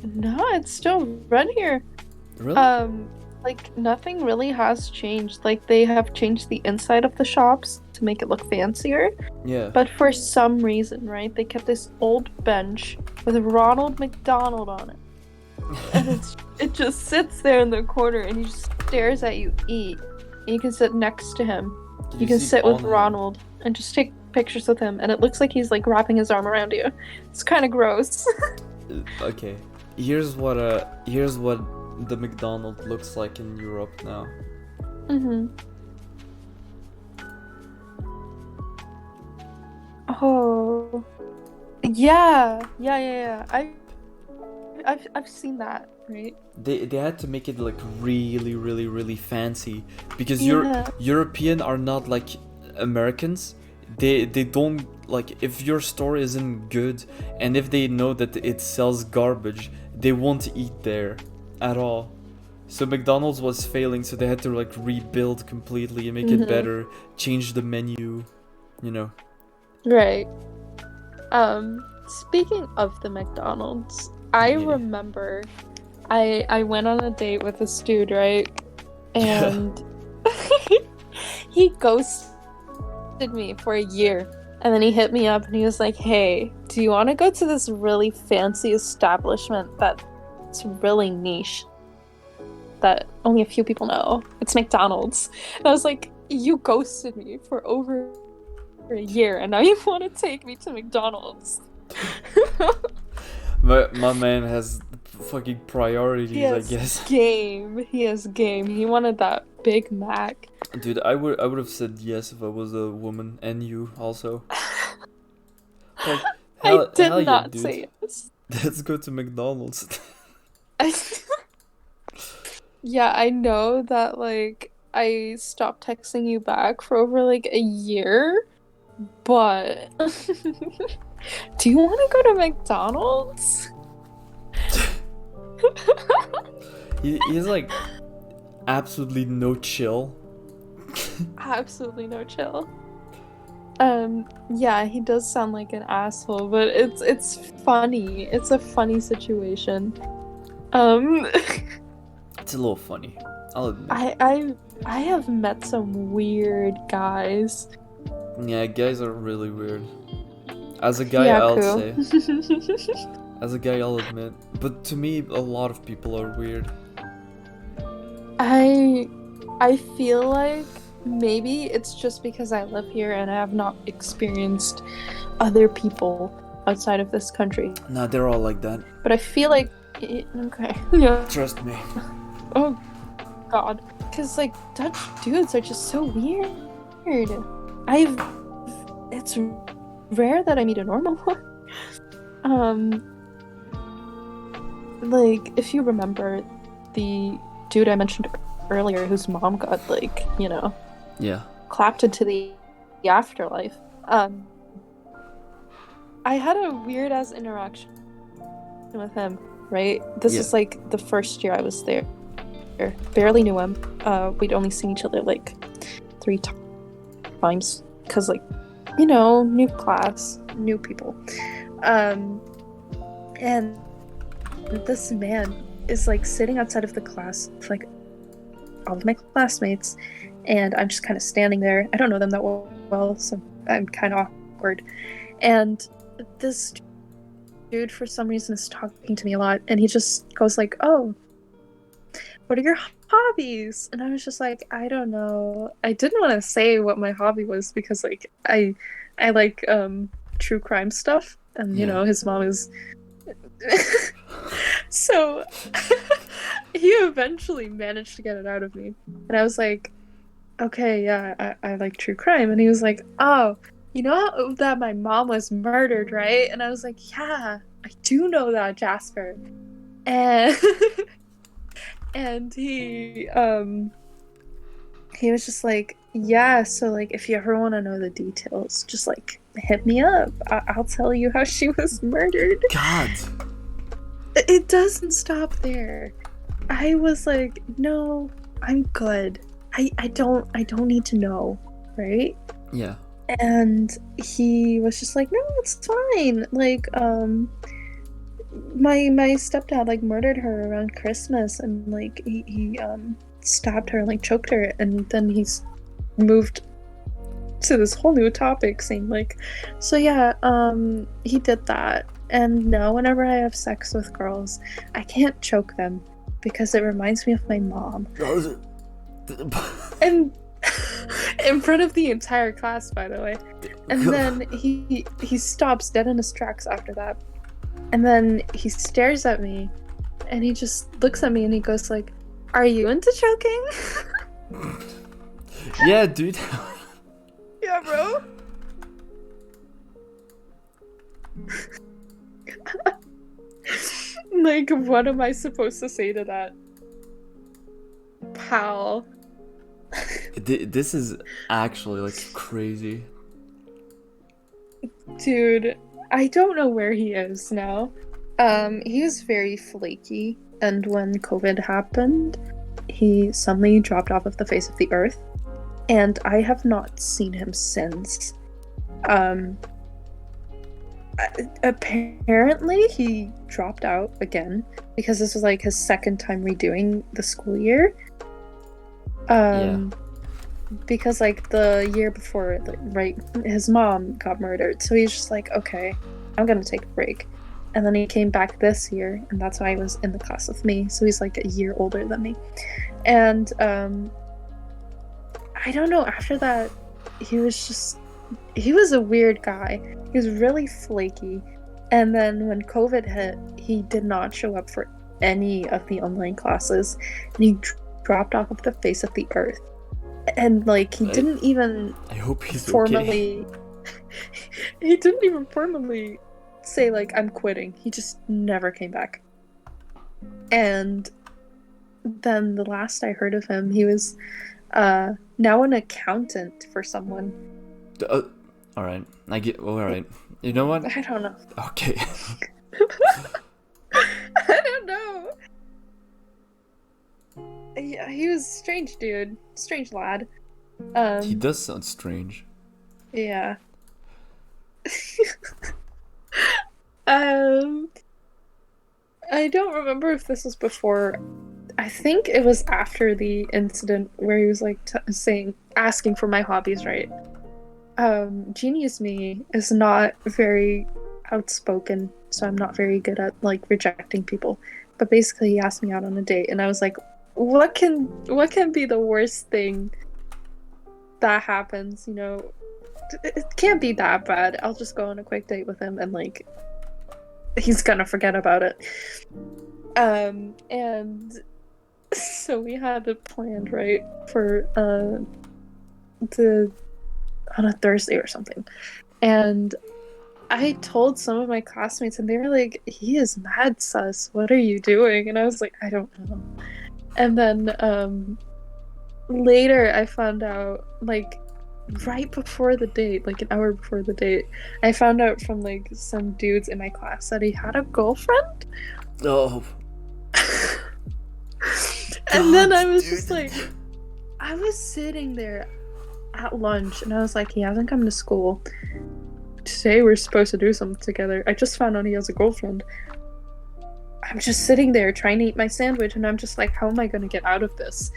No, it's still red here. Really? Like nothing really has changed. Like they have changed the inside of the shops to make it look fancier. Yeah. But for some reason, right, they kept this old bench with Ronald McDonald on it. And it just sits there in the corner and he just stares at you eat. And you can sit next to him. Did You can see sit with on him? Ronald and just take pictures with him. And it looks like he's like wrapping his arm around you. It's kind of gross. Okay. Here's what the McDonald's looks like in Europe now. Mm-hmm. Oh. Yeah. I've seen that, right? They had to make it like really really really fancy because Yeah. European are not like Americans. They don't like if your store isn't good and if they know that it sells garbage, they won't eat there at all. So McDonald's was failing, so they had to like rebuild completely and make it Mhm. better, change the menu, you know. Right. Speaking of the McDonald's, I Yeah. remember I went on a date with this dude, right? And he ghosted me for a year. And then he hit me up and he was like, "Hey, do you want to go to this really fancy establishment that's really niche that only a few people know? It's McDonald's." And I was like, "You ghosted me for over a year and now you want to take me to McDonald's?" My man has fucking priorities, He I has guess. game. He has game. He wanted that Big Mac. Dude, I would have said yes if I was a woman and you also. Like, I did hell yeah, not dude. say yes. Let's go to McDonald's. Yeah, I know that like I stopped texting you back for over like a year, but do you want to go to McDonald's? He's like absolutely no chill. Absolutely no chill. Yeah, he does sound like an asshole, but it's funny. It's a funny situation. It's a little funny. I'll admit. I have met some weird guys. Yeah, guys are really weird. As a guy, I'll say. As a guy, I'll admit. But to me, a lot of people are weird. I feel like maybe it's just because I live here and I have not experienced other people outside of this country. Nah, they're all like that. But I feel like okay. Yeah. Trust me. Oh god. Cause like Dutch dudes are just so weird. It's rare that I meet a normal one. Like if you remember the dude I mentioned earlier whose mom got like, you know, Yeah. clapped into the afterlife. I had a weird ass interaction with him, right? This Yeah. is like the first year I was there. Barely knew him. We'd only seen each other like 3 times because, like, new class, new people. And this man is like sitting outside of the class with like all of my classmates, and I'm just kind of standing there. I don't know them that well, so I'm kind of awkward. And this dude, for some reason, is talking to me a lot, and he just goes like, "Oh, what are your hobbies?" And I was just like, I don't know. I didn't want to say what my hobby was because, like, I like true crime stuff, and Yeah. his mom is. So he eventually managed to get it out of me, and I was like, okay, yeah, I like true crime. And he was like, oh, you know that my mom was murdered, right? And I was like, yeah, I do know that, Jasper. And and he was just like, yeah, so like if you ever want to know the details, just like hit me up. I'll tell you how she was murdered. God. It doesn't stop there. I was like, no, I'm good. I don't need to know, right? Yeah. And he was just like, no, it's fine. Like, my stepdad like murdered her around Christmas, and like he stabbed her and like choked her, and then he's moved to this whole new topic saying like, so yeah, he did that, and now whenever I have sex with girls, I can't choke them because it reminds me of my mom. And in front of the entire class, by the way. And then he stops dead in his tracks after that. And then he stares at me, and he just looks at me and he goes like, are you into choking? Yeah, dude. Yeah, bro. Like, what am I supposed to say to that? Pal. This is actually like crazy. Dude, I don't know where he is now. He was very flaky, and when COVID happened, he suddenly dropped off of the face of the earth, and I have not seen him since. Apparently he dropped out again because this was like his second time redoing the school year. Because like the year before, right, his mom got murdered, so he's just like, okay, I'm gonna take a break. And then he came back this year, and that's why he was in the class with me, so he's like a year older than me. And I don't know, after that he was a weird guy. He was really flaky, and then when COVID hit, he did not show up for any of the online classes, and he dropped off of the face of the earth. And like he didn't even I hope he's formally okay. he didn't even formally say like, I'm quitting. He just never came back. And then the last I heard of him, he was now an accountant for someone. All right, I get. All right, you know what? I don't know. Okay. I don't know. Yeah, he was strange, dude. Strange lad. He does sound strange. Yeah. I don't remember if this was before. I think it was after the incident where he was like asking for my hobbies, right? Genius me is not very outspoken, so I'm not very good at like rejecting people. But basically, he asked me out on a date, and I was like, what can be the worst thing that happens? It can't be that bad. I'll just go on a quick date with him, and like, he's gonna forget about it. And so we had it planned, right, for on a Thursday or something. And I told some of my classmates, and they were like, he is mad sus. What are you doing? And I was like, I don't know. And then later I found out, like, right before the date, like an hour before the date, I found out from like some dudes in my class that he had a girlfriend. Oh, And then I God, was dude. just like, I was sitting there at lunch and I was like, he hasn't come to school. Today we're supposed to do something together. I just found out he has a girlfriend. I'm just sitting there trying to eat my sandwich and I'm just like, how am I going to get out of this?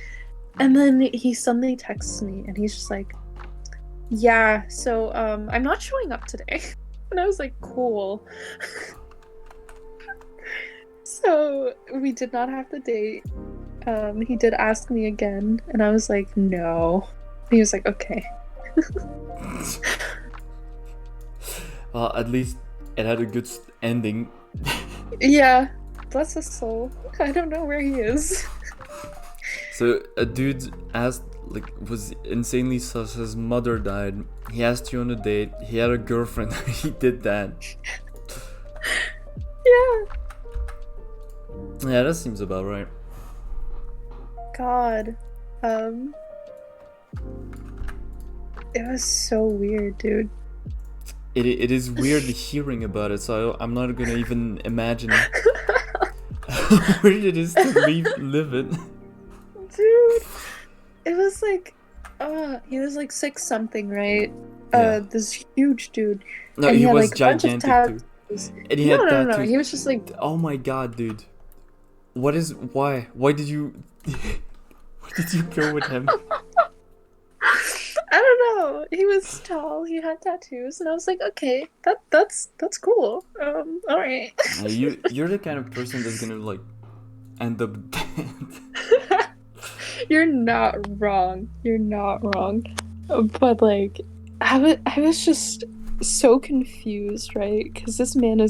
And then he suddenly texts me and he's just like, yeah, so I'm not showing up today. And I was like, cool. So we did not have the date. He did ask me again and I was like, no. He was like, okay. Well, at least it had a good ending. Yeah, bless his soul. I don't know where he is. So a dude asked, like, was insanely sus. His mother died. He asked you on a date. He had a girlfriend. He did that. Yeah. Yeah, that seems about right. God. It was so weird, dude. It is weird hearing about it, so I'm not gonna even imagine how weird it is to live it. Dude. It was like, he was like 6 something, right? Yeah. This huge dude. No, and he had, was like, a bunch of gigantic too. tattoos. And he had No. tattoos. He was just like, Oh my god, dude. Why did you why did you go with him? I don't know. He was tall. He had tattoos, and I was like, okay, that's cool. All right. You're the kind of person that's gonna like end up dead. You're not wrong. You're not wrong. But like, I was just so confused, right? Because this man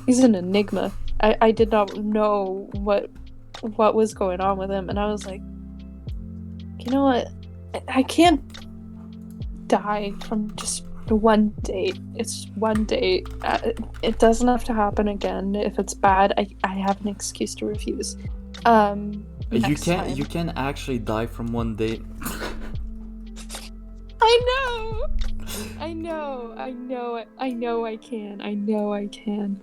he's an enigma. I did not know what was going on with him, and I was like, you know what? I can't die from just one date. It's one date. It doesn't have to happen again. If it's bad, I have an excuse to refuse. You can't actually die from one date. I know I can.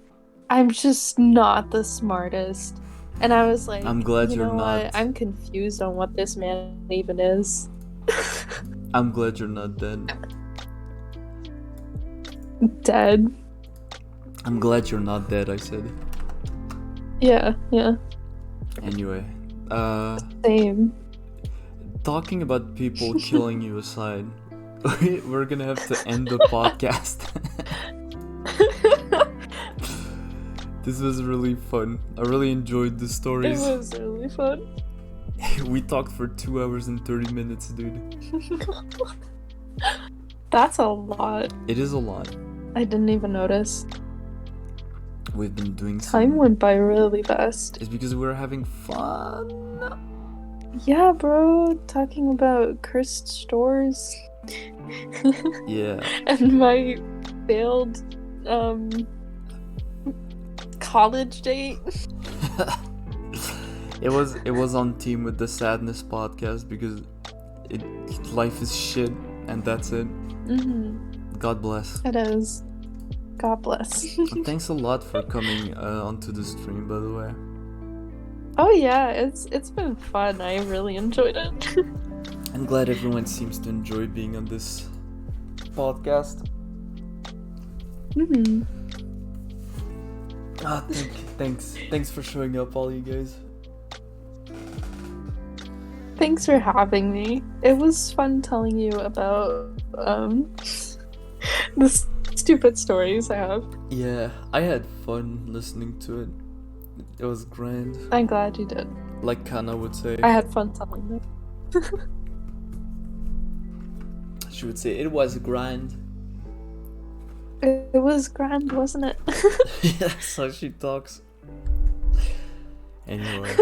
I'm just not the smartest. And I was like, I'm glad you're know what? not. I'm confused on what this man even is. I'm glad you're not dead. Dead. I'm glad you're not dead, I said. Yeah. Anyway, Same. talking about people killing you aside, we're gonna have to end the podcast. This was really fun. I really enjoyed the It stories. was really fun. We talked for 2 hours and 30 minutes, dude. That's a lot. It is a lot. I didn't even notice. We've been doing Time went by really fast. It's because we're having fun. Yeah, bro. Talking about cursed stores. Yeah. And my failed college date. It was on team with the Sadness podcast because life is shit and that's it. God bless. It is. God bless. And thanks a lot for coming onto the stream, by the way. Oh yeah, it's been fun. I really enjoyed it. I'm glad everyone seems to enjoy being on this podcast. Thanks for showing up, all you guys. Thanks for having me. It was fun telling you about the stupid stories I have. Yeah, I had fun listening to it. It was grand. I'm glad you did. Like Kana would say. I had fun telling them. She would say it was grand. It was grand, wasn't it? Yeah, that's how she talks. Anyway,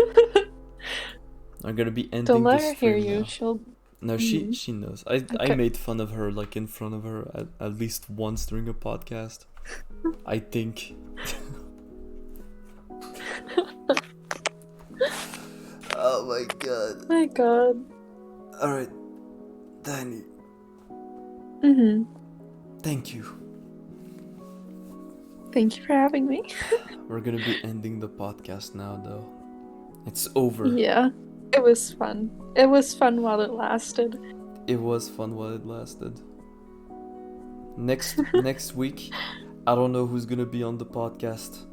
I'm gonna be ending. Don't let this her hear stream you. now. She'll. No, she knows. I Okay. made fun of her like in front of her at least once during a podcast. I think. Oh my god. My God. Alright, Danny. Mm-hmm. Thank you. Thank you for having me. We're gonna be ending the podcast now, though. It's over. Yeah, it was fun. It was fun while it lasted. It was fun while it lasted. Next week, I don't know who's gonna be on the podcast.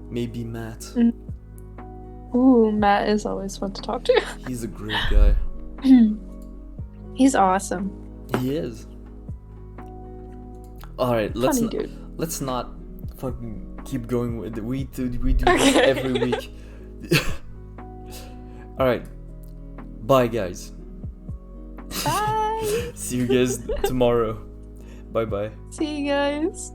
Maybe Matt. Ooh, Matt is always fun to talk to. He's a great guy. He's awesome. He is. Alright, Funny dude. let's not fucking keep going with it. We do this every week. Alright. Bye, guys. Bye. See you guys tomorrow. Bye bye. See you guys.